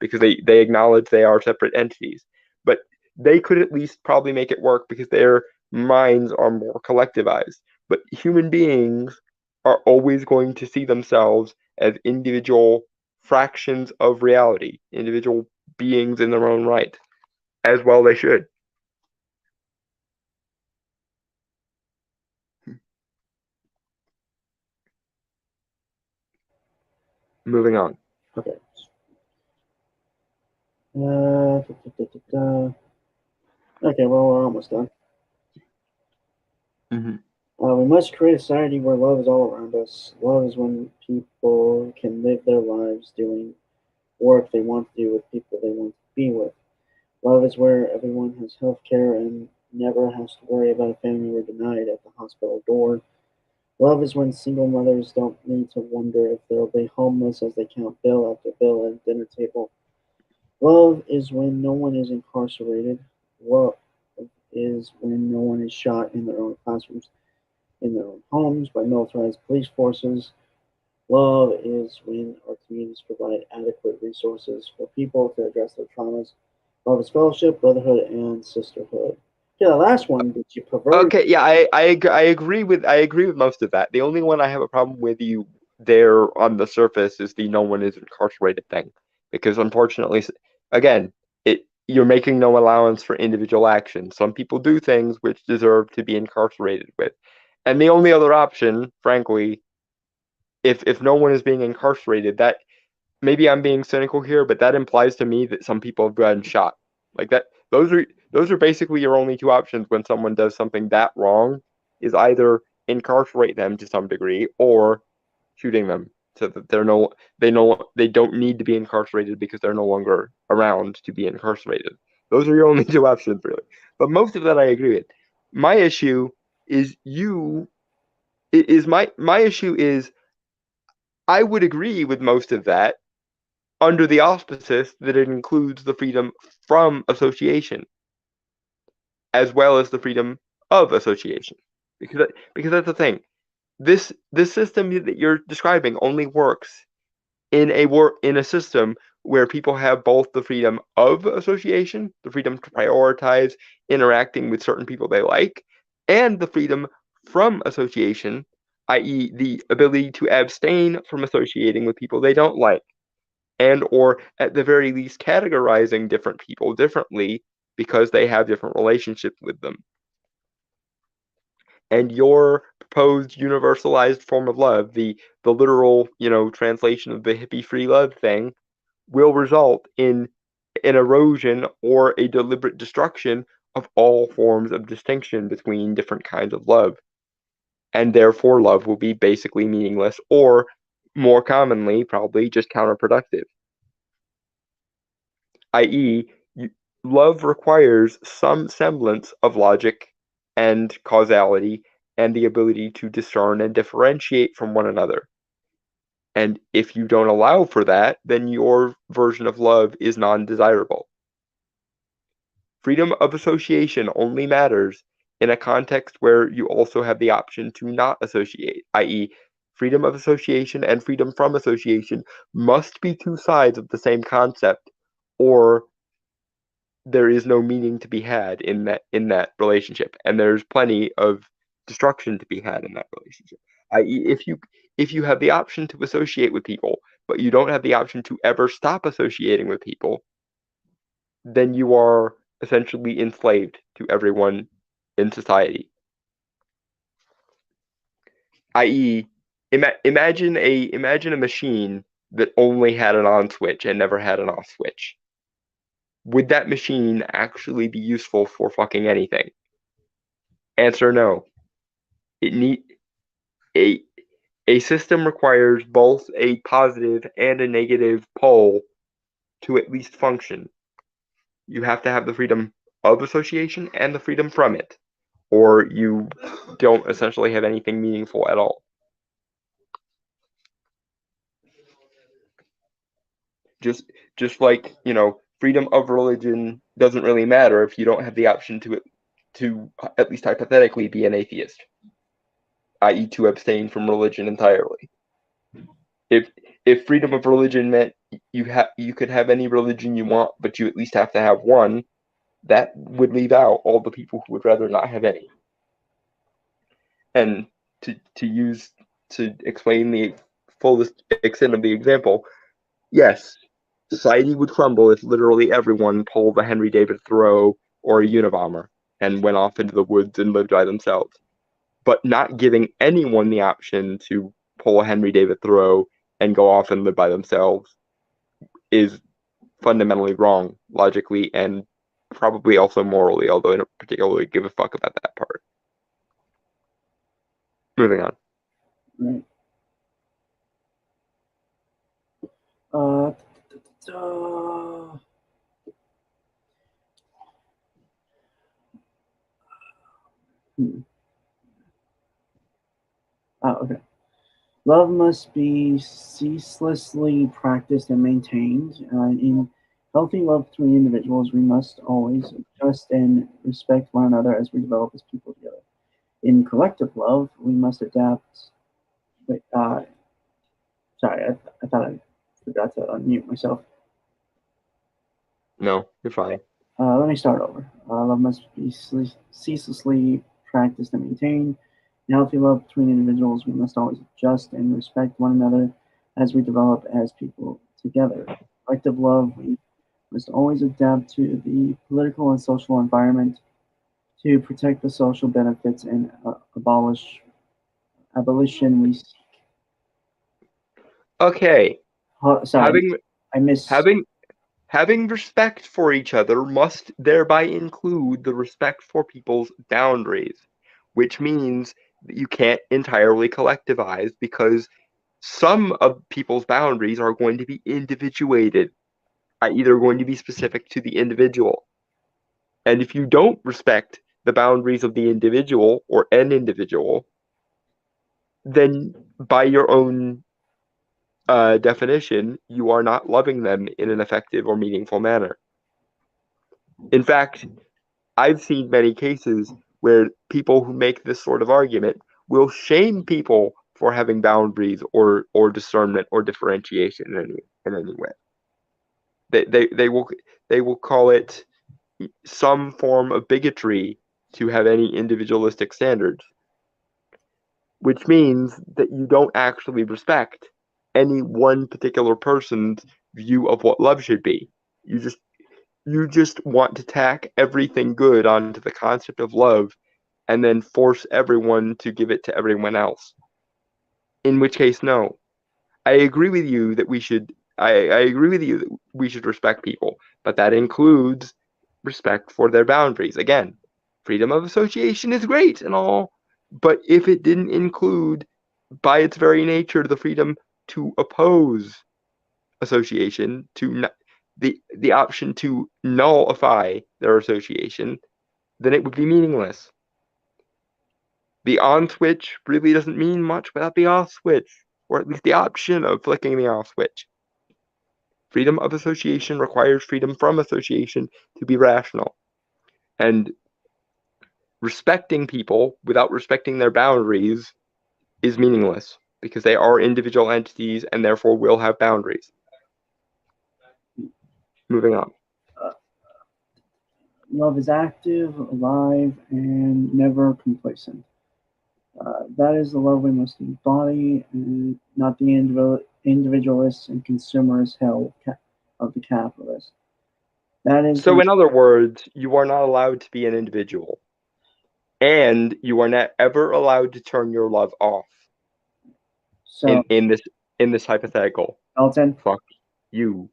because they acknowledge they are separate entities. But they could at least probably make it work because their minds are more collectivized. But human beings are always going to see themselves as individual fractions of reality, individual beings in their own right, as well they should. Moving on. Okay. Okay, well, we're almost done. Mm-hmm. We must create a society where love is all around us. Love is when people can live their lives doing work they want to do with people they want to be with. Love is where everyone has health care and never has to worry about a family we're denied at the hospital door. Love is when single mothers don't need to wonder if they'll be homeless as they count bill after bill at a dinner table. Love is when no one is incarcerated. Love is when no one is shot in their own classrooms, in their own homes, by militarized police forces. Love is when our communities provide adequate resources for people to address their traumas. Love is fellowship, brotherhood, and sisterhood. Yeah, the last one, did you pervert? Okay, yeah, I agree with most of that. The only one I have a problem with you there on the surface is the no one is incarcerated thing, because unfortunately, again, you're making no allowance for individual action. Some people do things which deserve to be incarcerated with, and the only other option, frankly, if no one is being incarcerated, that maybe I'm being cynical here, but that implies to me that some people have been shot. Like that, those are basically your only two options when someone does something that wrong, is either incarcerate them to some degree or shooting them so that they don't need to be incarcerated because they're no longer around to be incarcerated. Those are your only two options, really. But most of that I agree with. My issue is my issue is I would agree with most of that under the auspices that it includes the freedom from association as well as the freedom of association. Because that's the thing. This system that you're describing only works in a system where people have both the freedom of association, the freedom to prioritize interacting with certain people they like, and the freedom from association, i.e., the ability to abstain from associating with people they don't like, and or at the very least categorizing different people differently because they have different relationships with them. And your proposed universalized form of love, the literal, translation of the hippie free love thing, will result in an erosion or a deliberate destruction of all forms of distinction between different kinds of love. And therefore love will be basically meaningless, or more commonly, probably just counterproductive. I.e., love requires some semblance of logic and causality and the ability to discern and differentiate from one another. And if you don't allow for that, then your version of love is non-desirable. Freedom of association only matters in a context where you also have the option to not associate, i.e., freedom of association and freedom from association must be two sides of the same concept, or there is no meaning to be had in that relationship, and there's plenty of destruction to be had in that relationship. i.e., if you have the option to associate with people, but you don't have the option to ever stop associating with people, then you are essentially enslaved to everyone in society. I.e., imagine a machine that only had an on switch and never had an off switch. Would that machine actually be useful for fucking anything? Answer no. A system requires both a positive and a negative pole to at least function. You have to have the freedom of association and the freedom from it, or you don't essentially have anything meaningful at all. Just like, freedom of religion doesn't really matter if you don't have the option to at least hypothetically be an atheist, i.e., to abstain from religion entirely. If freedom of religion meant you could have any religion you want, but you at least have to have one, that would leave out all the people who would rather not have any. And to explain the fullest extent of the example, yes, society would crumble if literally everyone pulled a Henry David Thoreau or a Unabomber and went off into the woods and lived by themselves. But not giving anyone the option to pull a Henry David Thoreau and go off and live by themselves is fundamentally wrong, logically, and probably also morally, although I don't particularly give a fuck about that part. Moving on. Right. Okay. Love must be ceaselessly practiced and maintained. In healthy love between individuals, we must always trust and respect one another as we develop as people together. In collective love, we must adapt. Wait, sorry, I thought I forgot to unmute myself. No, you're fine. Let me start over. Love must be ceaselessly practiced and maintained. In healthy love between individuals, we must always adjust and respect one another as we develop as people together. Collective love, we must always adapt to the political and social environment to protect the social benefits and abolition we seek. Okay. Sorry, I missed. Having respect for each other must thereby include the respect for people's boundaries, which means that you can't entirely collectivize because some of people's boundaries are going to be individuated, i.e., they're going to be specific to the individual. And if you don't respect the boundaries of the individual or an individual, then by your own definition, you are not loving them in an effective or meaningful manner. In fact, I've seen many cases where people who make this sort of argument will shame people for having boundaries or discernment or differentiation in any way. They will call it some form of bigotry to have any individualistic standards, which means that you don't actually respect any one particular person's view of what love should be. You just want to tack everything good onto the concept of love and then force everyone to give it to everyone else. In which case, no. I agree with you that we should respect people, but that includes respect for their boundaries. Again, freedom of association is great and all, but if it didn't include, by its very nature, the freedom to oppose association, to the option to nullify their association, then it would be meaningless. The on switch really doesn't mean much without the off switch, or at least the option of flicking the off switch. Freedom of association requires freedom from association to be rational. And respecting people without respecting their boundaries is meaningless because they are individual entities and therefore will have boundaries. Moving on. Love is active, alive, and never complacent. That is the love we must embody, and not the individualist and consumerist hell of the capitalist. That is So, in other words, you are not allowed to be an individual, and you are not ever allowed to turn your love off. So in this hypothetical. Elton, Fuck you.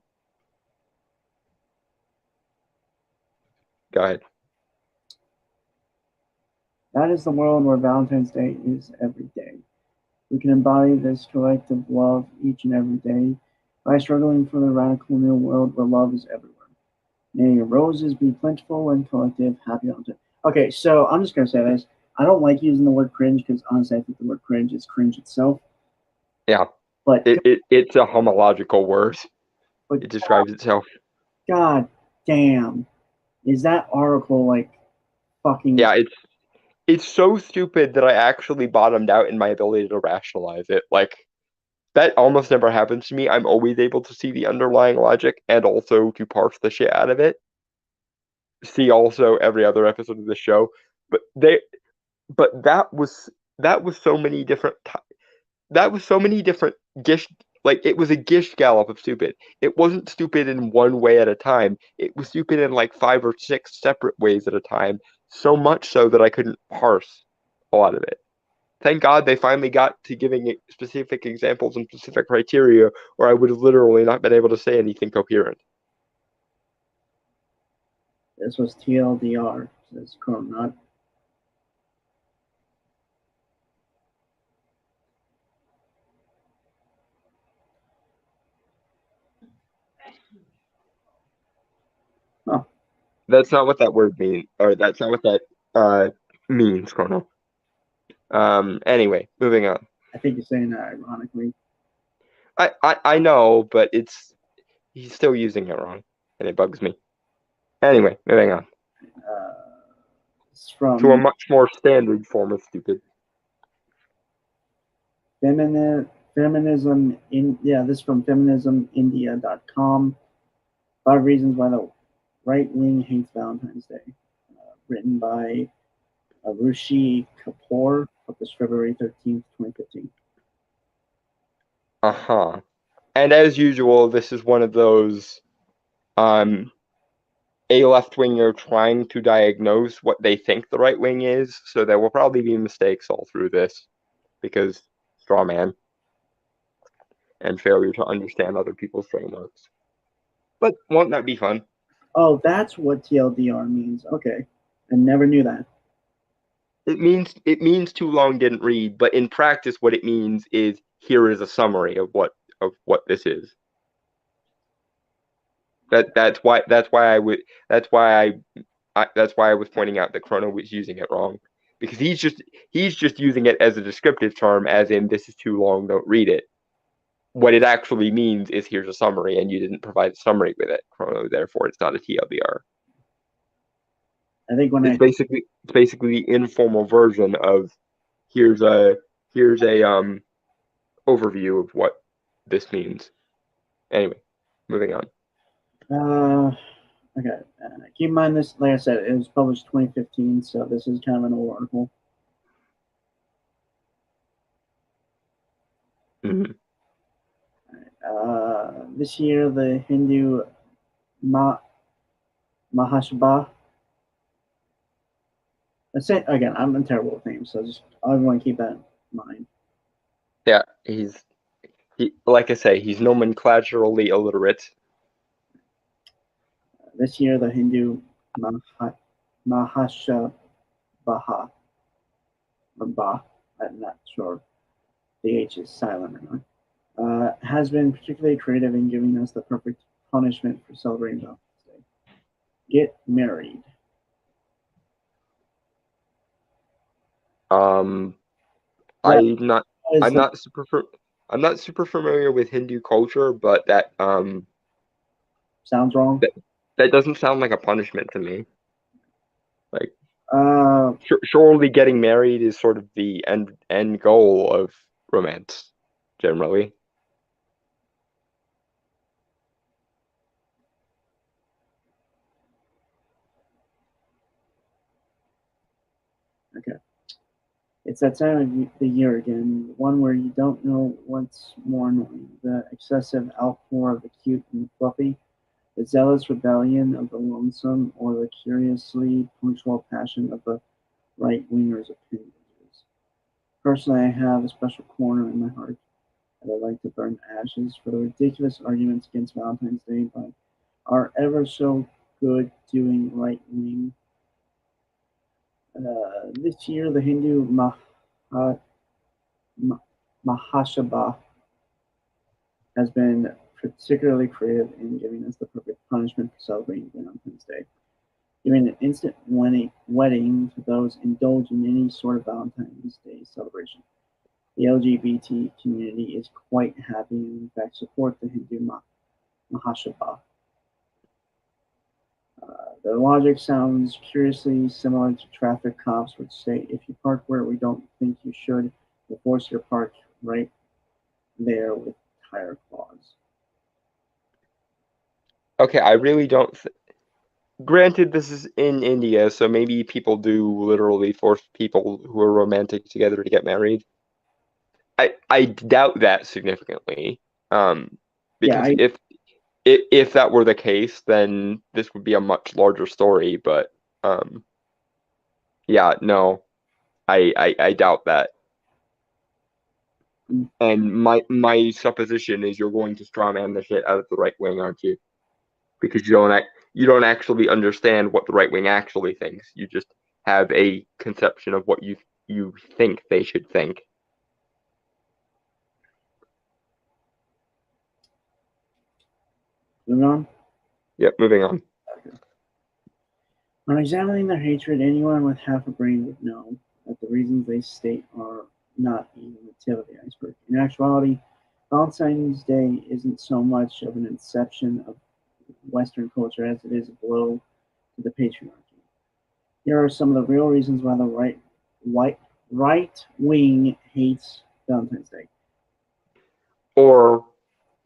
Go ahead. That is the world where Valentine's Day is every day. We can embody this collective love each and every day by struggling for the radical new world where love is everywhere. May your roses be plentiful and collective. Happy Valentine's. Okay, so I'm just gonna say this. I don't like using the word cringe because honestly, I think the word cringe is cringe itself. Yeah, but it's a homological word. But it describes itself. God damn, is that article like fucking? Yeah, it's so stupid that I actually bottomed out in my ability to rationalize it. Like, that almost never happens to me. I'm always able to see the underlying logic and also to parse the shit out of it. See also every other episode of the show, but that was so many different that was so many different gish. Like, it was a gish gallop of stupid. It wasn't stupid in one way at a time. It was stupid in like 5 or 6 separate ways at a time. So much so that I couldn't parse a lot of it. Thank God they finally got to giving specific examples and specific criteria, or I would have literally not been able to say anything coherent. This was TLDR, says Cronut. Oh. That's not what that word means, or that's not what that means, Chrono. Anyway, moving on. I think you're saying that ironically. I know, but he's still using it wrong, and it bugs me. Anyway, moving on. It's from to a much more standard form of stupid. Feminism in this is from feminismindia.com. 5 reasons why the right wing hates Valentine's Day. Written by Rushi Kapoor, published February 13th, 2015. And as usual, this is one of those a left winger trying to diagnose what they think the right wing is, so there will probably be mistakes all through this because straw man and failure to understand other people's frameworks. But won't that be fun? Oh, that's what TLDR means. Okay. I never knew that. It means too long didn't read, but in practice what it means is here is a summary of what this is. That's why I was pointing out that Chrono was using it wrong, because he's just using it as a descriptive term, as in this is too long, don't read it. What it actually means is here's a summary, and you didn't provide a summary with it, Chrono. Therefore, it's not a TLDR. I think it's basically the informal version of here's a overview of what this means. Anyway, moving on. Okay. Keep in mind this, like I said, it was published 2015, so this is kind of an old article. Mm-hmm. This year, the Hindu Mahasabha. That's it. Again, I'm terrible with names, so I want to keep that in mind. Yeah, like I say, he's nomenclaturally illiterate. This year, the Hindu Mahasabha, I'm not sure the H is silent or not, has been particularly creative in giving us the perfect punishment for celebrating Valentine's Day. Get married. I'm not super familiar with Hindu culture, but that sounds wrong. That doesn't sound like a punishment to me. Like, surely getting married is sort of the end goal of romance, generally. Okay. It's that time of the year again, one where you don't know what's more annoying, the excessive outpour of the cute and fluffy, the zealous rebellion of the lonesome, or the curiously punctual passion of the right-wingers' opinions. Personally, I have a special corner in my heart that I like to burn ashes for the ridiculous arguments against Valentine's Day by our ever so good doing right wing. This year, the Hindu Mahasabha has been particularly creative in giving us the perfect punishment for celebrating Valentine's Day, giving an instant wedding to those indulge in any sort of Valentine's Day celebration. The LGBT community is quite happy and in fact support the Hindu Mahasabha. The logic sounds curiously similar to traffic cops would say, if you park where we don't think you should, we'll force you to park right there with tire claws. Okay, I really don't. Granted, this is in India, so maybe people do literally force people who are romantic together to get married. I doubt that significantly. Because if that were the case, then this would be a much larger story. But yeah, no, I doubt that. And my supposition is you're going to strawman the shit out of the right wing, aren't you? Because you don't actually understand what the right wing actually thinks. You just have a conception of what you think they should think. Moving on? Yep, moving on. On examining their hatred, anyone with half a brain would know that the reasons they state are not even the tip of the iceberg. In actuality, Valentine's Day isn't so much of an inception of Western culture as it is a blow to the patriarchy. Here are some of the real reasons why the right wing hates Valentine's Day. Or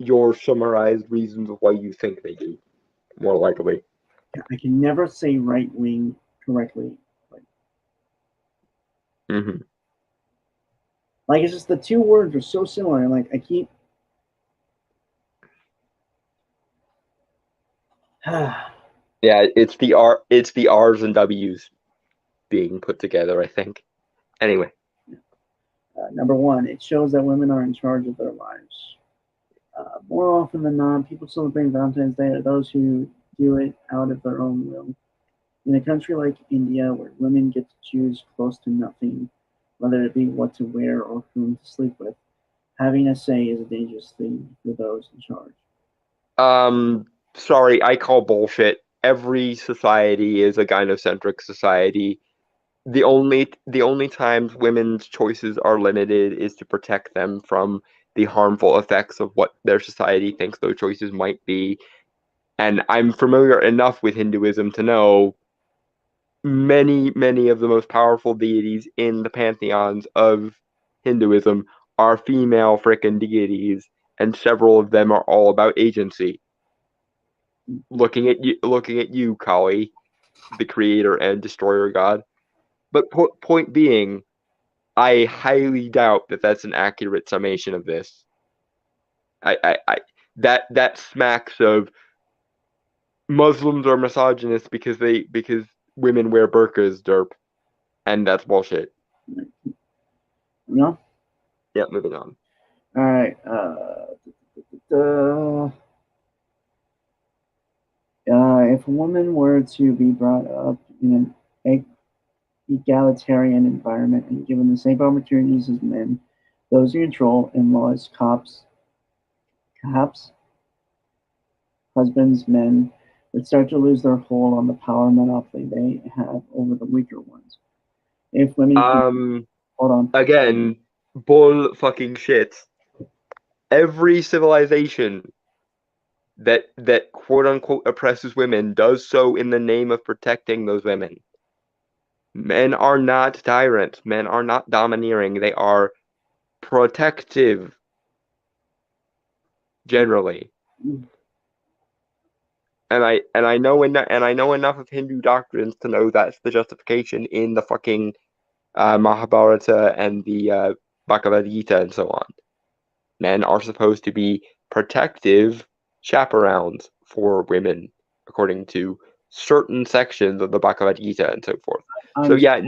your summarized reasons of why you think they do, more likely. I can never say right wing correctly. Mm-hmm. Like, it's just the two words are so similar. Like, I keep. Yeah, it's the R's and W's being put together, I think. Anyway. Number one, it shows that women are in charge of their lives. More often than not, people celebrating Valentine's Day are those who do it out of their own will. In a country like India, where women get to choose close to nothing, whether it be what to wear or whom to sleep with, having a say is a dangerous thing for those in charge. Sorry, I call bullshit. Every society is a gynocentric society. The only times women's choices are limited is to protect them from the harmful effects of what their society thinks those choices might be. And I'm familiar enough with Hinduism to know many of the most powerful deities in the pantheons of Hinduism are female frickin' deities, and several of them are all about agency. Looking at you, Kali, the creator and destroyer god. But point being, I highly doubt that that's an accurate summation of this. That smacks of Muslims are misogynist because women wear burqas, derp, and that's bullshit. No? Yeah, moving on. All right. If a woman were to be brought up in an egalitarian environment and given the same opportunities as men, those in control, in-laws, cops, husbands, men, would start to lose their hold on the power monopoly they have over the weaker ones. If women hold on. Again, bull fucking shit. Every civilization that quote unquote oppresses women does so in the name of protecting those women. Men are not tyrants. Men are not domineering. They are protective. Generally. And I know enough of Hindu doctrines to know that's the justification in the fucking Mahabharata and the Bhagavad Gita and so on. Men are supposed to be protective chaperones for women, according to certain sections of the Bhagavad Gita and so forth. So yeah,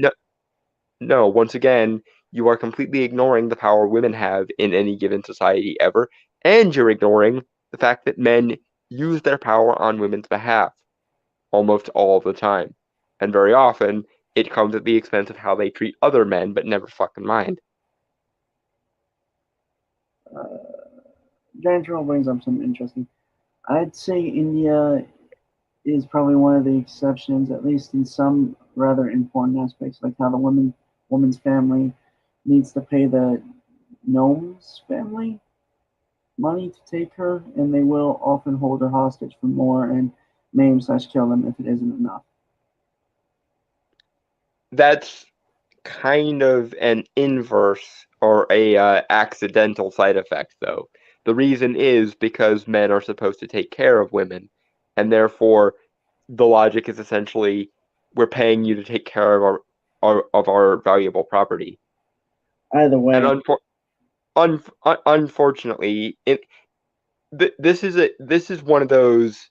no, once again, you are completely ignoring the power women have in any given society ever, and you're ignoring the fact that men use their power on women's behalf almost all the time. And very often, it comes at the expense of how they treat other men, but never fucking mind. Giant Turtle brings up some interesting. I'd say India is probably one of the exceptions, at least in some rather important aspects, like how the woman's family needs to pay the gnome's family money to take her, and they will often hold her hostage for more and maim/kill them if it isn't enough. That's kind of an inverse or a accidental side effect, though. The reason is because men are supposed to take care of women, and therefore the logic is essentially we're paying you to take care of our valuable property. Either way, and unfortunately, this is one of those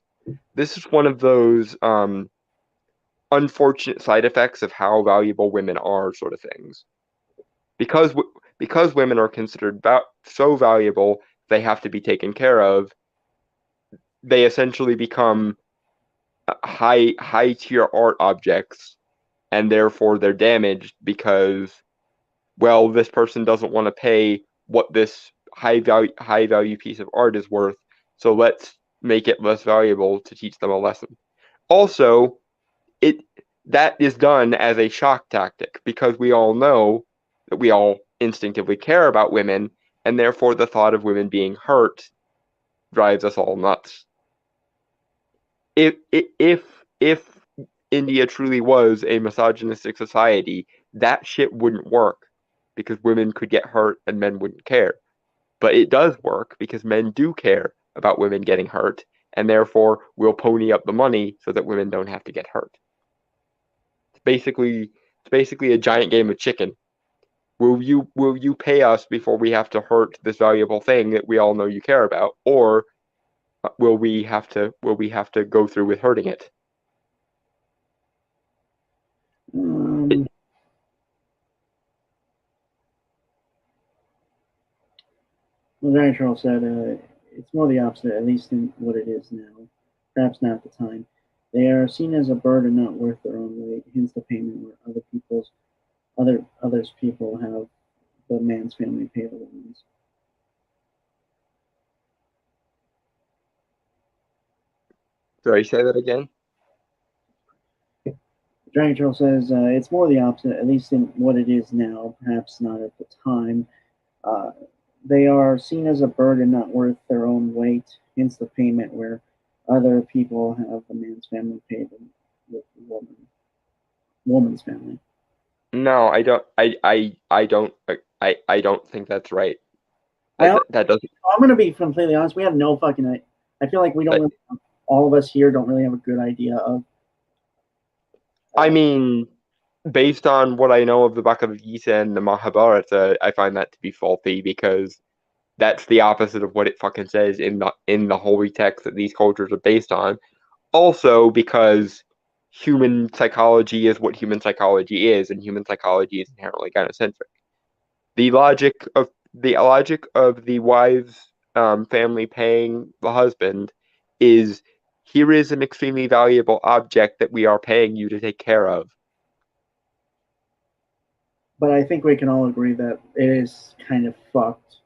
unfortunate side effects of how valuable women are, sort of things. Because women are considered so valuable, they have to be taken care of. They essentially become high tier art objects, and therefore they're damaged because, well, this person doesn't want to pay what this high value piece of art is worth, so let's make it less valuable to teach them a lesson. Also, that is done as a shock tactic because we all know that we all instinctively care about women, and therefore the thought of women being hurt drives us all nuts. If India truly was a misogynistic society, that shit wouldn't work because women could get hurt and men wouldn't care. But it does work because men do care about women getting hurt, and therefore will pony up the money so that women don't have to get hurt. It's basically a giant game of chicken. Will you pay us before we have to hurt this valuable thing that we all know you care about, or will we have to go through with hurting it? Well, Giant Turtle said it's more the opposite, at least in what it is now. Perhaps not at the time. They are seen as a burden not worth their own weight, hence the payment where others people have the man's family pay the woman's. Sorry, say that again? Giant Turtle says it's more the opposite, at least in what it is now, perhaps not at the time. They are seen as a burden not worth their own weight, hence the payment where other people have the man's family pay the woman's family. No, I don't. I don't think that's right. That doesn't. I'm going to be completely honest. We have no fucking. I feel like we don't. All of us here don't really have a good idea of. I mean, based on what I know of the Bhagavad Gita and the Mahabharata, I find that to be faulty because that's the opposite of what it fucking says in the holy text that these cultures are based on. Also, because human psychology is what human psychology is, and human psychology is inherently gynocentric. The logic of the wife's family paying the husband is, here is an extremely valuable object that we are paying you to take care of. But I think we can all agree that it is kind of fucked.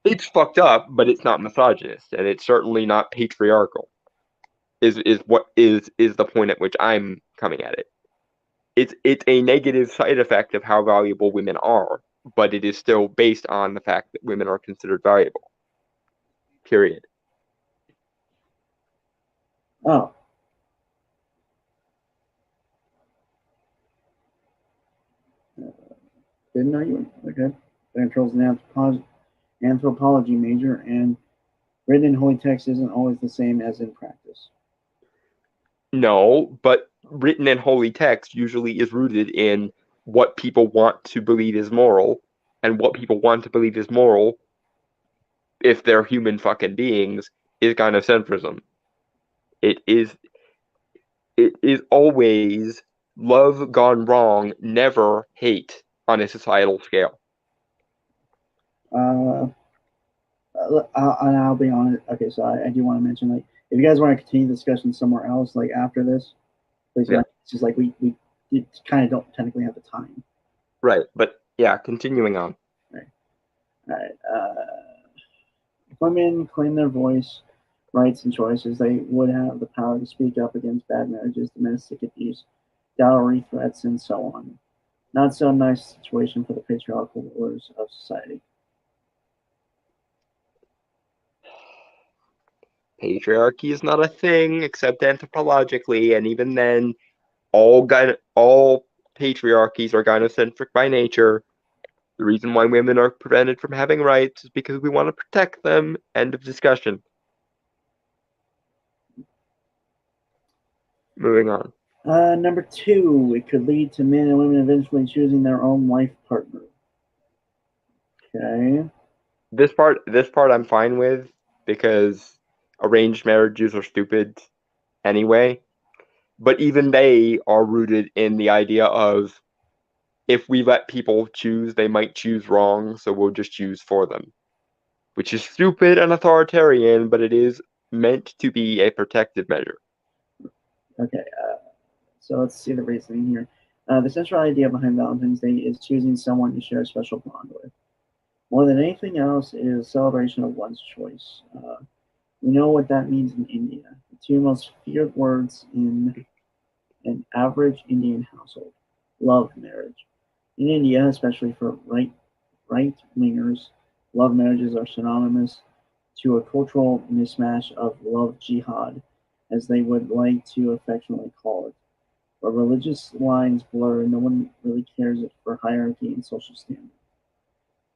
It's fucked up, but it's not misogynist, and it's certainly not patriarchal. Is the point at which I'm coming at it. It's a negative side effect of how valuable women are, but it is still based on the fact that women are considered valuable. Period. Oh. Didn't know you were okay. Turtle's an anthropology major, and written in holy text isn't always the same as in practice. No, but written in holy text usually is rooted in what people want to believe is moral, and what people want to believe is moral, if they're human fucking beings, is gynocentrism. It is always love gone wrong, never hate on a societal scale. I'll be honest. Okay, so I do want to mention, like, if you guys want to continue the discussion somewhere else, like after this, please. Yeah. It's just like we kind of don't technically have the time. Right, but yeah, continuing on. Right. All right. If women claim their voice, rights, and choices, they would have the power to speak up against bad marriages, domestic abuse, dowry threats, and so on. Not so nice situation for the patriarchal rulers of society. Patriarchy is not a thing except anthropologically, and even then, all patriarchies are gynocentric by nature. The reason why women are prevented from having rights is because we want to protect them. End of discussion. Moving on. Number 2, it could lead to men and women eventually choosing their own life partner. Okay. This part I'm fine with, because arranged marriages are stupid anyway. But even they are rooted in the idea of, if we let people choose, they might choose wrong, so we'll just choose for them. Which is stupid and authoritarian, but it is meant to be a protective measure. Okay, so let's see the reasoning here. The central idea behind Valentine's Day is choosing someone to share a special bond with. More than anything else, it is a celebration of one's choice. We know what that means in India. The 2 most feared words in an average Indian household: love marriage. In India, especially for right-wingers, love marriages are synonymous to a cultural mismatch of love jihad, as they would like to affectionately call it. Where religious lines blur, no one really cares for hierarchy and social standing.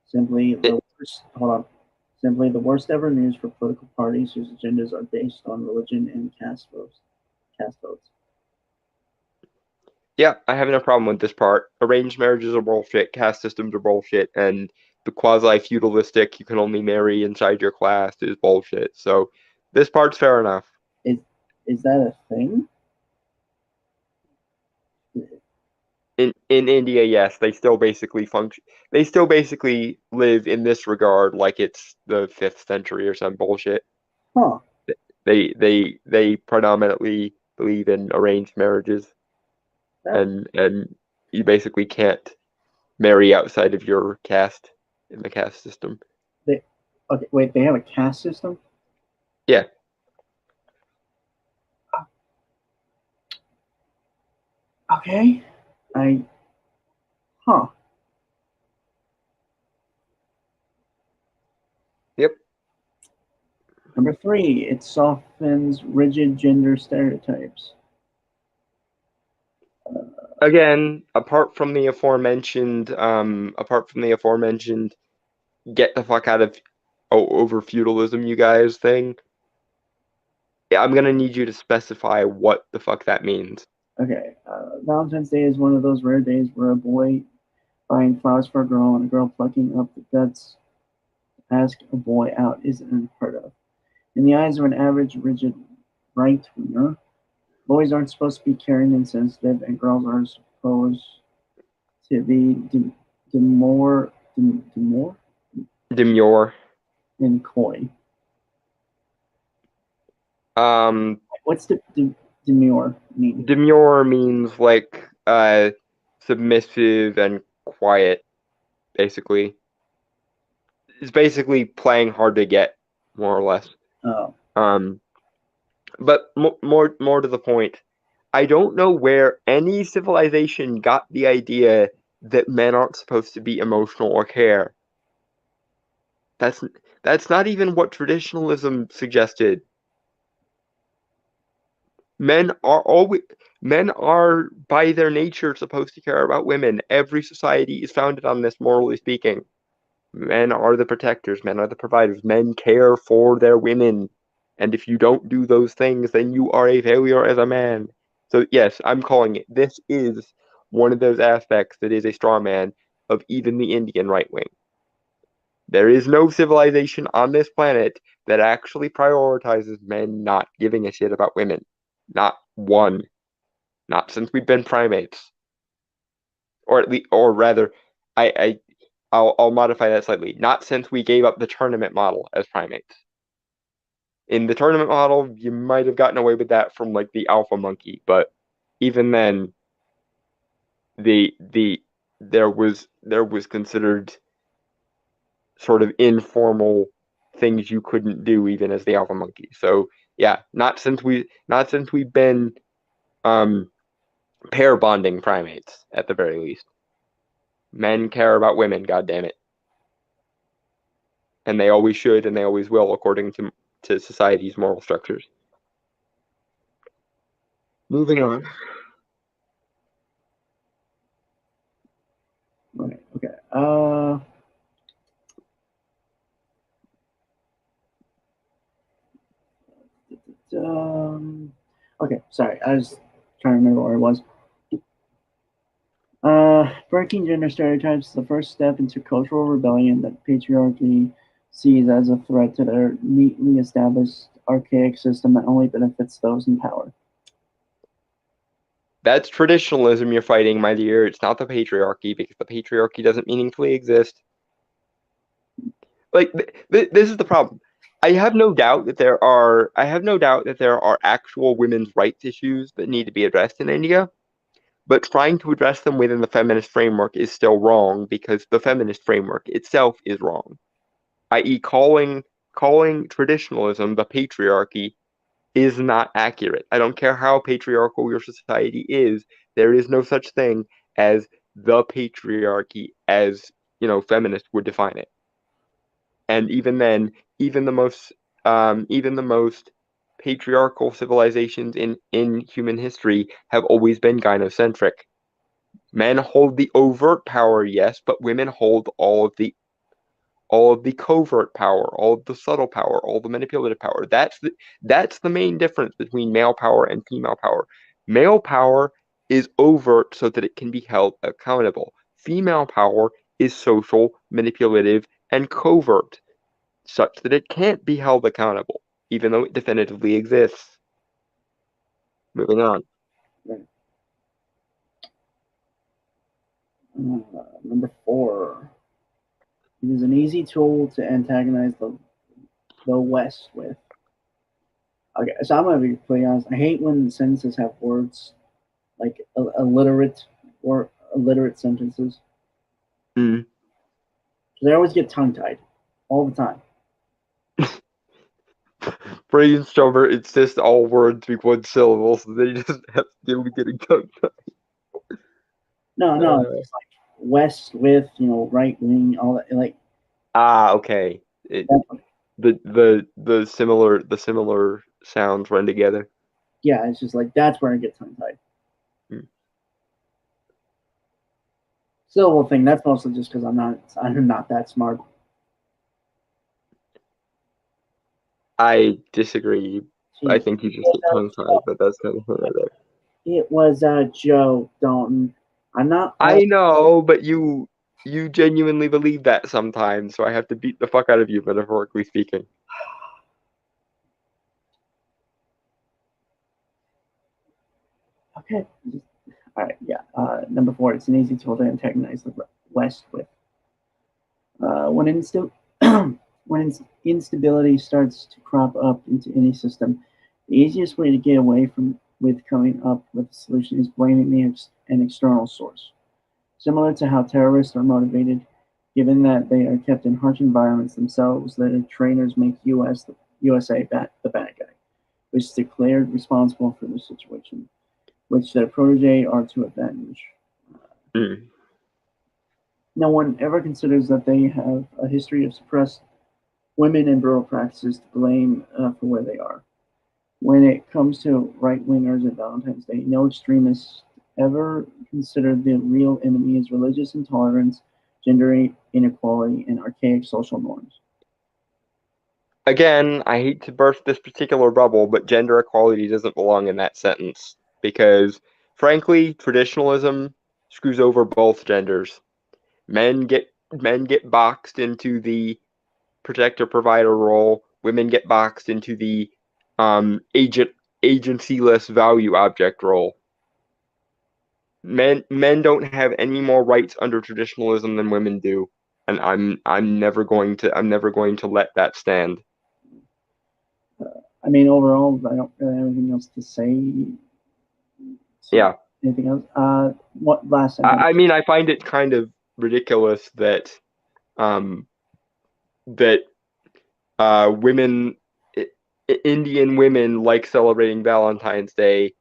Simply the worst ever news for political parties whose agendas are based on religion and caste votes. Yeah, I have no problem with this part. Arranged marriages are bullshit, caste systems are bullshit, and the quasi-feudalistic, you can only marry inside your class, is bullshit. So this part's fair enough. Is that a thing? In India, yes, they still basically function. They still basically live in this regard like it's the 5th century or some bullshit. Huh. They predominantly believe in arranged marriages, and you basically can't marry outside of your caste in the caste system. They have a caste system? Yeah. Okay. Yep. Number 3, it softens rigid gender stereotypes. Again, apart from the aforementioned, get the fuck out of over feudalism, you guys thing. I'm gonna need you to specify what the fuck that means. Okay, Valentine's Day is one of those rare days where a boy buying flowers for a girl and a girl plucking up the guts to ask a boy out isn't unheard of. In the eyes of an average rigid right-winger, boys aren't supposed to be caring and sensitive, and girls are supposed to be demure and coy. What's demure mean? Demure means like submissive and quiet, basically. It's basically playing hard to get, more or less. Oh. But more to the point, I don't know where any civilization got the idea that men aren't supposed to be emotional or care. That's not even what traditionalism suggested. Men are by their nature supposed to care about women. Every society is founded on this, morally speaking. Men are the protectors, men are the providers, men care for their women. And if you don't do those things, then you are a failure as a man. So yes, I'm calling it. This is one of those aspects that is a straw man of even the Indian right wing. There is no civilization on this planet that actually prioritizes men not giving a shit about women. Not one. Not since we've been primates. Or at least, or rather, I'll modify that slightly. Not since we gave up the tournament model as primates. In the tournament model, you might have gotten away with that from like the alpha monkey, but even then, there was considered sort of informal things you couldn't do even as the alpha monkey. So yeah, not since we've been pair bonding primates at the very least. Men care about women, goddammit. And they always should and they always will according to society's moral structures. Moving on. Okay. Okay, sorry. I was trying to remember where it was. Breaking gender stereotypes is the first step into cultural rebellion that patriarchy sees as a threat to their neatly established archaic system that only benefits those in power. That's traditionalism you're fighting, my dear. It's not the patriarchy, because the patriarchy doesn't meaningfully exist. Like, this is the problem. I have no doubt that there are actual women's rights issues that need to be addressed in India, but trying to address them within the feminist framework is still wrong because the feminist framework itself is wrong. I.e., calling traditionalism the patriarchy is not accurate. I don't care how patriarchal your society is, there is no such thing as the patriarchy as, feminists would define it. And even then, even the most patriarchal civilizations in human history have always been gynocentric. Men hold the overt power, yes, but women hold all of the covert power, all of the subtle power, all the manipulative power. That's the main difference between male power and female power. Male power is overt so that it can be held accountable. Female power is social, manipulative, and covert, such that it can't be held accountable, even though it definitively exists. Moving on. Number 4. It is an easy tool to antagonize the West with. Okay, so I'm gonna be completely honest. I hate when sentences have words like illiterate or illiterate sentences. They always get tongue-tied all the time. Brainstormer insists all words be one syllable, so they just have to deal with getting tongue-tied. No, it's like West with, right wing, all that, like. Okay. The similar sounds run together. Yeah, it's just like that's where I get tongue-tied. Syllable thing, that's mostly just because I'm not that smart. I disagree. Jeez. I think you just get tongue-tied, but that's kind of right there. It was a joke, Dalton. I'm not. I know, but you genuinely believe that sometimes, so I have to beat the fuck out of you, metaphorically speaking. Okay. All right. Yeah. Number 4. It's an easy tool to antagonize the West with. When instability starts to crop up into any system, the easiest way to get away with coming up with a solution is blaming an external source. Similar to how terrorists are motivated, given that they are kept in harsh environments themselves, their trainers make USA the bad guy, which is declared responsible for the situation, which their protege are to avenge. No one ever considers that they have a history of suppressed women and brutal practices to blame for where they are. When it comes to right-wingers at Valentine's Day, no extremists ever consider the real enemy as religious intolerance, gender inequality, and archaic social norms. Again, I hate to burst this particular bubble, but gender equality doesn't belong in that sentence because, frankly, traditionalism screws over both genders. Men get boxed into the protector provider role. Women get boxed into the agencyless value object role. Men don't have any more rights under traditionalism than women do, and I'm never going to let that stand. I mean, overall, I don't really have anything else to say. Yeah. Anything else? What last? I mean, I find it kind of ridiculous that women, Indian women, like celebrating Valentine's Day.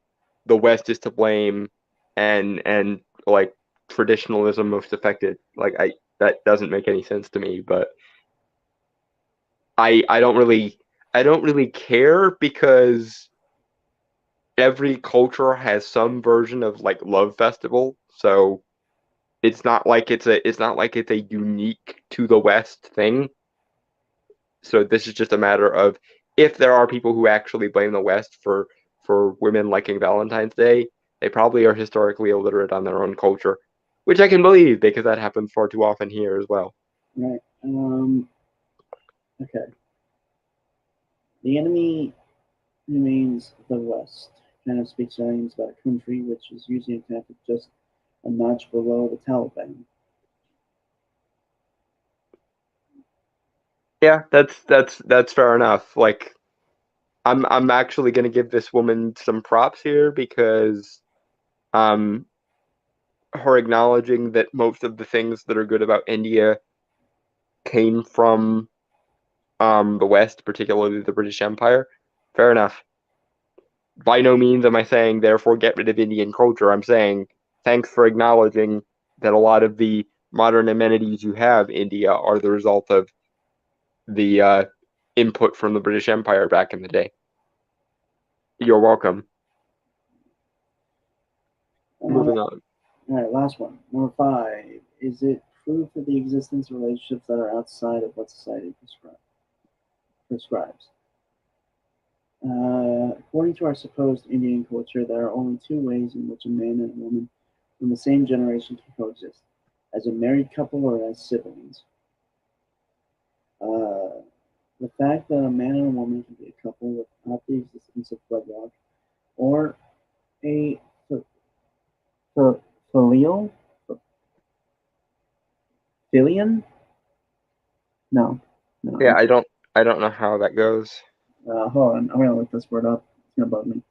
The West is to blame, and like traditionalism most affected. Like that doesn't make any sense to me. But I don't really care, because every culture has some version of like love festival. So it's not like it's a unique to the West thing. So this is just a matter of, if there are people who actually blame the West for women liking Valentine's Day, they probably are historically illiterate on their own culture, which I can believe, because that happens far too often here as well. Right. Okay. The enemy remains the West. Kind of speaks volumes about a country which is usually attacked just a notch below the Taliban. Yeah, that's fair enough. Like, I'm actually gonna give this woman some props here, because her acknowledging that most of the things that are good about India came from the West, particularly the British Empire. Fair enough. By no means am I saying therefore get rid of Indian culture. I'm saying thanks for acknowledging that a lot of the modern amenities you have in India are the result of the input from the British Empire back in the day. You're welcome. Moving on. All right, last one. Number 5. Is it proof of the existence of relationships that are outside of what society prescribes? According to our supposed Indian culture, there are only 2 ways in which a man and a woman from the same generation can coexist: as a married couple or as siblings. The fact that a man and a woman can be a couple without the existence of wedlock, or a filial? Filian? No. Yeah, I don't know how that goes. Hold on, I'm gonna look this word up. It's gonna bug me.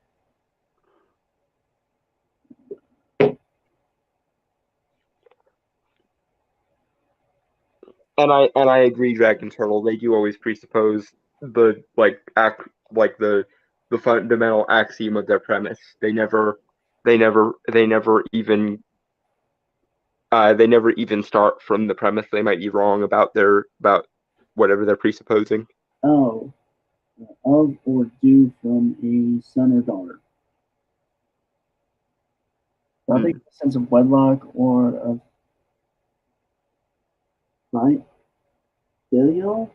And I agree, Dragon Turtle. They do always presuppose the the fundamental axiom of their premise. They never even start from the premise they might be wrong about whatever they're presupposing. Oh, of or due from a son or daughter. So I think the sense of wedlock or of right? Filial?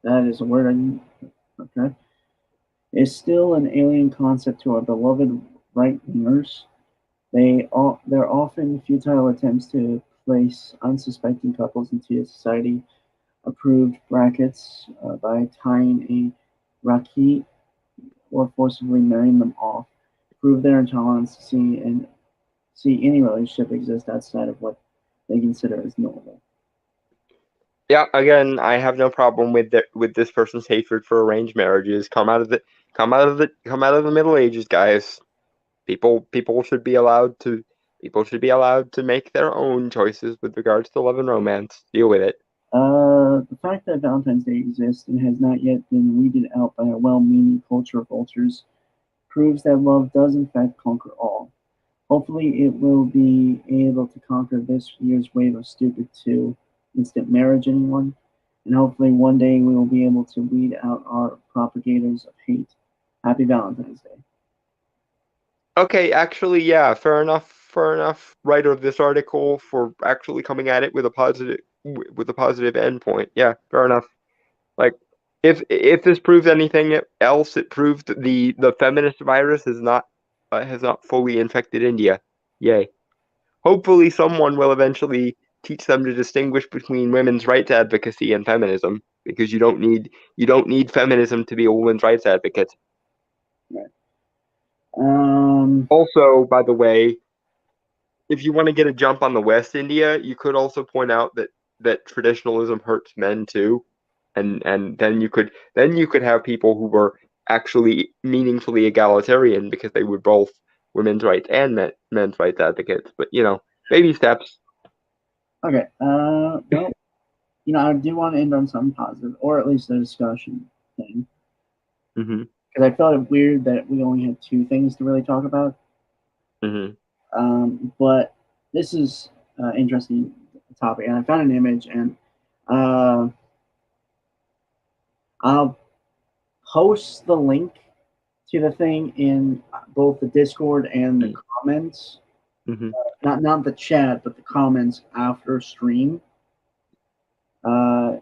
That is a word I need. Okay. Is still an alien concept to our beloved right-wingers. They're often futile attempts to place unsuspecting couples into society-approved brackets by tying a rakhi or forcibly marrying them off, prove their intolerance to see any relationship exist outside of what they consider as normal. Yeah, again, I have no problem with this person's hatred for arranged marriages. Come out of the Middle Ages, guys. People should be allowed to make their own choices with regards to love and romance. Deal with it. The fact that Valentine's Day exists and has not yet been weeded out by a well-meaning culture of vultures proves that love does in fact conquer all. Hopefully it will be able to conquer this year's wave of stupid to instant marriage anyone, and hopefully one day we will be able to weed out our propagators of hate. Happy Valentine's Day. Okay, actually, yeah, fair enough, writer of this article, for actually coming at it with a positive endpoint. Yeah, fair enough. Like, if this proves anything else, it proved the feminist virus is not fully infected India. Yay. Hopefully someone will eventually teach them to distinguish between women's rights advocacy and feminism, because you don't need feminism to be a women's rights advocate. Right. Also, by the way, if you want to get a jump on the West India, you could also point out that traditionalism hurts men too, and then you could have people who were actually meaningfully egalitarian, because they were both women's rights and men's rights advocates. But baby steps. Okay. Well, I do want to end on something positive, or at least a discussion thing. Mm-hmm. Because I felt it weird that we only had 2 things to really talk about. Mm-hmm. But this is an interesting topic, and I found an image, and I'll post the link to the thing in both the Discord and the comments. Mm-hmm. Not the chat, but the comments after stream. Or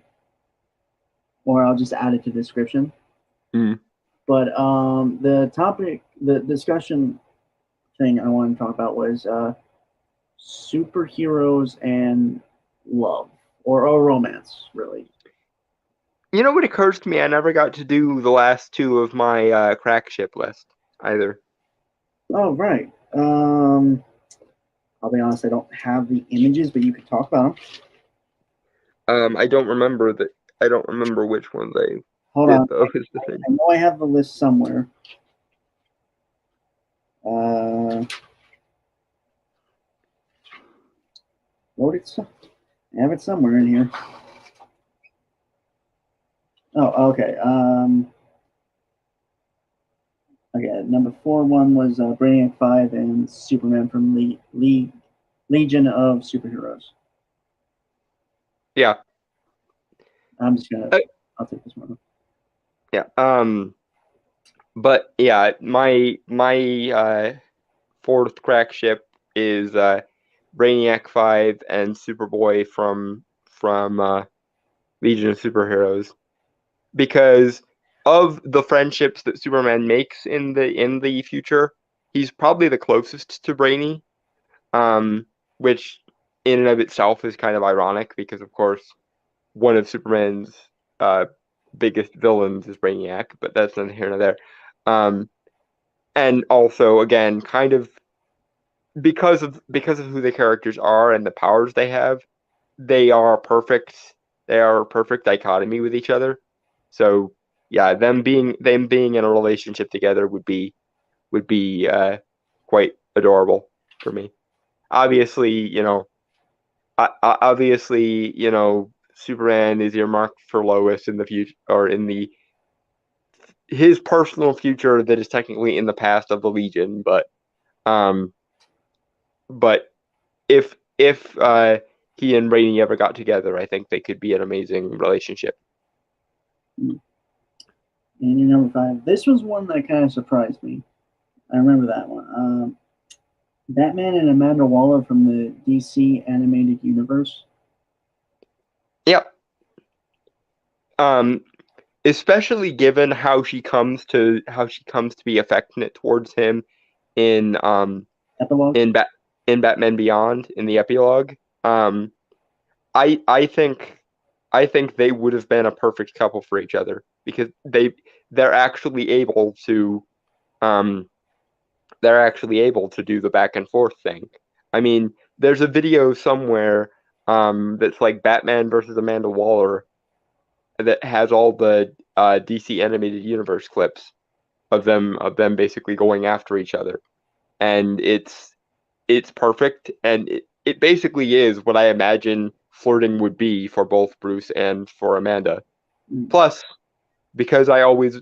I'll just add it to the description. Mm-hmm. But the topic, the discussion thing I wanted to talk about was superheroes and love, or romance, really. You know what occurs to me? I never got to do the last 2 of my crack ship list either. Oh, right. I'll be honest, I don't have the images, but you could talk about them. I don't remember which ones I Hold did, on. though. I know I have the list somewhere. I have it somewhere in here. Oh, okay. Okay, number 4 one was Brainiac 5 and Superman from Legion of Superheroes. Yeah. I'm just gonna. I'll take this one. Yeah. But yeah, my 4th crack ship is Brainiac 5 and Superboy from Legion of Superheroes, because of the friendships that Superman makes in the future, he's probably the closest to Brainy, which in and of itself is kind of ironic, because of course one of Superman's biggest villains is Brainiac, but that's neither here nor there. And also, again, kind of because of who the characters are and the powers they have, they are a perfect dichotomy with each other. So yeah, them being in a relationship together would be quite adorable for me. Obviously, Superman is earmarked for Lois in the future, or in his personal future that is technically in the past of the Legion, but if he and Rainey ever got together, I think they could be an amazing relationship. And number 5, this was one that kind of surprised me. I remember that one. Batman and Amanda Waller from the DC animated universe. Yep. Especially given how she comes to be affectionate towards him in Epilogue? in Batman Beyond, in the epilogue. I think they would have been a perfect couple for each other, because they're actually able to do the back and forth thing. I mean, there's a video somewhere that's like Batman versus Amanda Waller, that has all the DC animated universe clips of them basically going after each other, and it's perfect, and it basically is what I imagine flirting would be for both Bruce and for Amanda. Plus, because I always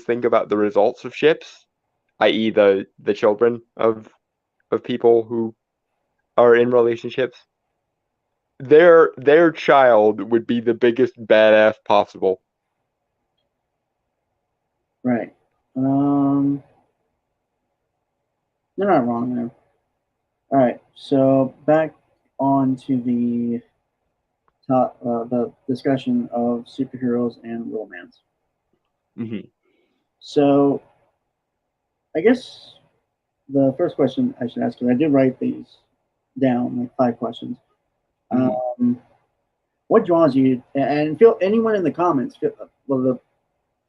think about the results of ships, i.e. the children of people who are in relationships, their child would be the biggest badass possible. Right. You're not wrong there. All right. So back on to the discussion of superheroes and romance. Mm-hmm. So I guess the first question I should ask you, I did write these down, like 5 questions. What draws you? And feel anyone in the comments, well, the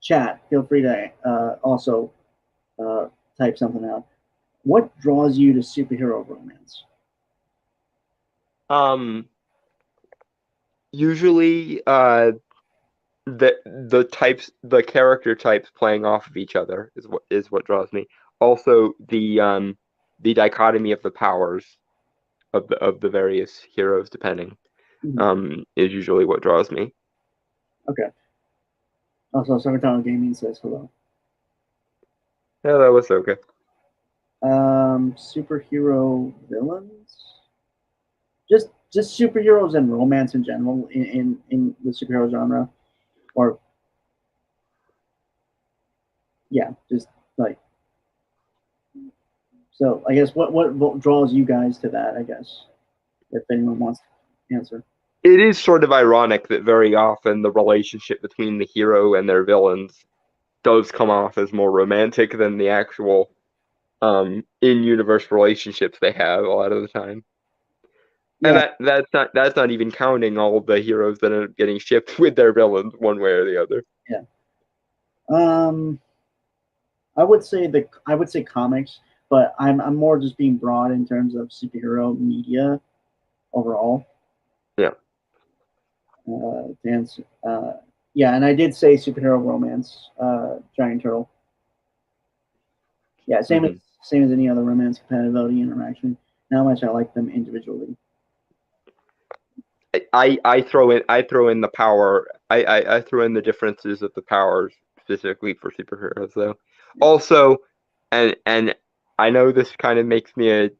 chat, feel free to also type something out. What draws you to superhero romance? Usually, the character types playing off of each other is what draws me. Also, the dichotomy of the powers of the various heroes, depending, is usually what draws me. Okay. Also, Summertime Gaming says hello. Yeah, that was okay. Superhero villains? Just superheroes and romance in general in the superhero genre, or yeah, just like. So I guess what draws you guys to that? I guess if anyone wants to answer. It is sort of ironic that very often the relationship between the hero and their villains does come off as more romantic than the actual in-universe relationships they have a lot of the time. Yeah. And that's not even counting all the heroes that are getting shipped with their villains one way or the other. Yeah. I would say comics, but I'm more just being broad in terms of superhero media overall. Yeah. Yeah, and I did say superhero romance, Giant Turtle. Yeah, same as any other romance compatibility interaction. Not much I like them individually. I throw in the power. I throw in the differences of the powers specifically for superheroes though. Yeah. Also, and I know this kind of makes me a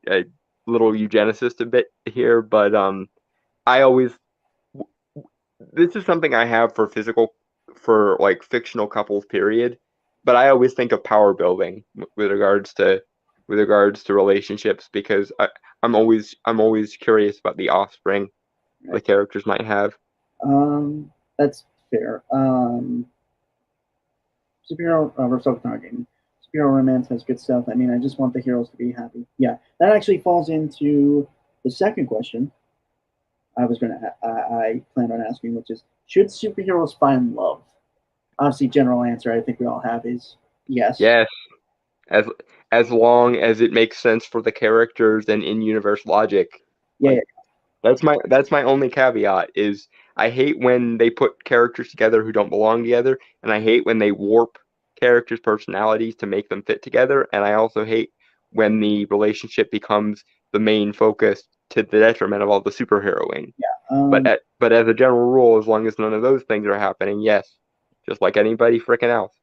little eugenicist a bit here, but I always this is something I have for like fictional couples period, but I always think of power building with regards to relationships because I'm always curious about the offspring the characters might have. That's fair. Superhero superhero romance has good stuff. I mean, I just want the heroes to be happy. Yeah, that actually falls into the second question I planned on asking, which is, should superheroes find love? Obviously, general answer I think we all have is yes. Yes, as long as it makes sense for the characters and in-universe logic. Yeah, like, that's my only caveat is I hate when they put characters together who don't belong together, and I hate when they warp characters' personalities to make them fit together, and I also hate when the relationship becomes the main focus to the detriment of all the superheroing. Yeah. But as a general rule, as long as none of those things are happening, yes, just like anybody freaking else.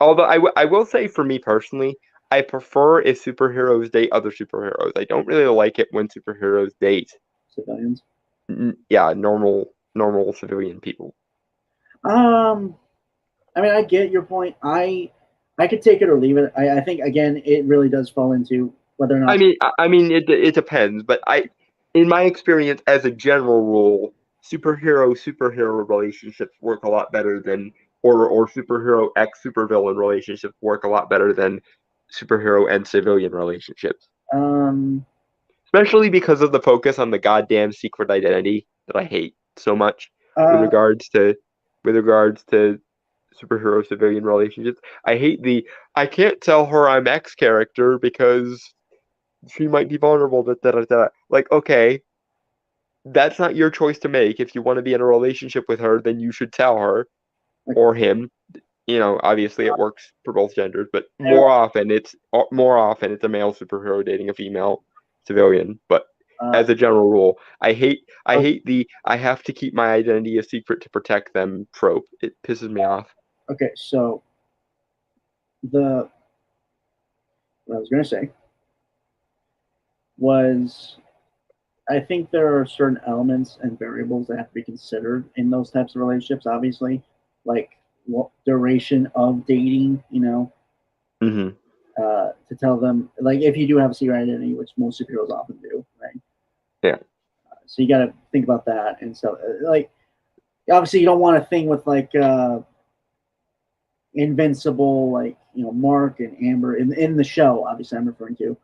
Although I will say for me personally, I prefer if superheroes date other superheroes. I don't really like it when superheroes date civilians. Yeah, normal civilian people. I mean, I get your point. I could take it or leave it. I think again, it really does fall into whether or not. I mean, it depends. But in my experience, as a general rule, superhero relationships work a lot better than or superhero x supervillain relationships work a lot better than superhero and civilian relationships. Especially because of the focus on the goddamn secret identity that I hate so much with regards to superhero civilian relationships. I hate I can't tell her I'm X character because she might be vulnerable. Like, okay, that's not your choice to make. If you want to be in a relationship with her, then you should tell her or him. You know, obviously it works for both genders, but more often it's a male superhero dating a female civilian. But as a general rule, I hate the I have to keep my identity a secret to protect them trope. It pisses me off. Okay, so what I was going to say was I think there are certain elements and variables that have to be considered in those types of relationships, obviously, like what duration of dating, you know, to tell them, like, if you do have a secret identity, which most superheroes often do, right? Yeah. So you got to think about that. And so, like, obviously, you don't want a thing with, like, invincible, like Mark and Amber in the show. Obviously, I'm referring to.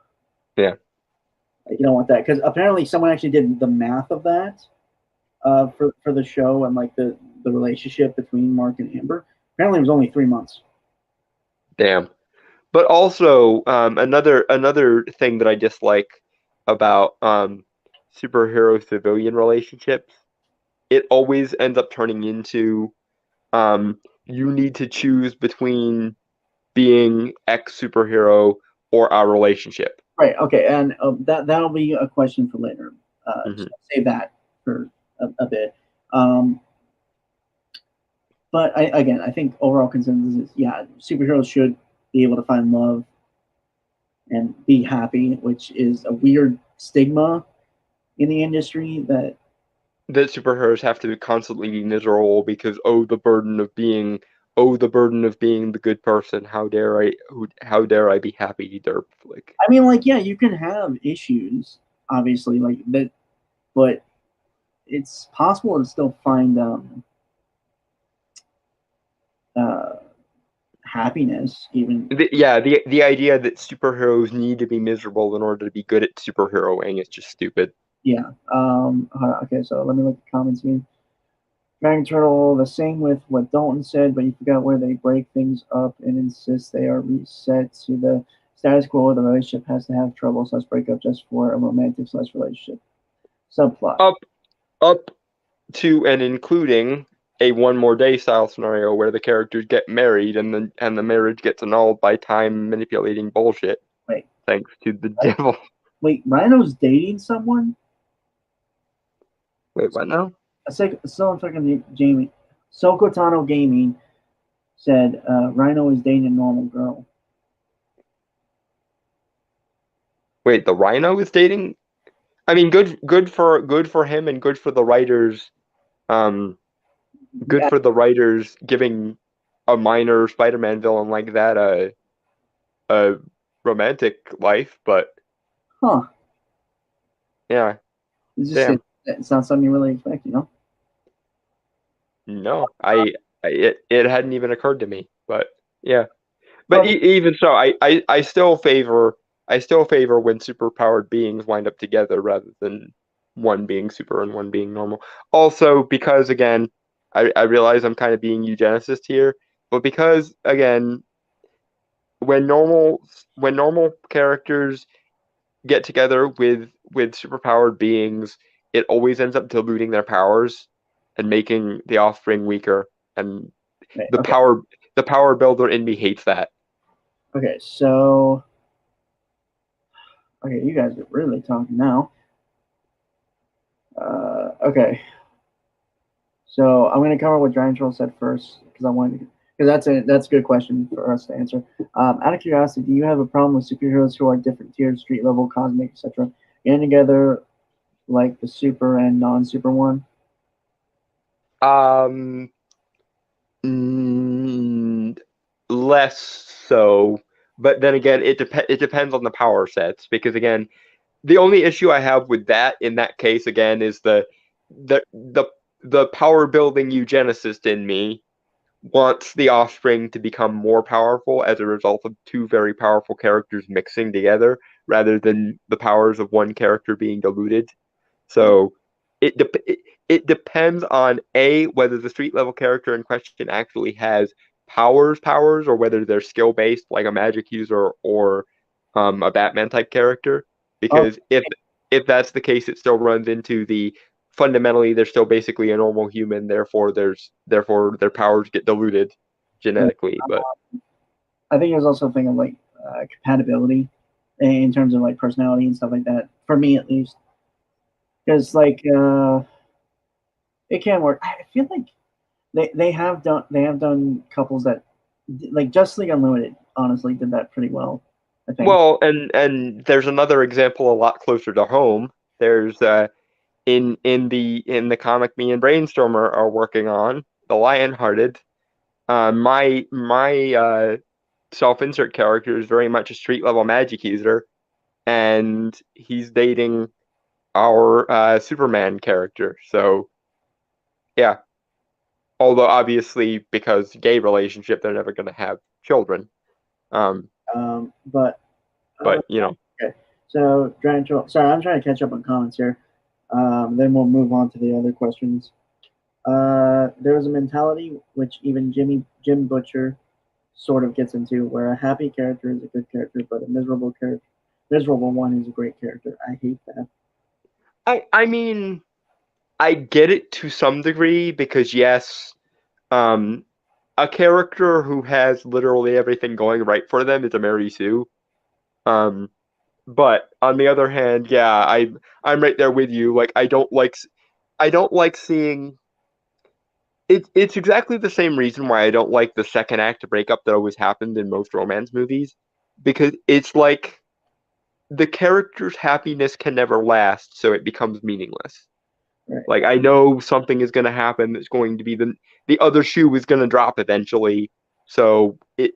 Yeah. Like, you don't want that because apparently someone actually did the math of that for the show and like the relationship between Mark and Amber. Apparently, it was only 3 months. Damn. But also, another thing that I dislike about superhero civilian relationships, it always ends up turning into you need to choose between being X superhero or our relationship. Right. Okay. And that'll be a question for later. So save that for a bit. But I think overall consensus is superheroes should be able to find love and be happy, which is a weird stigma in the industry that superheroes have to constantly be miserable because the burden of being the good person. How dare I be happy? Derp. Like, I mean, like, yeah, you can have issues, obviously, like that, but it's possible to still find happiness, even. The idea that superheroes need to be miserable in order to be good at superheroing is just stupid. Yeah. Okay, so let me look at the comments here. Dragon Turtle, the same with what Dalton said, but you forgot where they break things up and insist they are reset to the status quo. The relationship has to have trouble, so let's break up just for a romantic / relationship subplot. Up to and including a One More Day style scenario where the characters get married and the marriage gets annulled by time manipulating bullshit. Wait. Thanks to the devil. Wait, Rhino's dating someone? Wait, what now? Someone fucking Jamie. Sokotano Gaming said Rhino is dating a normal girl. Wait, the Rhino is dating? I mean, good for him and good for the writers. Good for the writers giving a minor Spider-Man villain like that a romantic life, but yeah, it's not something you really expect, No, it hadn't even occurred to me, but yeah. But even so, I still favor when superpowered beings wind up together rather than one being super and one being normal. Also, because again, I realize I'm kind of being eugenicist here, but because again, when normal characters get together with superpowered beings, it always ends up diluting their powers and making the offspring weaker. And the power builder in me hates that. Okay, so you guys are really talking now. Okay, so I'm going to cover what Giant Troll said first because that's a good question for us to answer. Out of curiosity, do you have a problem with superheroes who are different tiers, street level, cosmic, etc., getting together like the super and non-super one? Less so, but then again, it depends on the power sets because again, the only issue I have with that in that case again is the power building eugenicist in me wants the offspring to become more powerful as a result of two very powerful characters mixing together rather than the powers of one character being diluted. So it depends on whether the street level character in question actually has powers, or whether they're skill based, like a magic user or a Batman type character. Because if that's the case, it still runs into the fundamentally they're still basically a normal human. Therefore their powers get diluted genetically. But I think there's also a thing of like compatibility in terms of like personality and stuff like that. For me, at least. Because like it can work. I feel like they have done couples that like Justice League Unlimited honestly did that pretty well. I think. Well, and there's another example a lot closer to home. There's in the comic me and Brainstorm are working on, the Lionhearted. My self-insert character is very much a street level magic user, and he's dating our Superman character. So, yeah. Although obviously, because gay relationship, they're never going to have children. But you know. Okay. So, sorry, I'm trying to catch up on comments here. Then we'll move on to the other questions. There was a mentality which even Jim Butcher sort of gets into, where a happy character is a good character, but a miserable one is a great character. I hate that. I mean, I get it to some degree because yes, a character who has literally everything going right for them is a Mary Sue. But on the other hand, yeah, I'm right there with you. Like I don't like seeing. It's exactly the same reason why I don't like the second act breakup that always happened in most romance movies, because it's like the character's happiness can never last, so it becomes meaningless. Right. Like I know something is going to happen that's going to be the other shoe is going to drop eventually, so it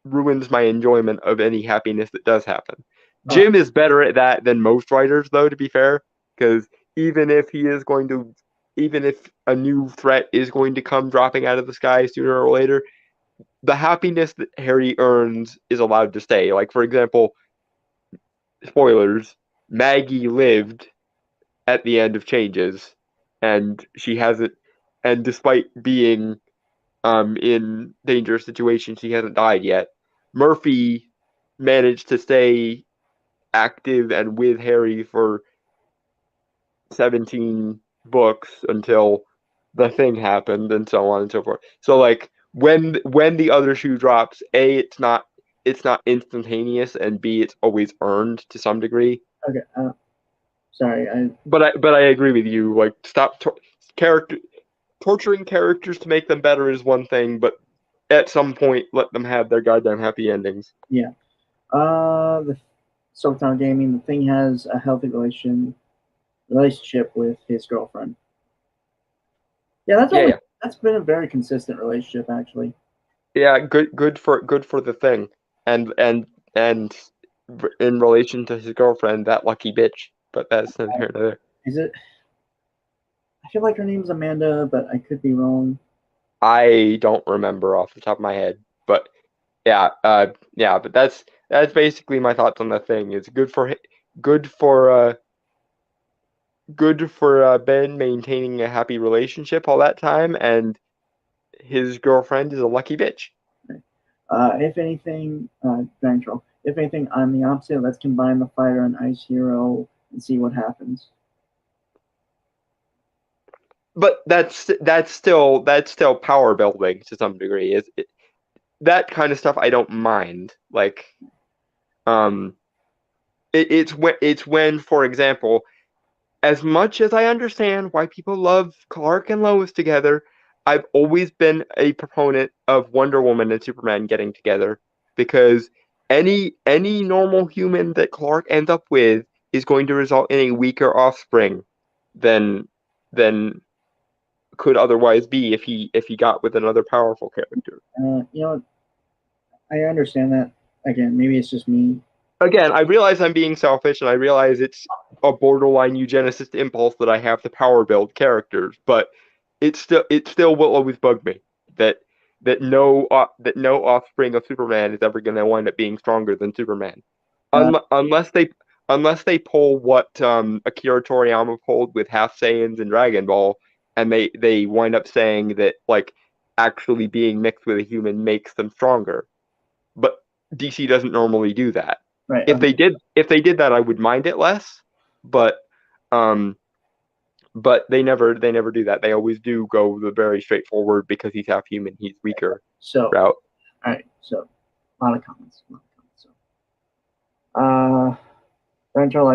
ruins my enjoyment of any happiness that does happen. Jim is better at that than most writers, though, to be fair, because even if a new threat is going to come dropping out of the sky sooner or later, the happiness that Harry earns is allowed to stay. Like, for example, spoilers, Maggie lived at the end of Changes, and she hasn't, and despite being in dangerous situations, she hasn't died yet. Murphy managed to stay active and with Harry for 17 books until the thing happened, and so on and so forth. So like when the other shoe drops, A, it's not instantaneous, and B, it's always earned to some degree. Okay. Sorry. But I agree with you. Like stop torturing characters to make them better is one thing, but at some point let them have their goddamn happy endings. Yeah. The Silktown Gaming, the Thing has a healthy relationship with his girlfriend. Yeah, that's been a very consistent relationship, actually. Yeah, good for the Thing, and in relation to his girlfriend, that lucky bitch. But that's neither here nor there. Is it? I feel like her name's Amanda, but I could be wrong. I don't remember off the top of my head, but yeah, but that's basically my thoughts on the Thing. It's good for Ben maintaining a happy relationship all that time, and his girlfriend is a lucky bitch. If anything, if anything, I'm the opposite. Let's combine the fighter and ice hero and see what happens. But that's still power building to some degree. That kind of stuff I don't mind. Like, it's when, for example, as much as I understand why people love Clark and Lois together, I've always been a proponent of Wonder Woman and Superman getting together, because any normal human that Clark ends up with is going to result in a weaker offspring than could otherwise be if he got with another powerful character. I understand that. Again, maybe it's just me. Again, I realize I'm being selfish, and I realize it's a borderline eugenicist impulse that I have to power build characters, but it still will always bug me that no offspring of Superman is ever going to wind up being stronger than Superman, unless they pull what Akira Toriyama pulled with Half Saiyans and Dragon Ball, and they wind up saying that like actually being mixed with a human makes them stronger, but DC doesn't normally do that. Right. If they did that, I would mind it less, but they never do that. They always do go the very straightforward, because he's half human, he's weaker route. All right. So, a lot of comments. I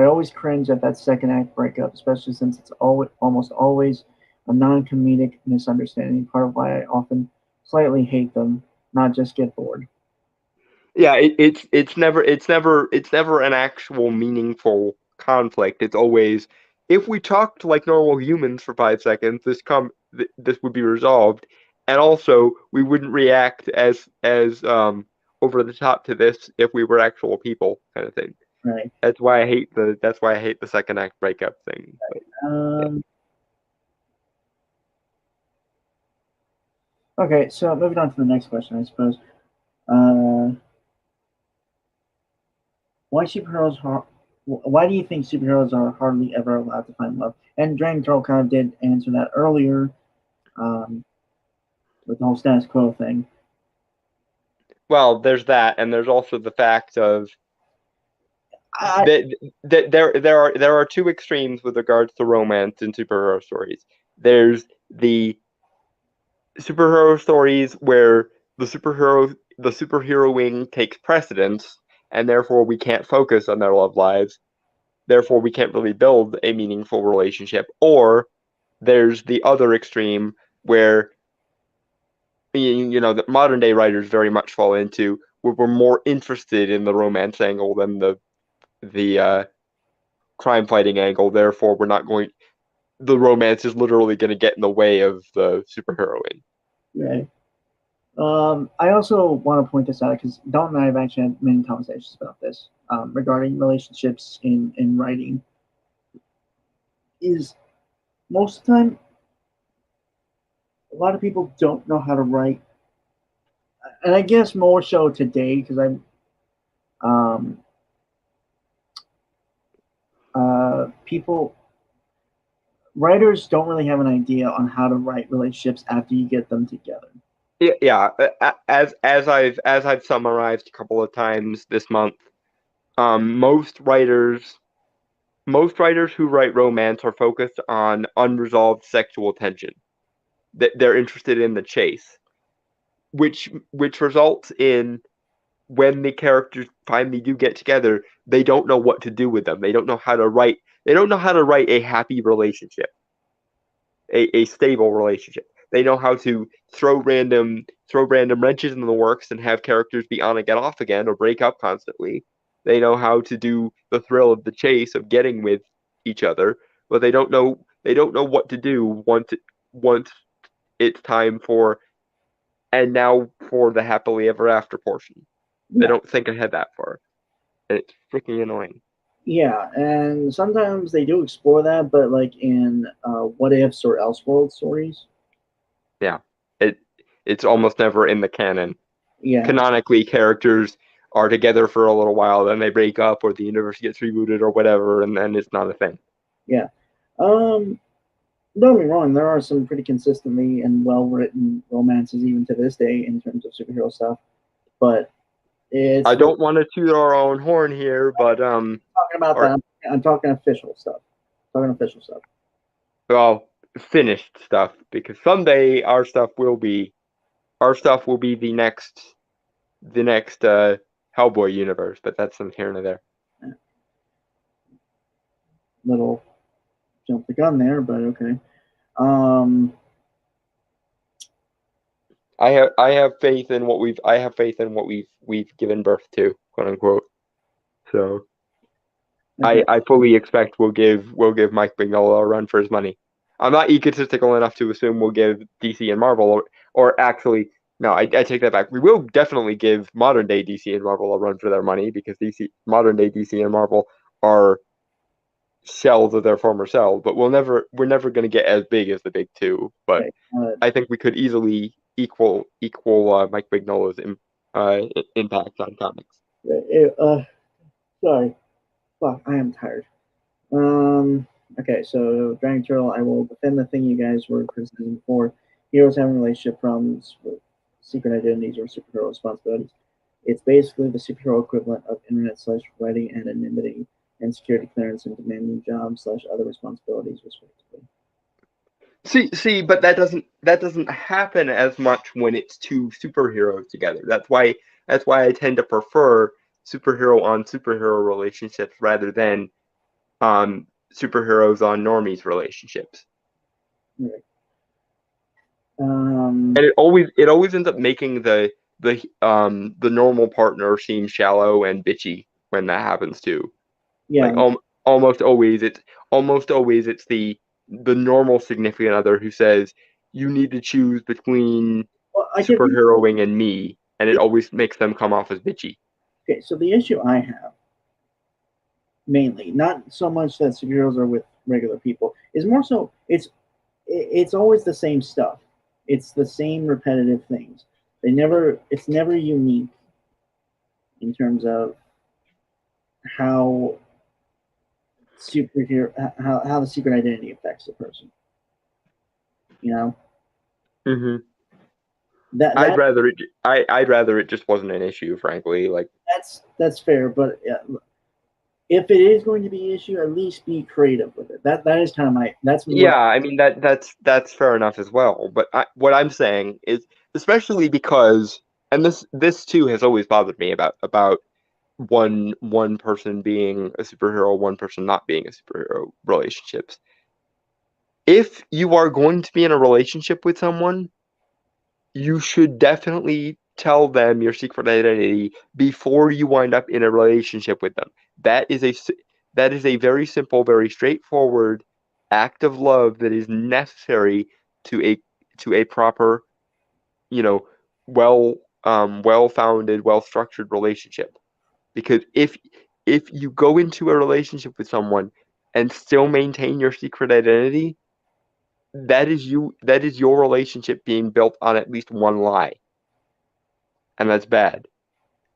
always cringe at that second act breakup, especially since it's almost always a non-comedic misunderstanding. Part of why I often slightly hate them, not just get bored. Yeah, it's never an actual meaningful conflict. It's always, if we talked like normal humans for 5 seconds, this would be resolved, and also we wouldn't react as over the top to this if we were actual people, kind of thing. Right. That's why I hate the second act breakup thing. But, Okay, so moving on to the next question, I suppose. Uh, why superheroes are? Why do you think superheroes are hardly ever allowed to find love? And Dragon Troll kind of did answer that earlier, with the whole status quo thing. Well, there's that, and there's also the fact of there are two extremes with regards to romance in superhero stories. There's the superhero stories where the superhero wing takes precedence, and therefore we can't focus on their love lives. Therefore, we can't really build a meaningful relationship. Or there's the other extreme where the modern day writers very much fall into, where we're more interested in the romance angle than the crime fighting angle. Therefore, we're not going. The romance is literally going to get in the way of the superheroine. Right. I also want to point this out because Dalton and I have actually had many conversations about this regarding relationships in writing. Is most of the time, a lot of people don't know how to write, and I guess more so today because writers don't really have an idea on how to write relationships after you get them together. Yeah. As I've summarized a couple of times this month, most writers who write romance are focused on unresolved sexual tension. They're interested in the chase, which results in, when the characters finally do get together, they don't know what to do with them. They don't know how to write. They don't know how to write a happy relationship, a stable relationship. They know how to throw random wrenches in the works and have characters be on and get off again or break up constantly. They know how to do the thrill of the chase of getting with each other, but they don't know what to do once it's time for, and now for the happily ever after portion. They don't think ahead that far, and it's freaking annoying. Yeah, and sometimes they do explore that, but like in What Ifs or Elseworld stories. Yeah, it's almost never in the canon. Yeah. Canonically, characters are together for a little while, then they break up, or the universe gets rebooted, or whatever, and then it's not a thing. Yeah. Don't get me wrong, there are some pretty consistently and well written romances even to this day in terms of superhero stuff, but I don't want to toot our own horn here, but talking about that. I'm talking official stuff. Well, finished stuff, because someday our stuff will be the next Hellboy universe, but that's some here and there. Yeah. Little jump the gun there, but okay. I have faith in what we've given birth to, quote unquote. So okay. I fully expect we'll give Mike Mignola a run for his money. I'm not egotistical enough to assume we'll give DC and Marvel, or actually, no, I take that back. We will definitely give modern day DC and Marvel a run for their money, because modern day DC and Marvel are shells of their former selves. But we're never going to get as big as the big two. But okay. I think we could easily equal Mike Mignola's impact on comics. Sorry, fuck, I am tired. Okay, so Dragon Turtle, I will defend the thing you guys were criticizing before. Heroes having relationship problems with secret identities or superhero responsibilities. It's basically the superhero equivalent of internet/writing anonymity and security clearance and demanding jobs/other responsibilities, respectively. See, but that doesn't happen as much when it's two superheroes together. That's why I tend to prefer superhero on superhero relationships rather than superheroes on normies relationships. Right. And it always ends up making the normal partner seem shallow and bitchy when that happens too. Yeah. Like almost always it's the normal significant other who says, you need to choose between superheroing and me, and it always makes them come off as bitchy. Okay, so the issue I have, mainly, not so much that superheroes are with regular people, is more so it's always the same stuff. it's the same repetitive things. It's never unique in terms of how how the secret identity affects the person. You know. Mm-hmm. I'd rather it just wasn't an issue, frankly. Like that's fair, but if it is going to be an issue, at least be creative with it. That is kind of I mean that's fair enough as well. But what I'm saying is, especially because, and this too has always bothered me about one person being a superhero, one person not being a superhero relationships. If you are going to be in a relationship with someone, you should definitely tell them your secret identity before you wind up in a relationship with them. That is a very simple, very straightforward act of love that is necessary to a proper, well-founded, well-structured relationship. Because if you go into a relationship with someone and still maintain your secret identity, that is your relationship being built on at least one lie. And that's bad.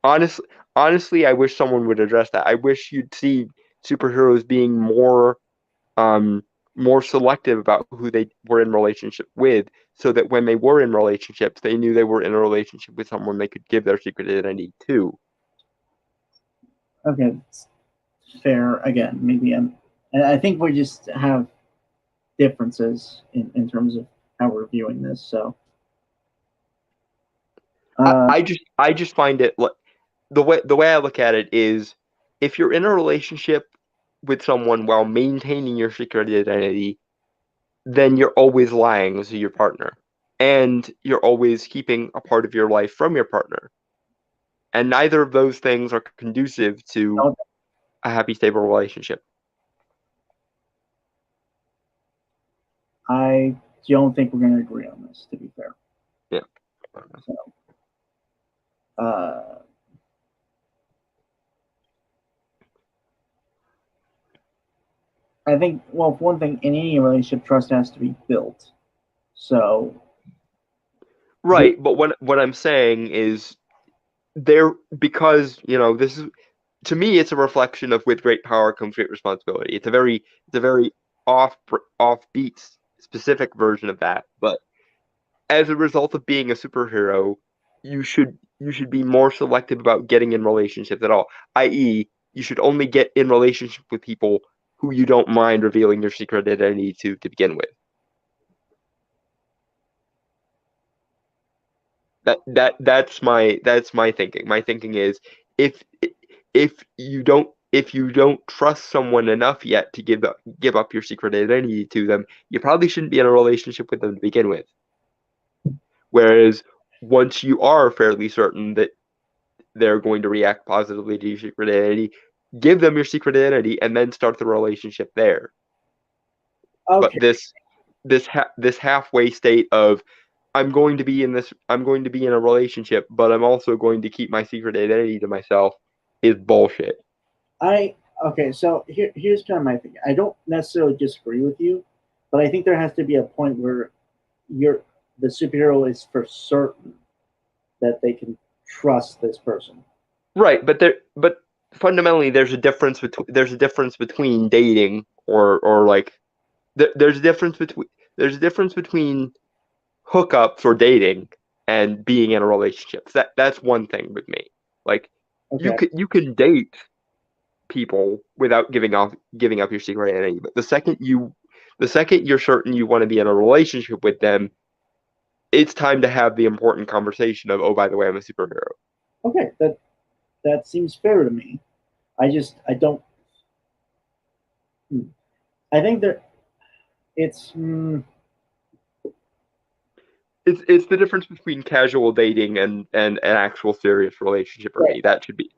Honestly, I wish someone would address that. I wish you'd see superheroes being more selective about who they were in relationship with, so that when they were in relationships, they knew they were in a relationship with someone they could give their secret identity to. Okay, fair. Again, maybe and I think we just have differences in terms of how we're viewing this. So I just find it the way I look at it is, if you're in a relationship with someone while maintaining your secret identity, then you're always lying to your partner, and you're always keeping a part of your life from your partner. And neither of those things are conducive to a happy, stable relationship. I don't think we're going to agree on this, to be fair. Yeah. So, I think, well, for one thing, in any relationship, trust has to be built. So. Right, but what I'm saying is, because this is, to me, it's a reflection of with great power comes great responsibility. It's a very offbeat specific version of that. But as a result of being a superhero, you should be more selective about getting in relationships at all. I.e., you should only get in relationship with people who you don't mind revealing your secret identity to begin with. That's my thinking. My thinking is, if you don't trust someone enough yet to give up your secret identity to them, you probably shouldn't be in a relationship with them to begin with. Whereas once you are fairly certain that they're going to react positively to your secret identity, give them your secret identity and then start the relationship there. Okay. But this halfway state of, I'm going to be in a relationship, but I'm also going to keep my secret identity to myself, is bullshit. Okay, so here's kind of my thing. I don't necessarily disagree with you, but I think there has to be a point where the superhero is for certain that they can trust this person. Right, but fundamentally there's a difference between dating or like there's a difference between hookups or dating and being in a relationship. That's one thing with me. Like, okay, you can date people without giving up your secret identity, but the second you're certain you want to be in a relationship with them, it's time to have the important conversation of, oh, by the way, I'm a superhero. Okay, that seems fair to me. I don't. I think that it's. It's the difference between casual dating and an actual serious relationship for me. That should be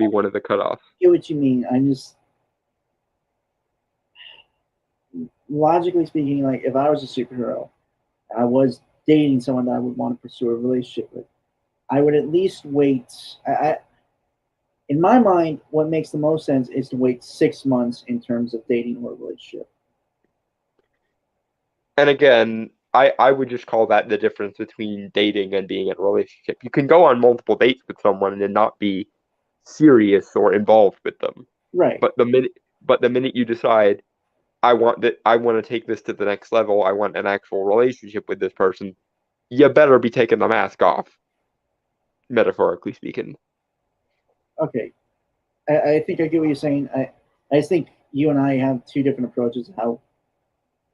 one of the cutoffs. I get what you mean. I'm just, logically speaking, like, if I was a superhero, I was dating someone that I would want to pursue a relationship with, I would at least wait. In my mind, what makes the most sense is to wait 6 months in terms of dating or relationship. And again, I would just call that the difference between dating and being in a relationship. You can go on multiple dates with someone and not be serious or involved with them. Right. But the minute you decide I want to take this to the next level, I want an actual relationship with this person, you better be taking the mask off, metaphorically speaking. Okay. I think I get what you're saying. I just think you and I have two different approaches to how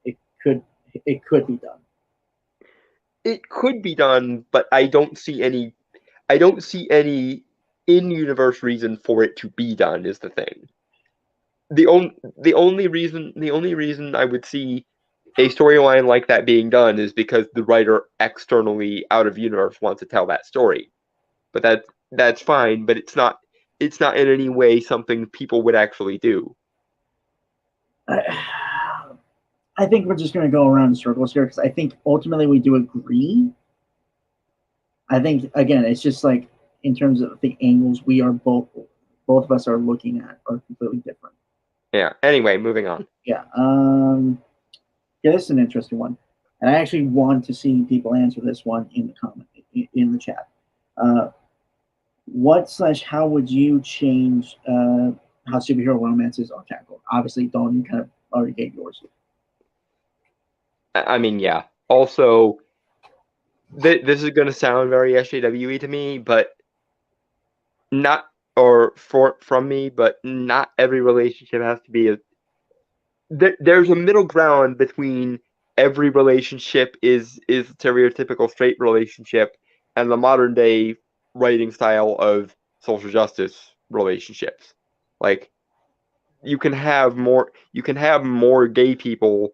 it could be done. It could be done, but I don't see any in-universe reason for it to be done is the thing. The only reason I would see a storyline like that being done is because the writer externally out of universe wants to tell that story. But that's fine, but it's not in any way something people would actually do. I think we're just going to go around in circles here because I think ultimately we do agree. I think, again, it's just like in terms of the angles we are both of us are looking at are completely different. Yeah. Anyway, moving on. Yeah. Yeah, this is an interesting one. And I actually want to see people answer this one in the comment, in the chat. How would you change how superhero romances are tackled? Obviously, Dawn, you kind of already gave yours. I mean, yeah. Also, this is going to sound very SJW-y to me, but from me, but not every relationship has to be there's a middle ground between every relationship is a stereotypical straight relationship and the modern day writing style of social justice relationships. Like you can have more gay people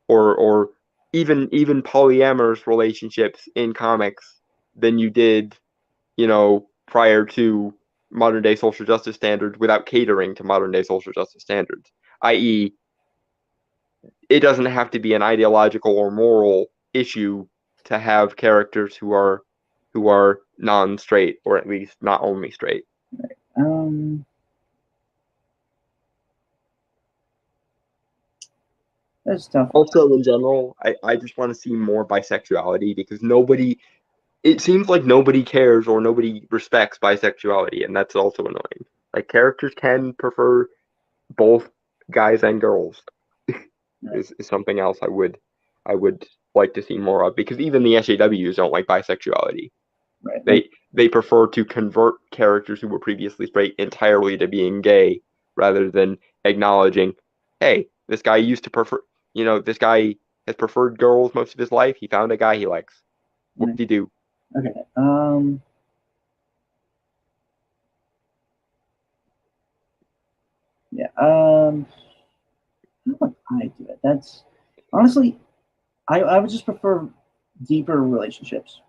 or even polyamorous relationships in comics than you did, prior to modern day social justice standards without catering to modern day social justice standards, i.e., it doesn't have to be an ideological or moral issue to have characters who are non-straight, or at least not only straight. That's tough. Also, in general, I just want to see more bisexuality because it seems like nobody cares or nobody respects bisexuality, and that's also annoying. Like, characters can prefer both guys and girls. Is something else I would like to see more of, because even the SJWs don't like bisexuality. Right. They prefer to convert characters who were previously straight entirely to being gay rather than acknowledging, hey, this guy used to prefer, this guy has preferred girls most of his life. He found a guy he likes. Whoop-de-doo. Okay. Yeah. How would I do it? That's honestly, I would just prefer deeper relationships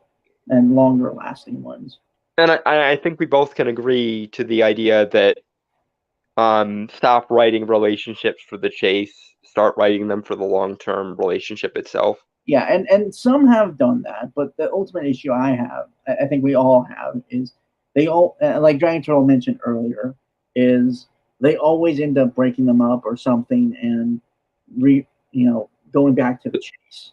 and longer lasting ones. And I think we both can agree to the idea that stop writing relationships for the chase, start writing them for the long-term relationship itself. Yeah, and some have done that, but the ultimate issue I think we all have, is they all, like Dragon Turtle mentioned earlier, is they always end up breaking them up or something and going back to the chase.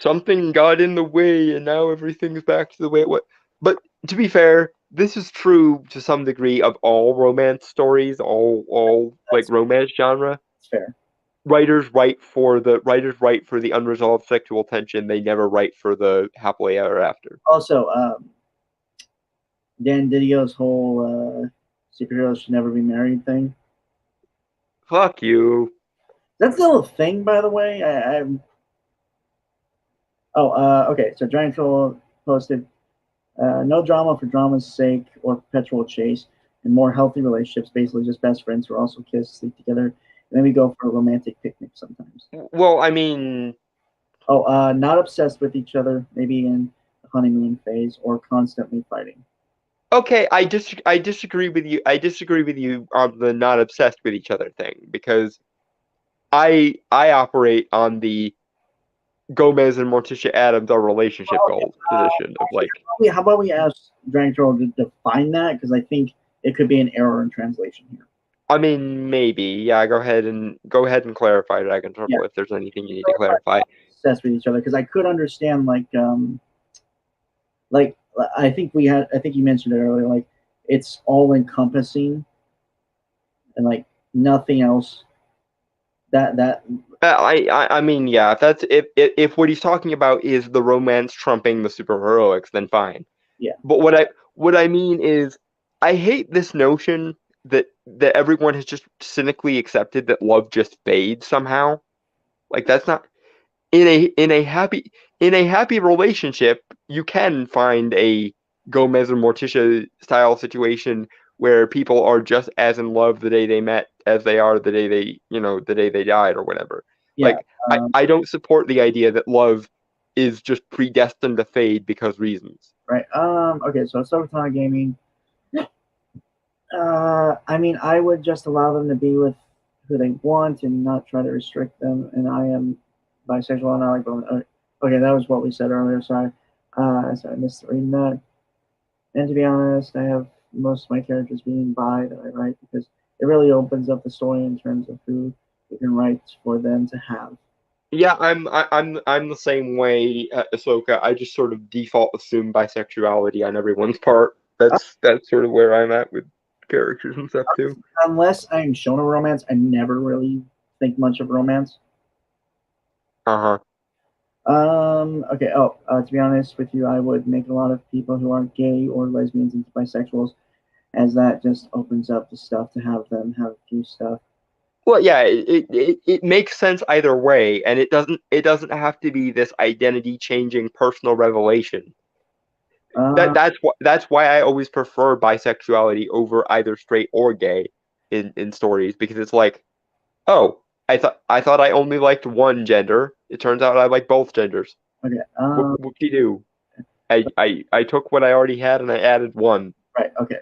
Something got in the way and now everything's back to the way it was. But to be fair, this is true to some degree of all romance stories, all like romance genre. That's fair. Writers write for the unresolved sexual tension. They never write for the happily ever after. Also, Dan Didio's whole superheroes should never be married thing. Fuck you. That's the little thing, by the way. Okay. So Giant Troll posted, no drama for drama's sake or perpetual chase, and more healthy relationships, basically just best friends who also kiss, sleep together, and then we go for a romantic picnic sometimes. Well, I mean... not obsessed with each other, maybe in the honeymoon phase, or constantly fighting. Okay, I disagree with you. I disagree with you on the not obsessed with each other thing, because I operate on the Gomez and Morticia Addams are relationship goals position of like. How about we ask Dragon Troll to define that, because I think it could be an error in translation here. I mean, maybe. Yeah, go ahead and clarify, Dragon Troll, if there's anything you need to clarify. obsessed with each other, because I could understand like I think you mentioned it earlier, like it's all encompassing and like nothing else. I mean, yeah. If what he's talking about is the romance trumping the superheroics, then fine. Yeah. But what I mean is, I hate this notion that everyone has just cynically accepted that love just fades somehow. Like that's not in a happy relationship. You can find a Gomez and Morticia style situation where people are just as in love the day they met as they are the day they died or whatever. Yeah. Like I don't support the idea that love is just predestined to fade because reasons. Right. Okay. So Silverton Gaming. I mean, I would just allow them to be with who they want and not try to restrict them. And I am bisexual and I like both. Okay, that was what we said earlier. Sorry. So I missed reading that. And to be honest, I have most of my characters being bi that I write because it really opens up the story in terms of who you can write for them to have. Yeah, I'm the same way, Ahsoka. I just sort of default assume bisexuality on everyone's part. That's sort of where I'm at with characters and stuff too. Unless I'm shown a romance, I never really think much of romance. Uh-huh. Okay. To be honest with you, I would make a lot of people who aren't gay or lesbians into bisexuals, as that just opens up the stuff to have them have a few stuff. Well, yeah, it makes sense either way, and it doesn't have to be this identity changing personal revelation. That's why I always prefer bisexuality over either straight or gay in stories, because it's like, oh, I thought I only liked one gender. It turns out I like both genders. Okay. Whoop-de-doo. I took what I already had and I added one. Right. Okay.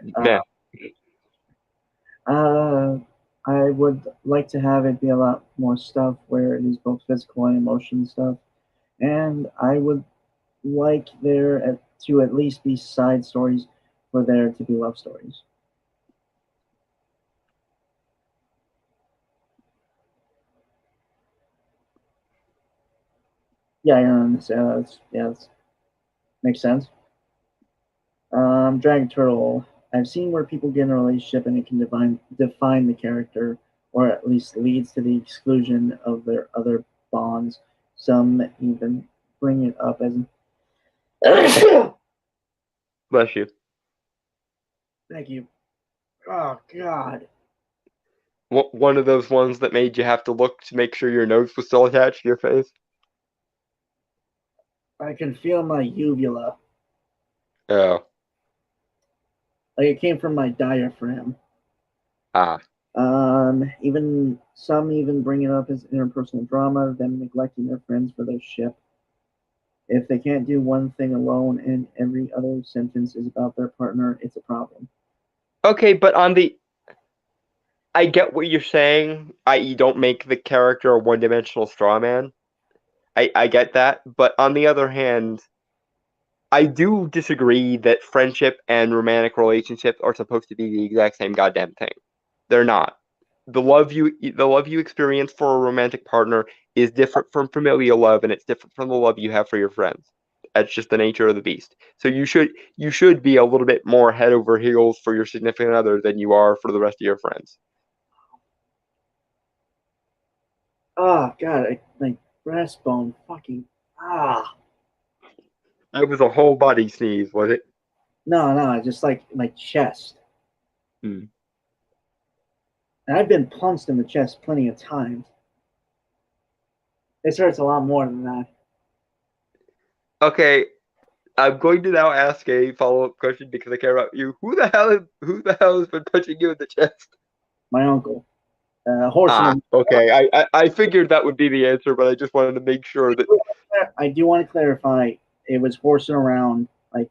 I would like to have it be a lot more stuff where it is both physical and emotion stuff, and I would like there to at least be side stories for there to be love stories. Yeah, that makes sense. Dragon Turtle. I've seen where people get in a relationship and it can define the character, or at least leads to the exclusion of their other bonds. Some even bring it up as Bless you. Thank you. Oh God. One of those ones that made you have to look to make sure your nose was still attached to your face. I can feel my uvula. Oh. Like it came from my diaphragm. Ah. Even some bring it up as interpersonal drama, them neglecting their friends for their ship. If they can't do one thing alone and every other sentence is about their partner, it's a problem. Okay, but I get what you're saying, i.e. don't make the character a one-dimensional straw man. I get that, but on the other hand, I do disagree that friendship and romantic relationships are supposed to be the exact same goddamn thing. They're not. The love you experience for a romantic partner is different from familial love, and it's different from the love you have for your friends. That's just the nature of the beast. So you should be a little bit more head over heels for your significant other than you are for the rest of your friends. Oh God, my breastbone fucking It was a whole body sneeze, was it? No, just like my chest. Hmm. And I've been punched in the chest plenty of times. This hurts a lot more than that. Okay, I'm going to now ask a follow-up question because I care about you. Who the hell has been punching you in the chest? My uncle. Horseman. Okay. I figured that would be the answer, but I just wanted to make sure that. I do want to clarify. It was horsing around. Like,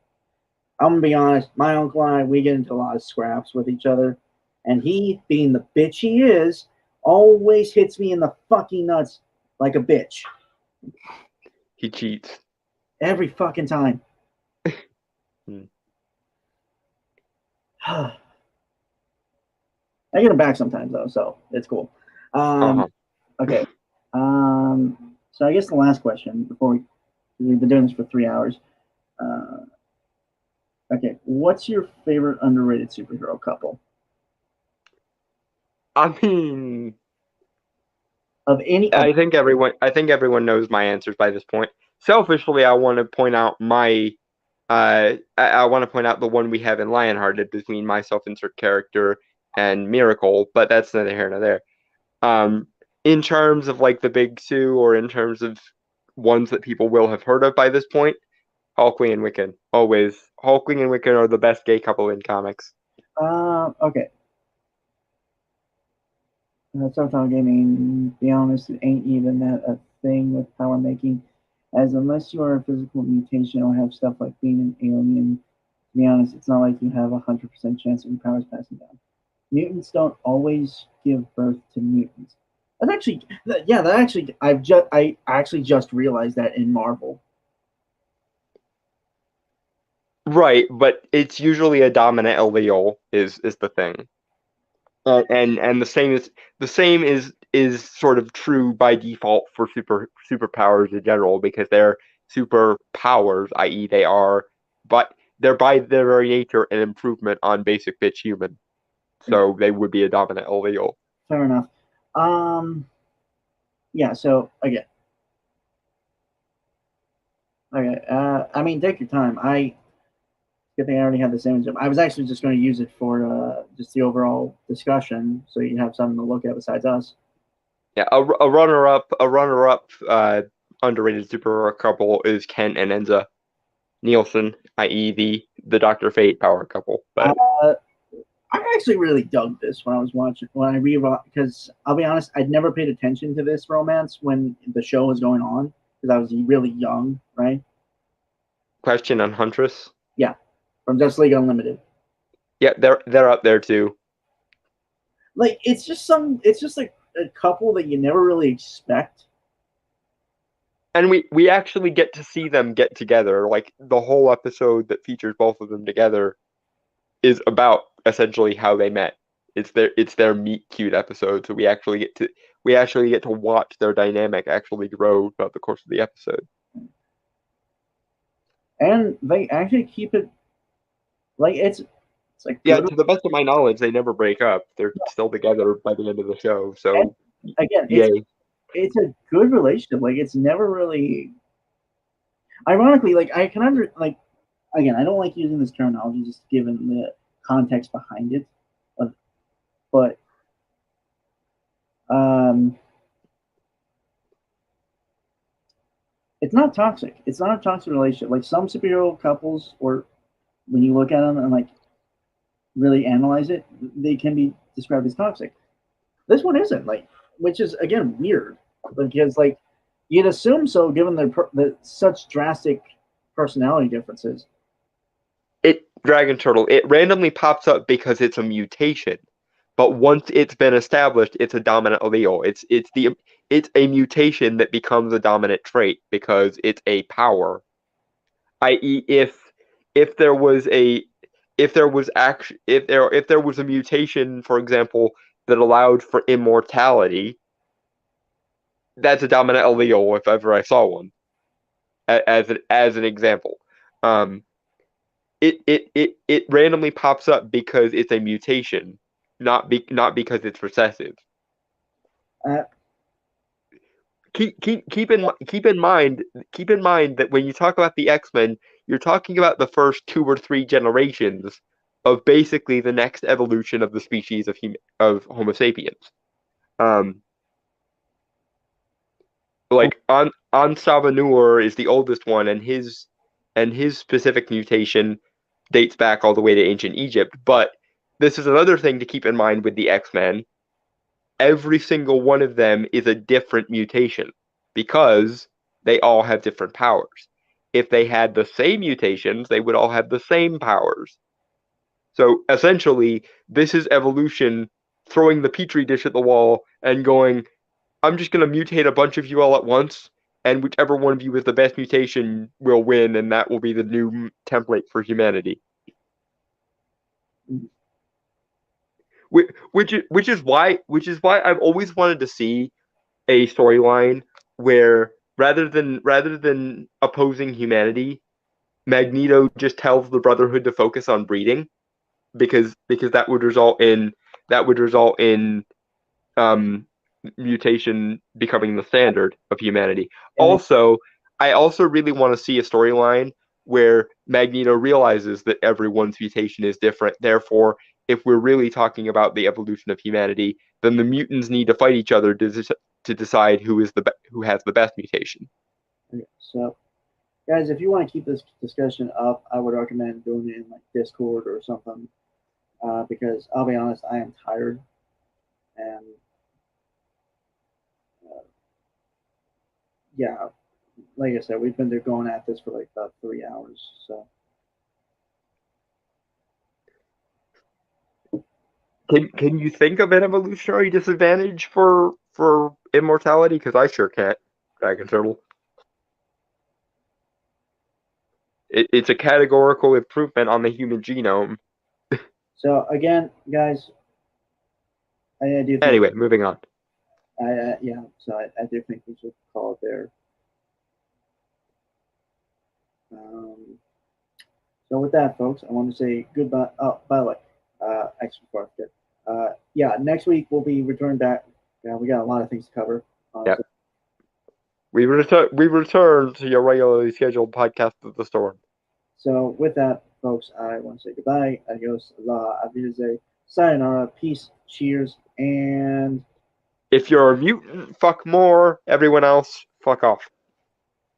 I'm gonna be honest. My uncle and I, we get into a lot of scraps with each other, and he, being the bitch he is, always hits me in the fucking nuts like a bitch. He cheats. Every fucking time. I get him back sometimes though, so it's cool. Okay. So I guess the last question before we've been doing this for 3 hours. Okay, what's your favorite underrated superhero couple I mean, of any? I think everyone knows my answers by this point. Selfishly, I want to point out I want to point out the one we have in Lionhearted between my self-insert character and Miracle, but that's neither here nor there. In terms of like the big two, or in terms of ones that people will have heard of by this point, Hulkling and Wiccan. Always. Hulkling and Wiccan are the best gay couple in comics. Okay. Sometime gaming, to be honest, it ain't even that a thing with power making, as unless you are a physical mutation or have stuff like being an alien, to be honest, it's not like you have 100% chance of your powers passing down. Mutants don't always give birth to mutants. That's actually, yeah, that actually, I actually just realized that in Marvel. Right, but it's usually a dominant allele is the thing. And the same is sort of true by default for superpowers in general, because they're superpowers, i.e. they're by their very nature an improvement on basic bitch human. So they would be a dominant allele. Fair enough. Yeah, so again. Okay. I mean, take your time. Good thing I already had this image. I was actually just going to use it for just the overall discussion, so you have something to look at besides us. Yeah, a runner-up underrated superhero couple is Kent and Enza Nielsen, i.e. the Dr. Fate power couple. But I actually really dug this when I rewatched, because I'll be honest, I'd never paid attention to this romance when the show was going on, because I was really young, right? Question on Huntress? Yeah, from Justice League Unlimited. Yeah, they're up there too. Like, it's just like a couple that you never really expect. And we actually get to see them get together. Like, the whole episode that features both of them together is about essentially how they met. It's their meet cute episode, so we actually get to watch their dynamic actually grow throughout the course of the episode. And they actually keep it like it's like, yeah, to the best of my knowledge, they never break up. They're still together by the end of the show. So and again, it's a good relationship. Like, it's never really, ironically, like, I can again, I don't like using this terminology just given the context behind it, but it's not toxic. It's not a toxic relationship. Like, some superhero couples, or when you look at them and like really analyze it, they can be described as toxic. This one isn't, like, which is again weird, because like you'd assume so given the such drastic personality differences. Dragon Turtle, it randomly pops up because it's a mutation, but once it's been established, it's a dominant allele. It's a mutation that becomes a dominant trait because it's a power. I.e., if there was a mutation, for example, that allowed for immortality, that's a dominant allele if ever I saw one. As an example, it randomly pops up because it's a mutation, not because it's recessive. Keep in mind that when you talk about the X-Men, you're talking about the first 2 or 3 generations of basically the next evolution of the species of Homo sapiens. Like Savanur is the oldest one, and his specific mutation dates back all the way to ancient Egypt. But this is another thing to keep in mind with the X-Men. Every single one of them is a different mutation because they all have different powers. If they had the same mutations, they would all have the same powers. So essentially, this is evolution throwing the petri dish at the wall and going, I'm just going to mutate a bunch of you all at once, and whichever one of you is the best mutation will win, and that will be the new template for humanity. Which is why I've always wanted to see a storyline where rather than opposing humanity, Magneto just tells the Brotherhood to focus on breeding, because that would result in mutation becoming the standard of humanity. Also, I also really want to see a storyline where Magneto realizes that everyone's mutation is different. Therefore, if we're really talking about the evolution of humanity, then the mutants need to fight each other to decide who has the best mutation. Okay, so, guys, if you want to keep this discussion up, I would recommend doing it in like Discord or something, because I'll be honest, I am tired, and yeah, like I said, we've been going at this for like about 3 hours. So, can you think of an evolutionary disadvantage for immortality? Because I sure can't. Dragon Turtle. It's a categorical improvement on the human genome. So again, guys, I do think, anyway, moving on. Yeah, so I do think we should call it there. So with that, folks, I want to say goodbye. Oh, by the way, actually, before I forget, yeah, next week we'll be returning back. Yeah, we got a lot of things to cover. Yeah. We return to your regularly scheduled podcast of the Storm. So with that, folks, I want to say goodbye. Adios, la, avize, sayonara, peace, cheers, and if you're a mutant, fuck more. Everyone else, fuck off.